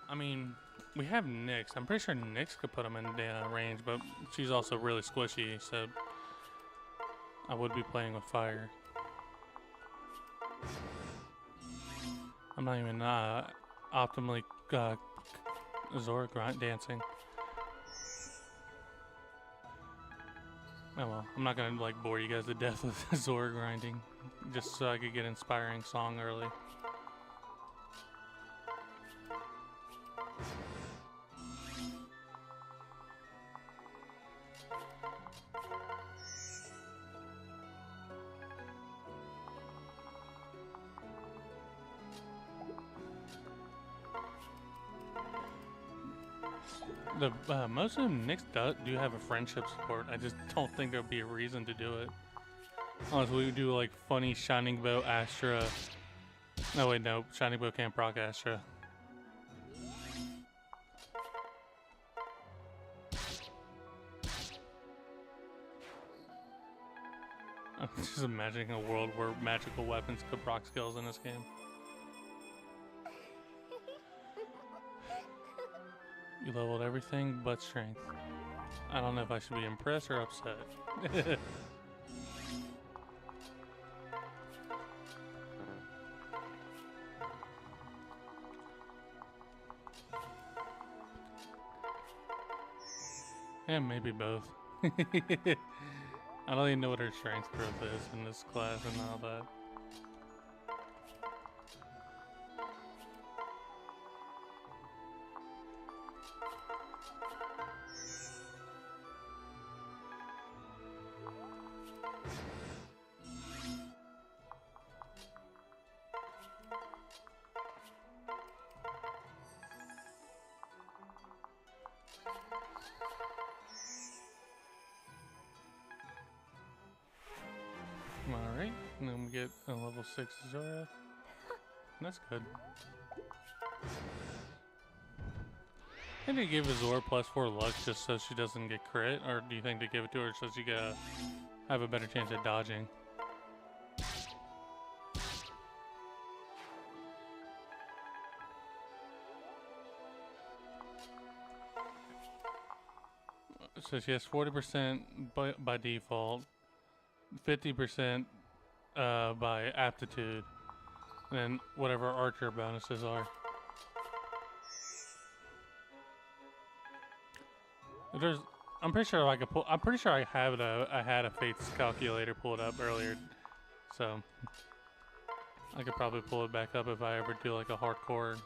I mean, we have Nyx. I'm pretty sure Nyx could put him in range, but she's also really squishy, so I would be playing with fire. I'm not even optimally Zora dancing. Oh well, I'm not gonna like bore you guys to death with Zora grinding, just so I could get inspiring song early. Most of them Nyx do have a friendship support. I just don't think there'll be a reason to do it. Unless we do like funny Shining Bow Astra. No wait, no. Shining Bow can't proc Astra. I'm just imagining a world where magical weapons could proc skills in this game. You leveled everything but strength. I don't know if I should be impressed or upset. Yeah, maybe both. I don't even know what her strength growth is in this class and all that. Alright, and then we get a level 6 Zora. That's good. I think they gave Zora +4 luck just so she doesn't get crit, or do you think they give it to her so she can have a better chance at dodging? So she has 40% by default, 50% by aptitude, and then whatever archer bonuses are. I'm pretty sure I could pull. I'm pretty sure I have I had a fates calculator pulled up earlier, so I could probably pull it back up if I ever do like a hardcore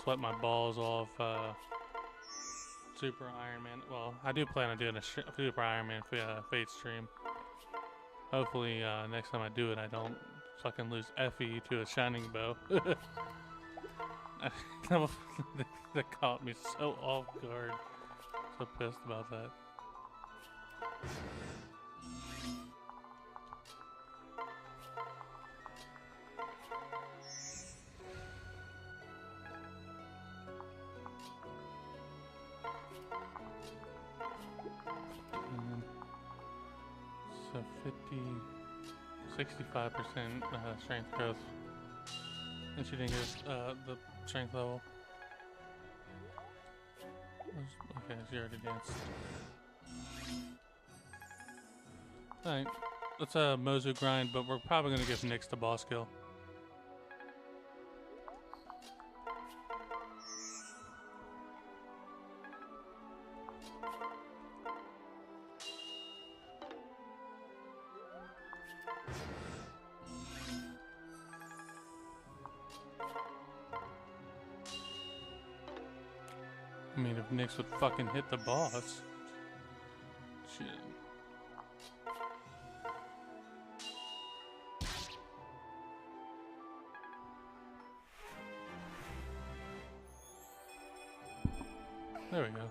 sweat my balls off Super Ironman. Well, I do plan on doing a Super Ironman fate stream. Hopefully next time I do it, I don't fucking lose Effie to a Shining Bow. That caught me so off guard. So pissed about that. So 65% strength growth. And she didn't get the strength level. Okay, she already danced. Alright, let's Mozu grind, but we're probably gonna give Nyx the boss kill. I mean, if Nyx would fucking hit the boss. Shit. There we go.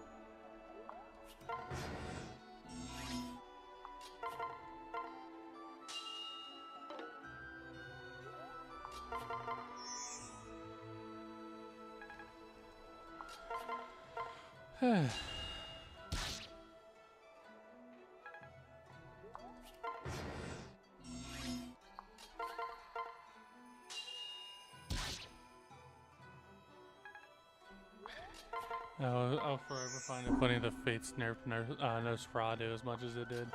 I'll forever find it funny the Fates nerfed Nosferatu as much as it did.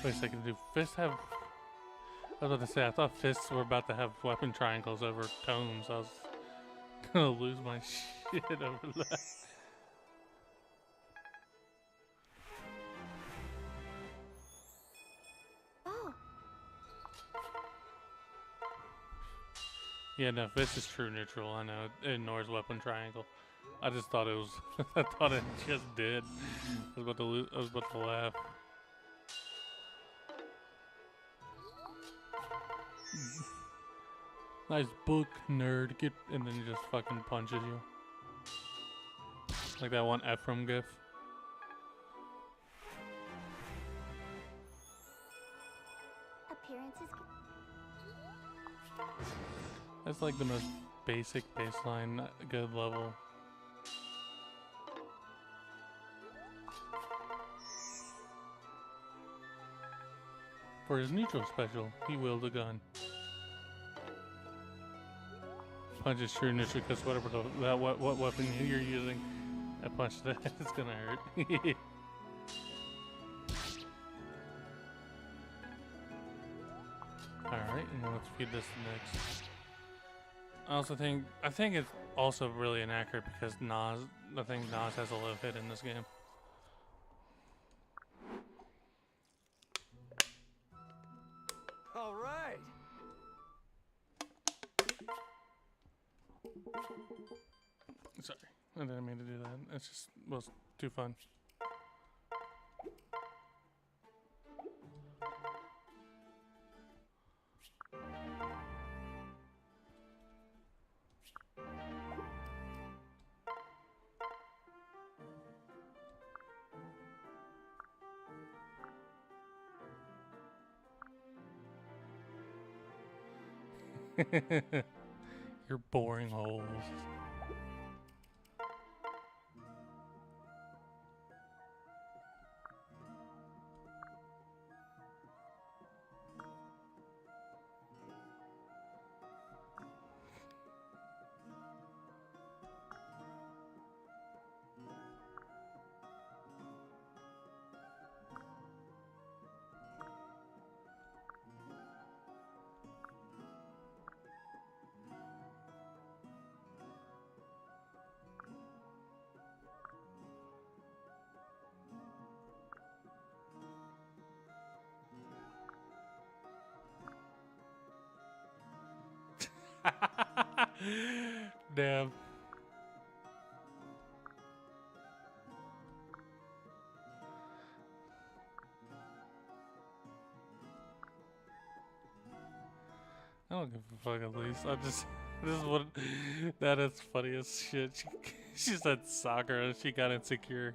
Wait a second, do fists have... I was about to say, I thought fists were about to have weapon triangles over tomes. I was gonna lose my shit over that. Oh, Yeah, no, fist is true neutral. I know it ignores weapon triangle. I just thought it was. I thought it just did. I was about to I was about to laugh. Nice book, nerd. Get and then he just fucking punches you. Like that one Ephraim gif. appearances. That's like the most basic baseline good level. For his neutral special, he wields a gun. Punch is true neutral because whatever what weapon you're using, that punch that is gonna hurt. Alright, and then let's feed this next. I think it's also really inaccurate because Nas has a low hit in this game. All right. Sorry, I didn't mean to do that. It's just was too fun. Your boring holes. Damn. I don't give a fuck at least. This is what, that is funny as shit. She said soccer and she got insecure.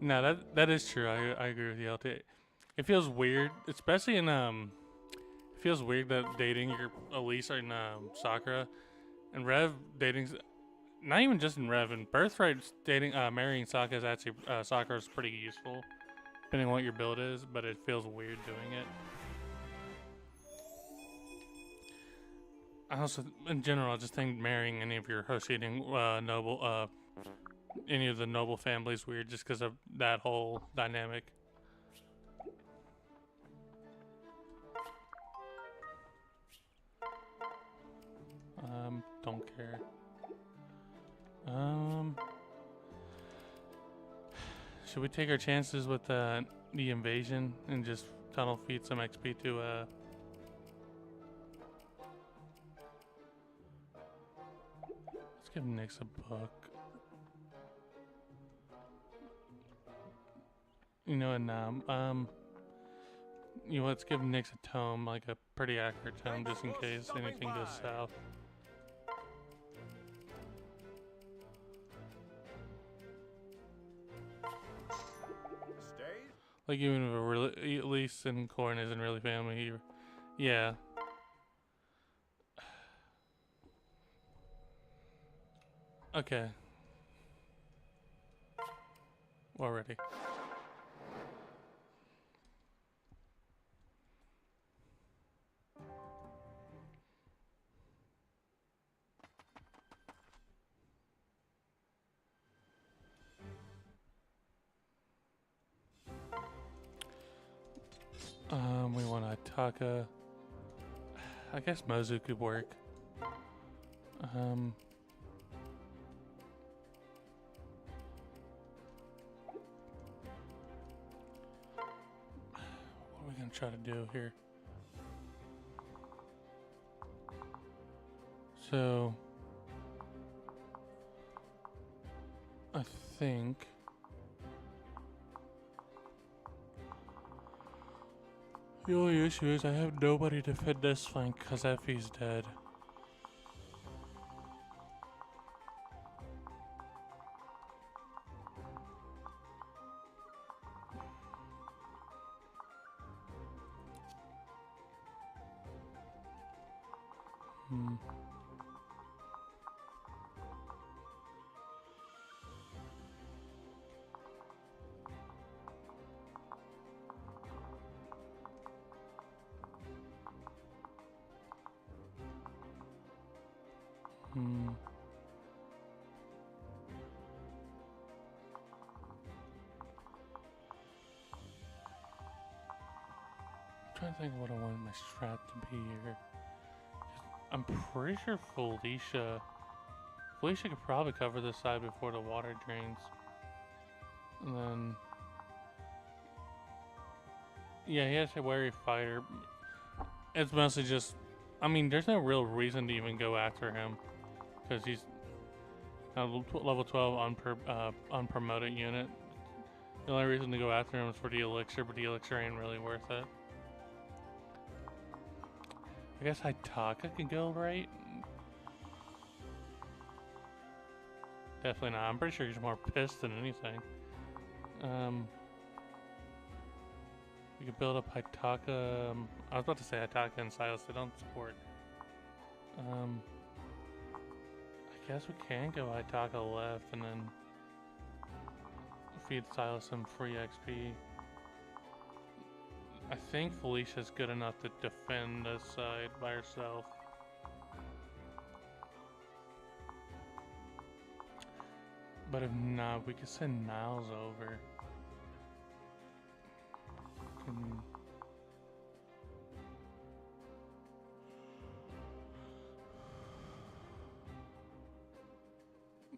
No, that is true. I agree with you, LT. It feels weird, especially in it feels weird that dating your Elise or in Sakura and Rev dating, not even just in Rev, in Birthright dating marrying Sakura is actually Sakura is pretty useful depending on what your build is, but it feels weird doing it. I also, in general, I just think marrying any of your Hoshidan noble, any of the noble families weird just because of that whole dynamic. Don't care. Should we take our chances with the invasion and just tunnel feed some XP to let's give Nyx a book. You know, and you know, let's give Nyx a tome, like a pretty accurate tome, just in case anything goes south. Like even if a really, at least in Corn isn't really family, yeah. Okay. Already. We want Ataka. I guess Mozu could work. What are we gonna try to do here? So, I think the only issue is I have nobody to defend this flank because Effie's dead. I'm trying to think of what I want my strat to be here. I'm pretty sure Felicia could probably cover this side before the water drains. And then, yeah, he has a wary fighter. It's mostly just, I mean, there's no real reason to even go after him because he's a level 12 unpromoted unit. The only reason to go after him is for the elixir, but the elixir ain't really worth it. I guess Hitaka can go right. Definitely not. I'm pretty sure he's more pissed than anything. We could build up Hitaka. I was about to say Hitaka and Silas. They don't support. I guess we can go Hitaka left and then feed Silas some free XP. I think Felicia's good enough to defend this side by herself. But if not, we could send Niles over.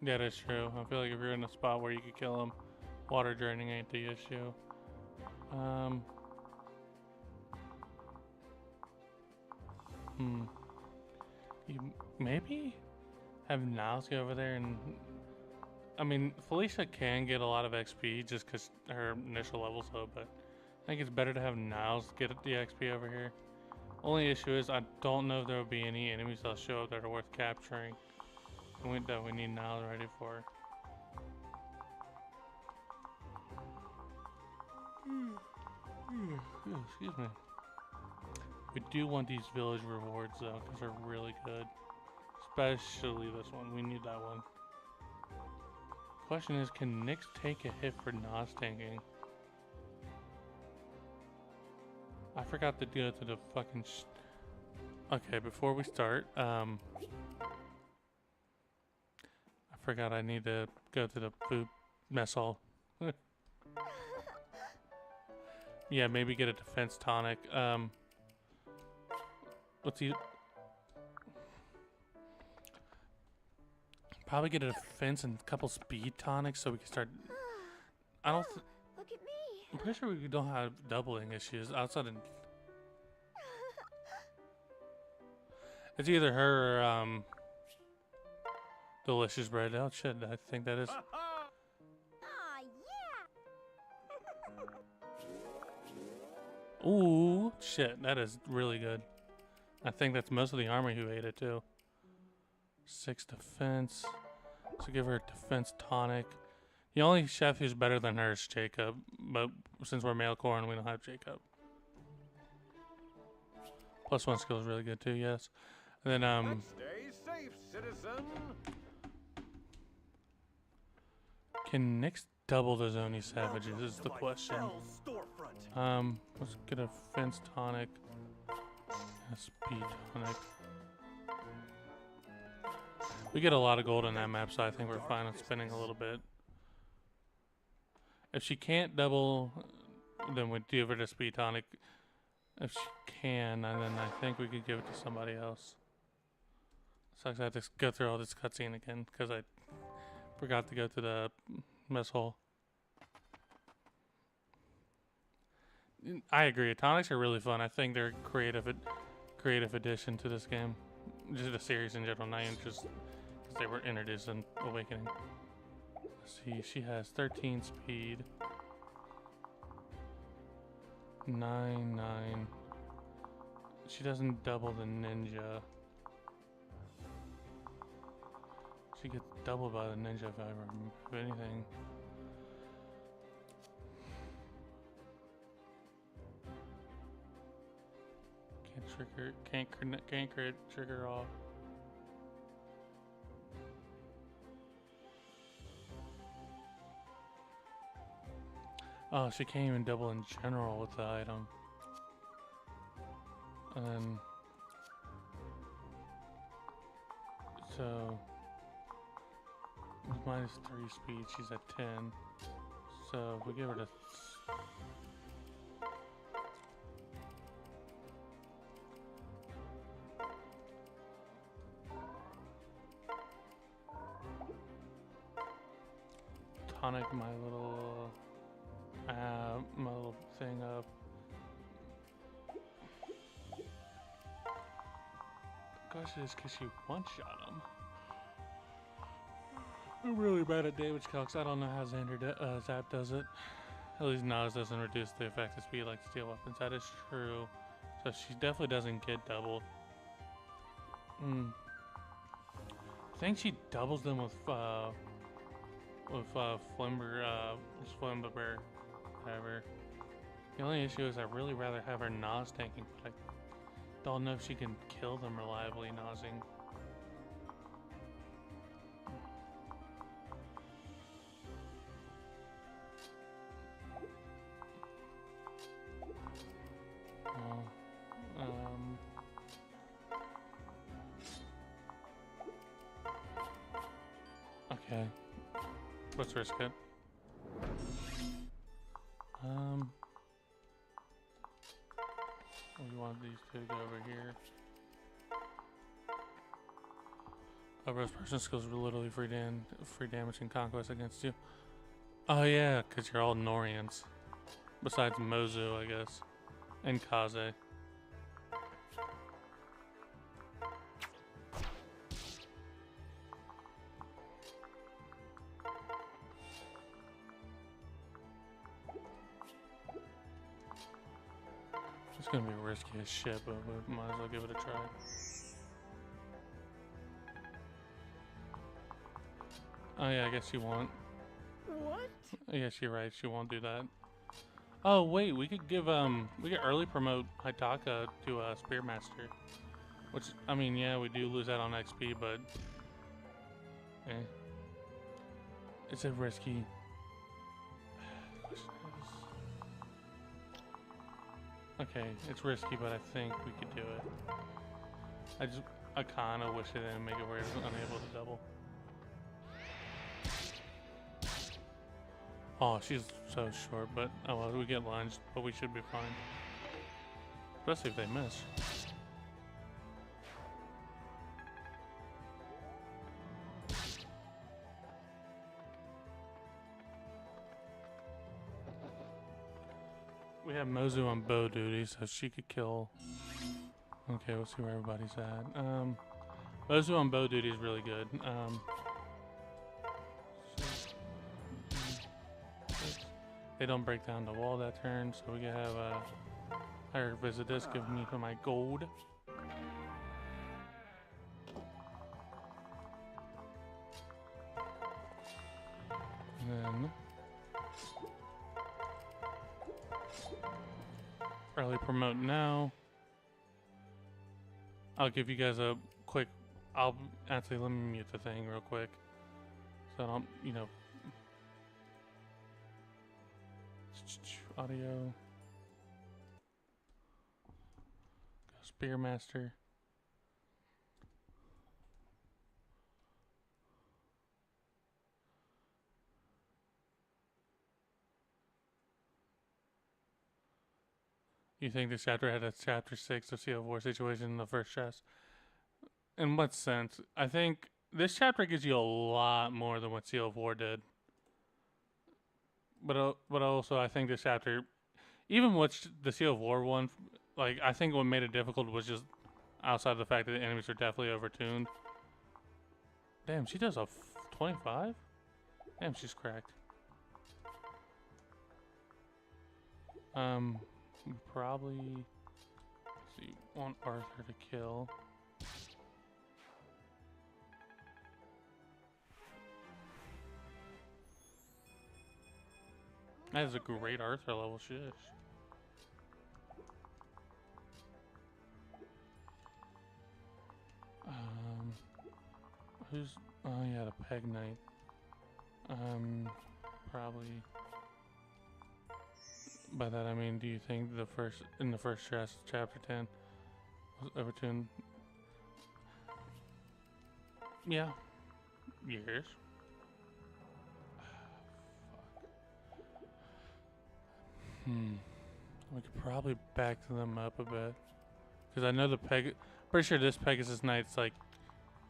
Yeah, that's true. I feel like if you're in a spot where you could kill him, water draining ain't the issue. You maybe have Niles go over there and... I mean, Felicia can get a lot of XP just because her initial level's low, but I think it's better to have Niles get the XP over here. Only issue is I don't know if there will be any enemies that'll show up that are worth capturing. That we need Niles ready for. Excuse me. We do want these village rewards though, because they're really good. Especially this one. We need that one. Question is, can Nyx take a hit for Nas tanking? I forgot to go to the fucking. Okay, before we start, I forgot I need to go to the food mess hall. Yeah, maybe get a defense tonic. What's he? Probably get a defense and a couple speed tonics so we can start. I don't. Look at me. I'm pretty sure we don't have doubling issues outside of. It's either her or Delicious Bread. Oh shit! I think that is. Aw, yeah. Ooh, shit! That is really good. I think that's most of the army who ate it too. 6 defense. So give her a defense tonic. The only chef who's better than her is Jacob, but since we're male corn, we don't have Jacob. +1 skill is really good too. Yes. And then Stay safe, citizen. can Nyx double the Zoni Savages is the My question. fell storefront. Let's get a fence tonic. A speed tonic. We get a lot of gold on that map, so I think we're fine on spending a little bit. If she can't double, then we give her the speed tonic. If she can, and then I think we could give it to somebody else. Sucks I have to go through all this cutscene again because I forgot to go to the mess hall. I agree. Tonics are really fun. I think they're creative addition to this game, just the series in general. Not even just because they were introduced in Awakening. Let's see, she has 13 speed, 9. She doesn't double the ninja. She gets doubled by the ninja if I remember anything. Can't crit trigger off. Oh, she can't even double in general with the item. And then, so with -3 speed, she's at 10. So if we give her the tonic my little thing up. Gosh, it is because you one-shot him. I'm really bad at damage calcs. I don't know how Xander Zap does it. At least Nas doesn't reduce the effective speed like steel weapons. That is true. So she definitely doesn't get doubled. I think she doubles them with Flimber, whatever. The only issue is I'd really rather have her Nas tanking, but I don't know if she can kill them reliably Nasing. Okay. Let's risk it. We want these two to go over here. Rose person skills are literally free damage and conquest against you. Oh yeah, because you're all Norians. Besides Mozu, I guess. And Kaze. It's gonna be risky as shit, but we might as well give it a try. Oh yeah, I guess she won't. What? Yes, you're right. She won't do that. Oh wait, we could give we could early promote Hitaka to Spearmaster, which I mean, yeah, we do lose out on XP, but it's a risky. Okay, it's risky, but I think we could do it. I kind of wish they didn't make it where it's unable to double. Oh, she's so short, but oh well, we get lunged, but we should be fine. Especially if they miss. We have Mozu on bow duty, so she could kill. Okay, we'll see where everybody's at. Mozu on bow duty is really good. They don't break down the wall that turn, so we can have higher visit disc give me for my gold. And then early promote now. I'll give you guys a quick. I'll actually let me mute the thing real quick, so I don't, you know. Audio. Go Spearmaster. You think this chapter had a chapter 6 of Seal of War situation in the first chest? In what sense? I think this chapter gives you a lot more than what Seal of War did. But also I think this chapter, even what the Seal of War one, like I think what made it difficult was just outside of the fact that the enemies are definitely overtuned. Damn, she does a 25? Damn, she's cracked. We probably see want Arthur to kill. That is a great Arthur level shish. Who's oh yeah, the Peg Knight. Probably by that I mean, do you think in the first chapter 10 was overtuned? Yeah. Years. We could probably back them up a bit. Because I know pretty sure this Pegasus Knight's like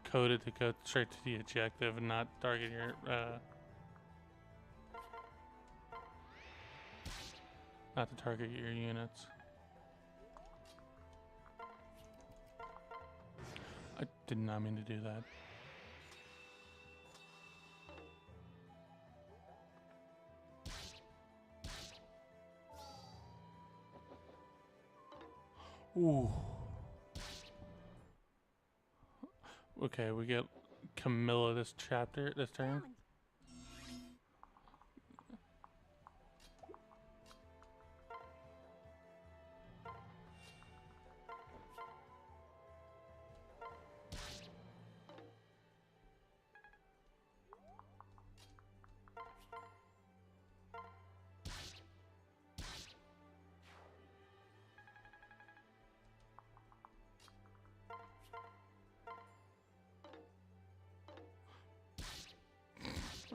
coded to go straight to the objective and not target your, not to target your units. I did not mean to do that. Ooh. Okay, we get Camilla this turn.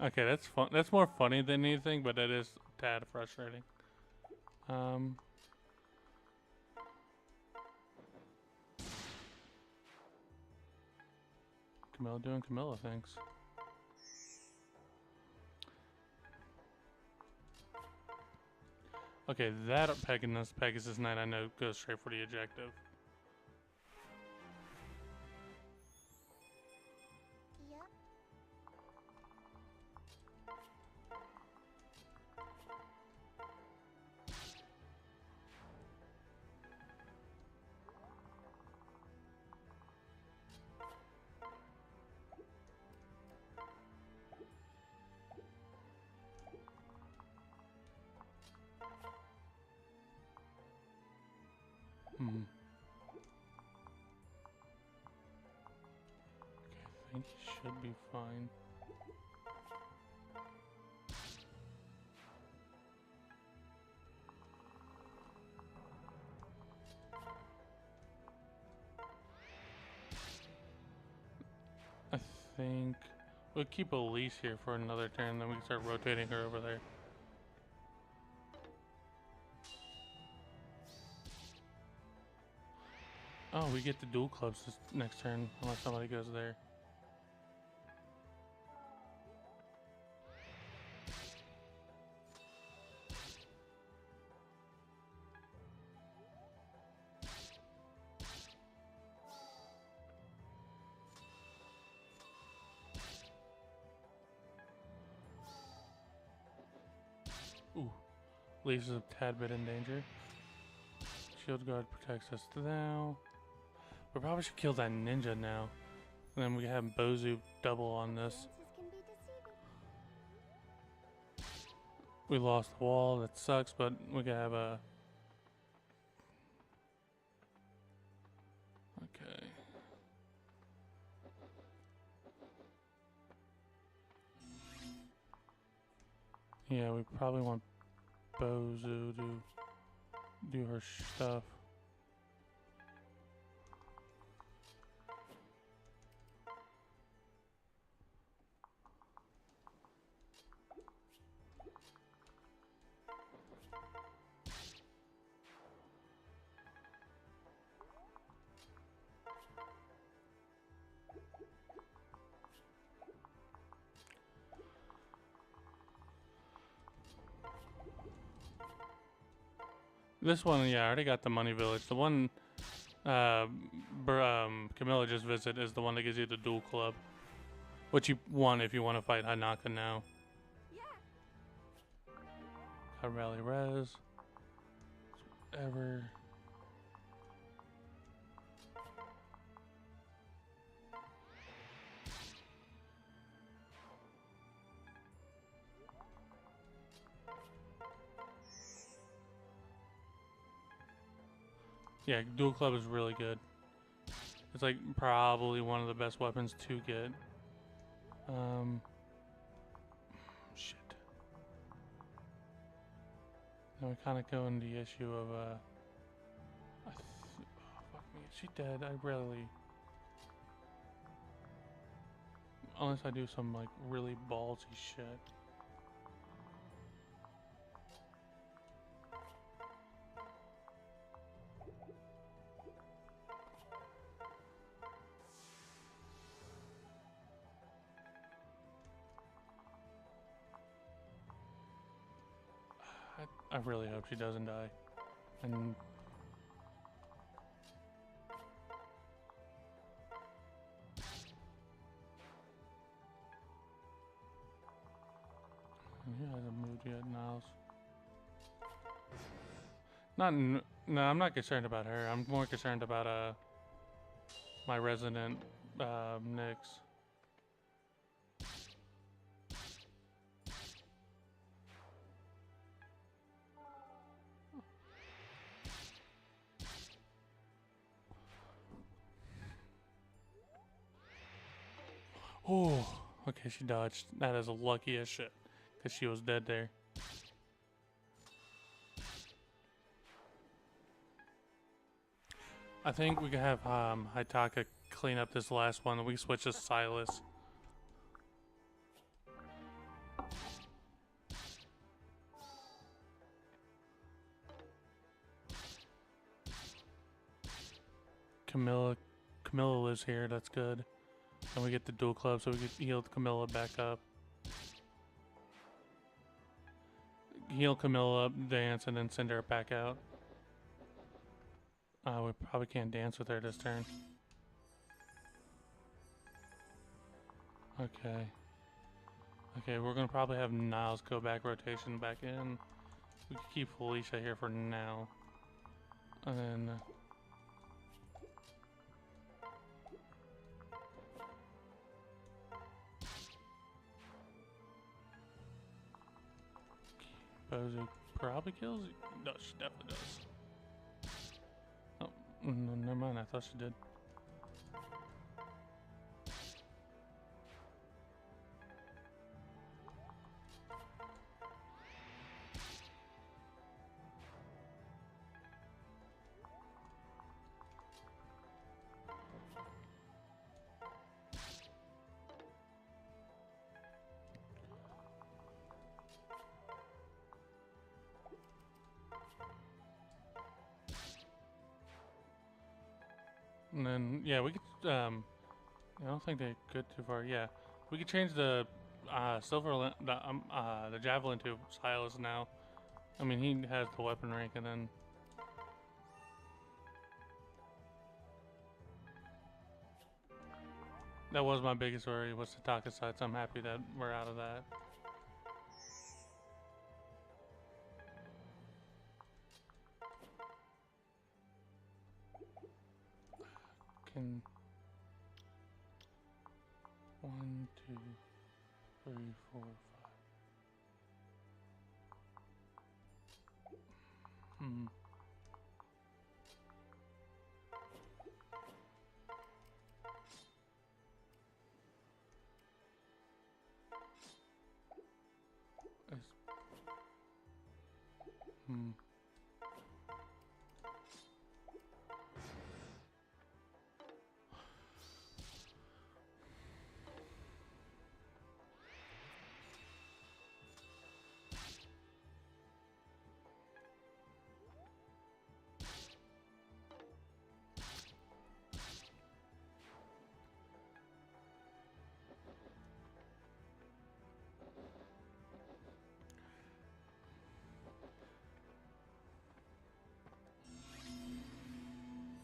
Okay, that's fun. That's more funny than anything, but it is a tad frustrating. Camilla doing Camilla things. Okay, that Pegasus Knight I know goes straight for the objective. Okay, I think he should be fine. think we'll keep Elise here for another turn, then we can start rotating her over there. Oh, we get the dual clubs this next turn, unless somebody goes there. Ooh, Lisa's a tad bit in danger. Shield guard protects us now. We probably should kill that ninja now. And then we have Bozu double on this. Appearances can be deceiving. We lost the wall, that sucks, but we can have a... Okay. Yeah, we probably want Bozu to do her stuff. This one, yeah, I already got the money village. The one Camilla just visited is the one that gives you the dual club. Which you want if you want to fight Hanaka now. Yeah. Got rally res. Whatever. Yeah, dual club is really good. It's like probably one of the best weapons to get. Shit. Now we kind of go into the issue of oh, fuck me, is she dead? I rarely. Unless I do some like really ballsy shit. I really hope she doesn't die. And he hasn't moved yet, Niles. No, I'm not concerned about her. I'm more concerned about my resident Nyx. Oh, okay, she dodged. That is lucky as shit, because she was dead there. I think we can have Hitaka clean up this last one, and we switch to Silas. Camilla lives here, that's good. And we get the dual club so we can heal Camilla back up. Heal Camilla up, dance, and then send her back out. We probably can't dance with her this turn. Okay. Okay, we're gonna probably have Niles go back rotation back in. We can keep Felicia here for now. And then... Bozu probably kills you. No, she definitely does. Oh, no, never mind. I thought she did. And then yeah, we could I don't think they get too far. Yeah, we could change the the javelin to Silas now. I mean, he has the weapon rank, and then that was my biggest worry was the Taka side. So I'm happy that we're out of that. Can 1, 2, 3, 4, 5. Hmm. Is- Hmm.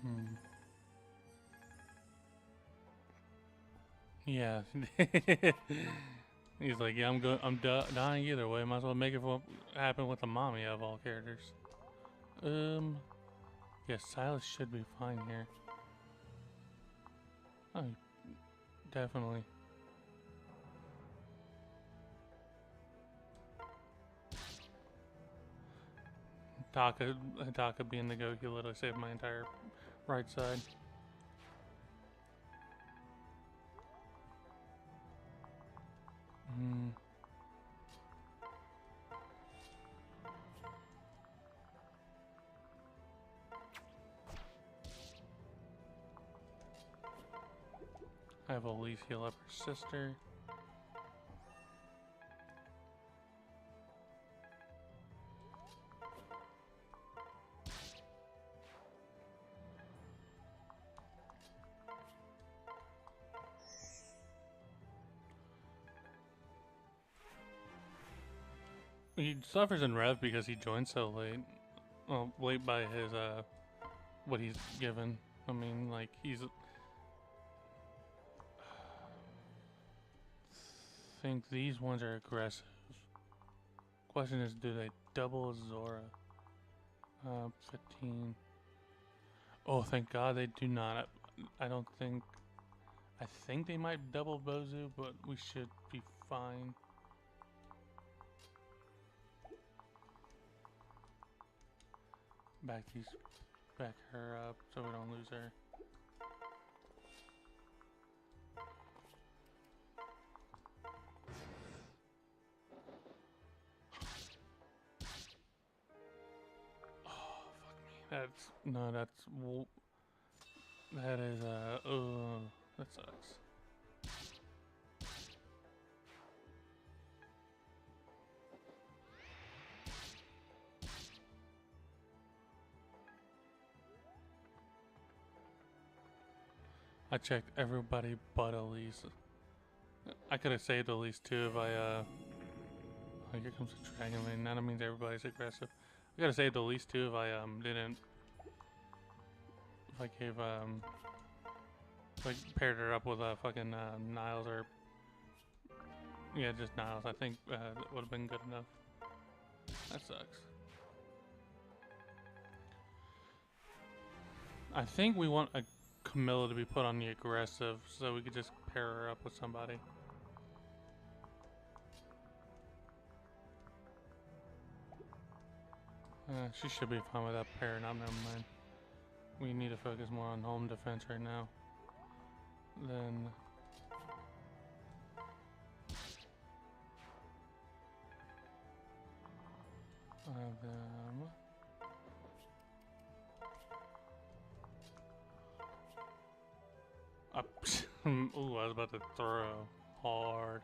Hmm. Yeah. He's like, yeah, dying either way. Might as well make it happen with the mommy of all characters. Yeah, Silas should be fine here. Oh, definitely. Taka being the goat, he literally saved my entire right side. Hmm. I have Elise heal up her sister. He suffers in rev because he joined so late. Well, late by his what he's given. I mean, like he's. Think these ones are aggressive. Question is, do they double Zora? 15. Oh, thank God they do not. I don't think. I think they might double Bozu, but we should be fine. Back her up so we don't lose her. Oh, fuck me. That is that sucks. I checked everybody but Elise. I could have saved Elise too if I oh, here comes the dragon lane. Now that means everybody's aggressive. I could have saved Elise too if I didn't. If I gave if I paired her up with fucking Niles or yeah, just Niles. I think that would have been good enough. That sucks. I think we want a Camilla to be put on the aggressive so we could just pair her up with somebody. She should be fine with that pair. Never mind. We need to focus more on home defense right now. Then them. Up. Ooh, I was about to throw hard.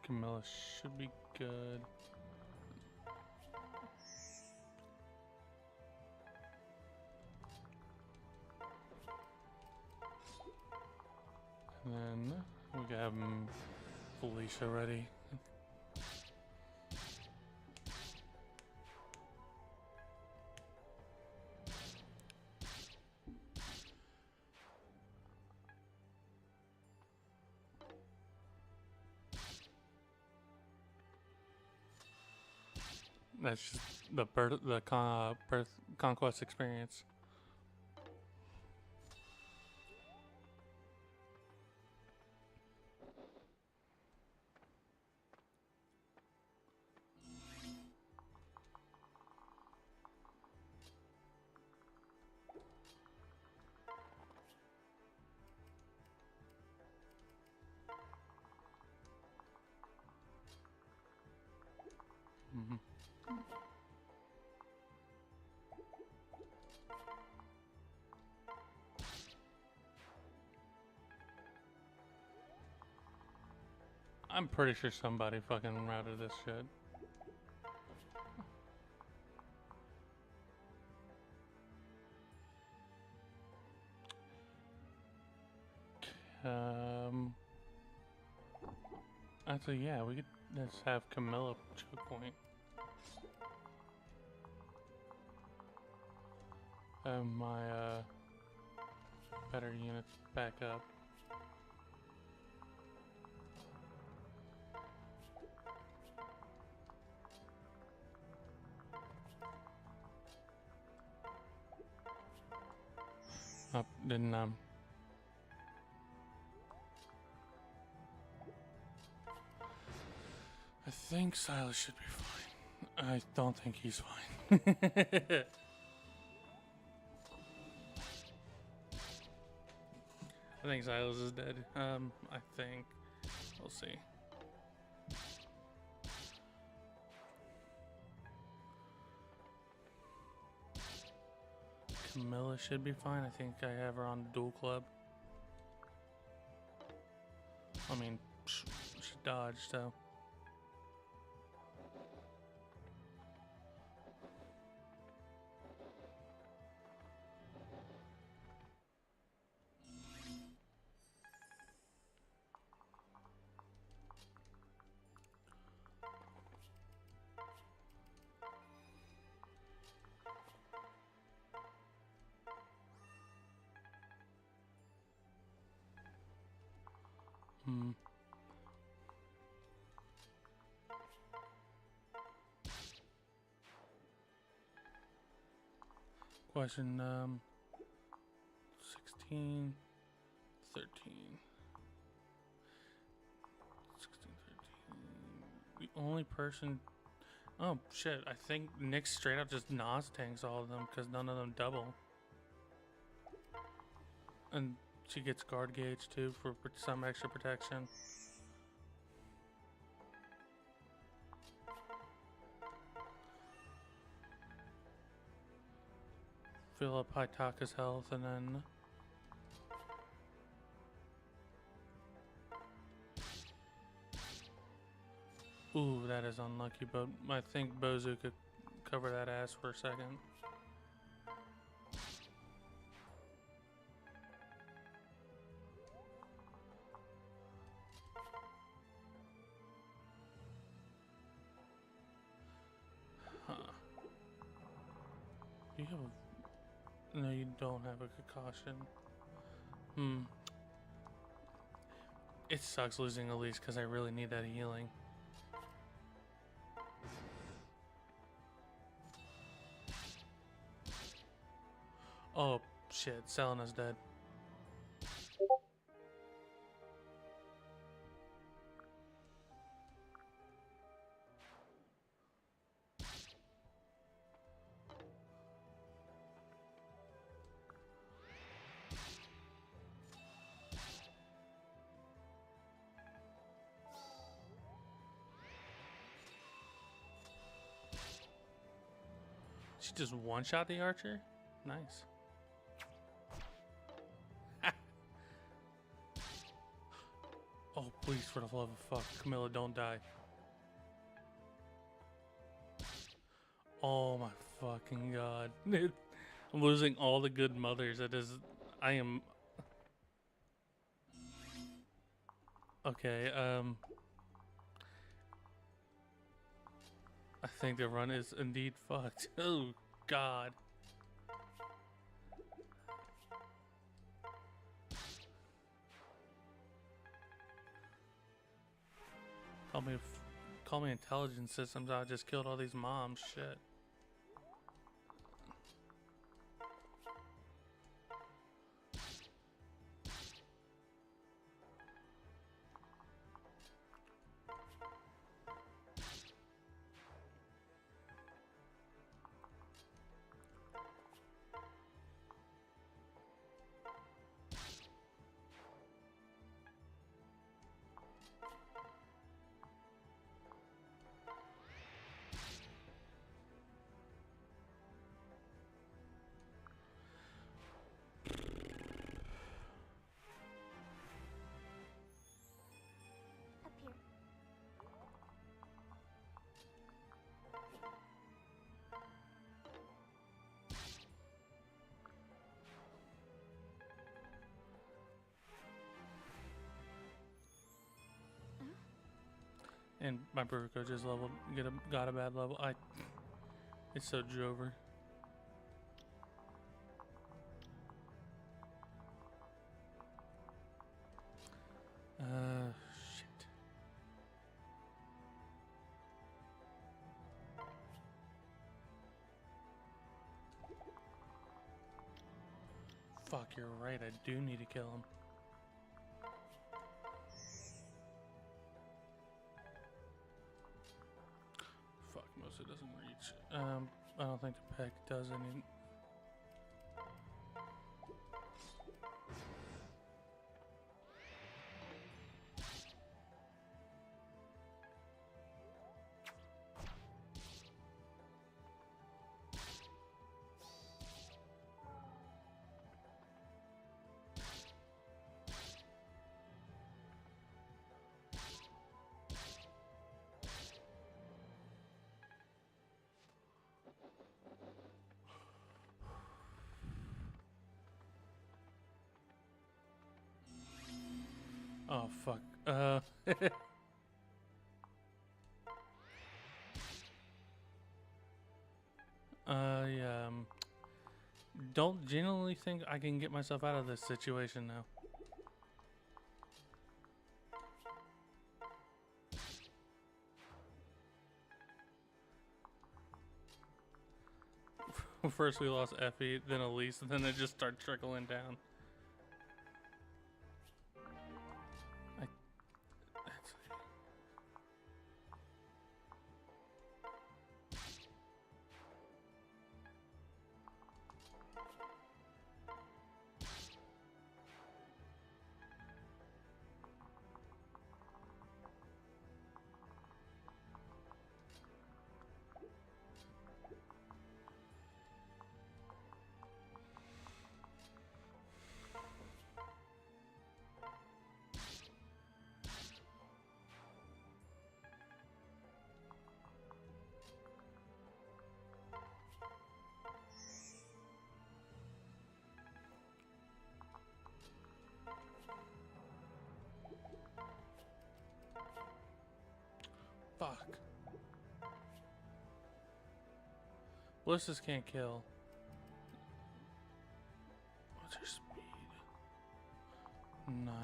Camilla should be good. And then we got Felicia ready. That's just the birth conquest experience. Mm-hmm. I'm pretty sure somebody fucking routed this shit. Actually, yeah, we could just have Camilla choke point. Have my better units back up. Oh, didn't I think Silas should be fine. I don't think he's fine. I think Silas is dead. I think. We'll see. Camilla should be fine. I think I have her on the dual club. I mean, she dodged, so. Question 16, 13. 16, 13. The only person. Oh shit! I think Nick straight up just Nas tanks all of them because none of them double. And she gets guard gauge too for some extra protection. Fill up Hytaka's health and then. Ooh, that is unlucky, but I think Bozu could cover that ass for a second. Huh. You have a... No, you don't have a concussion. It sucks losing Elise because I really need that healing. Oh shit, Selena's dead. She just one-shot the archer? Nice. Oh, please, for the love of fuck, Camilla, don't die. Oh my fucking god. I'm losing all the good mothers. I am... Okay, I think the run is indeed fucked. Oh, God. Call me intelligence systems. I just killed all these moms. Shit. Up here. And my Baruko just leveled, got a bad level. It's so drover. Shit. Fuck, you're right. I do need to kill him. Fuck, mostly doesn't reach. I don't think the peck does any. Oh fuck. I don't genuinely think I can get myself out of this situation now. First we lost Effie, then Elise, and then it just started trickling down. Fuck. Ballistas can't kill. What's her speed? 9.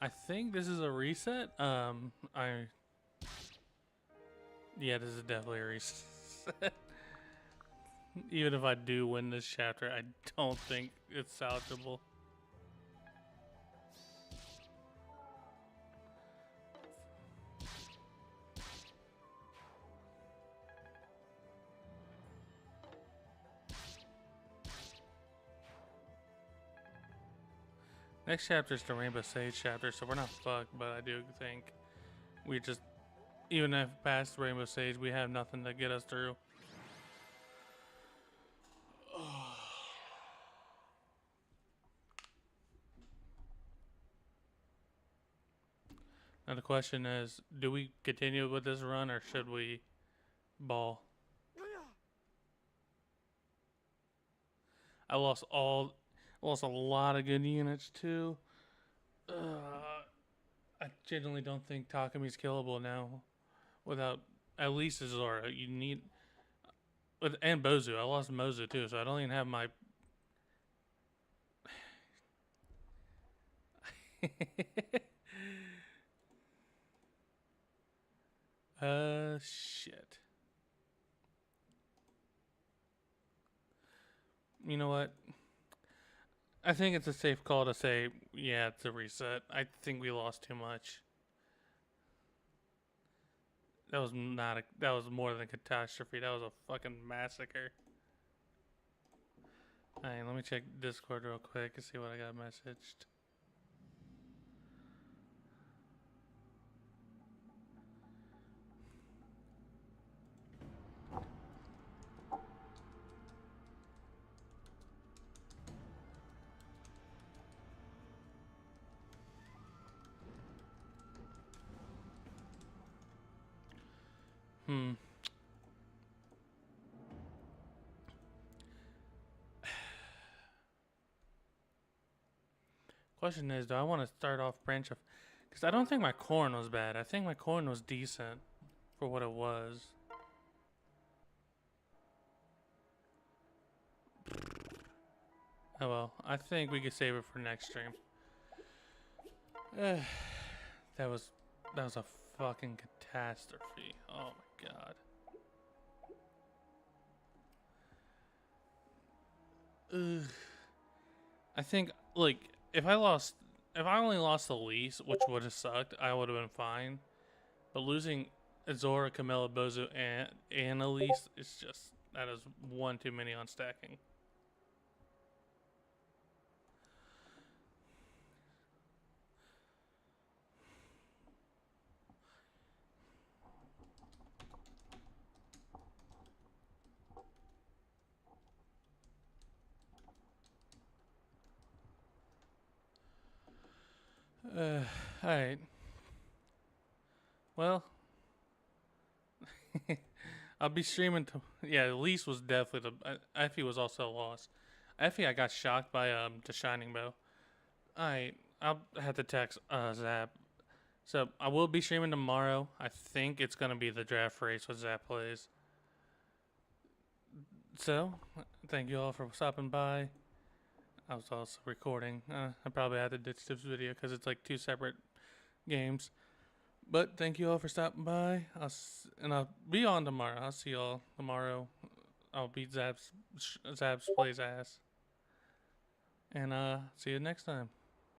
I think this is a reset. Yeah, this is definitely a reset. Even if I do win this chapter, I don't think it's salvageable. Next chapter is the Rainbow Sage chapter, so we're not fucked, but I do think we just, even if past Rainbow Sage, we have nothing to get us through. Now the question is, do we continue with this run or should we ball. I lost a lot of good units too. I genuinely don't think Takami's killable now without at least Zora. You need and Bozu. I lost Mozu too, so I don't even have my. Shit. You know what? I think it's a safe call to say, yeah, it's a reset. I think we lost too much. That was not a. That was more than a catastrophe. That was a fucking massacre. Alright, let me check Discord real quick and see what I got messaged. Question is, do I want to start off branch of... Because I don't think my corn was bad. I think my corn was decent for what it was. Oh well, I think we could save it for next stream. That was a fucking catastrophe. Oh my god. I think, like, if I only lost the lease, which would have sucked, I would have been fine. But losing Azora, Camilla, Bozu, and Elise is just, that is one too many on stacking. Alright. Well, I'll be streaming. Yeah, Elise was definitely Effie was also a loss. Effie, I got shocked by the Shining Bow. Alright, I'll have to text Zap. So I will be streaming tomorrow. I think it's gonna be the draft race with Zap plays. So, thank you all for stopping by. I was also recording. I probably had to ditch this video because it's like 2 separate games. But thank you all for stopping by. I'll be on tomorrow. I'll see y'all tomorrow. I'll beat Zab's plays ass. And see you next time.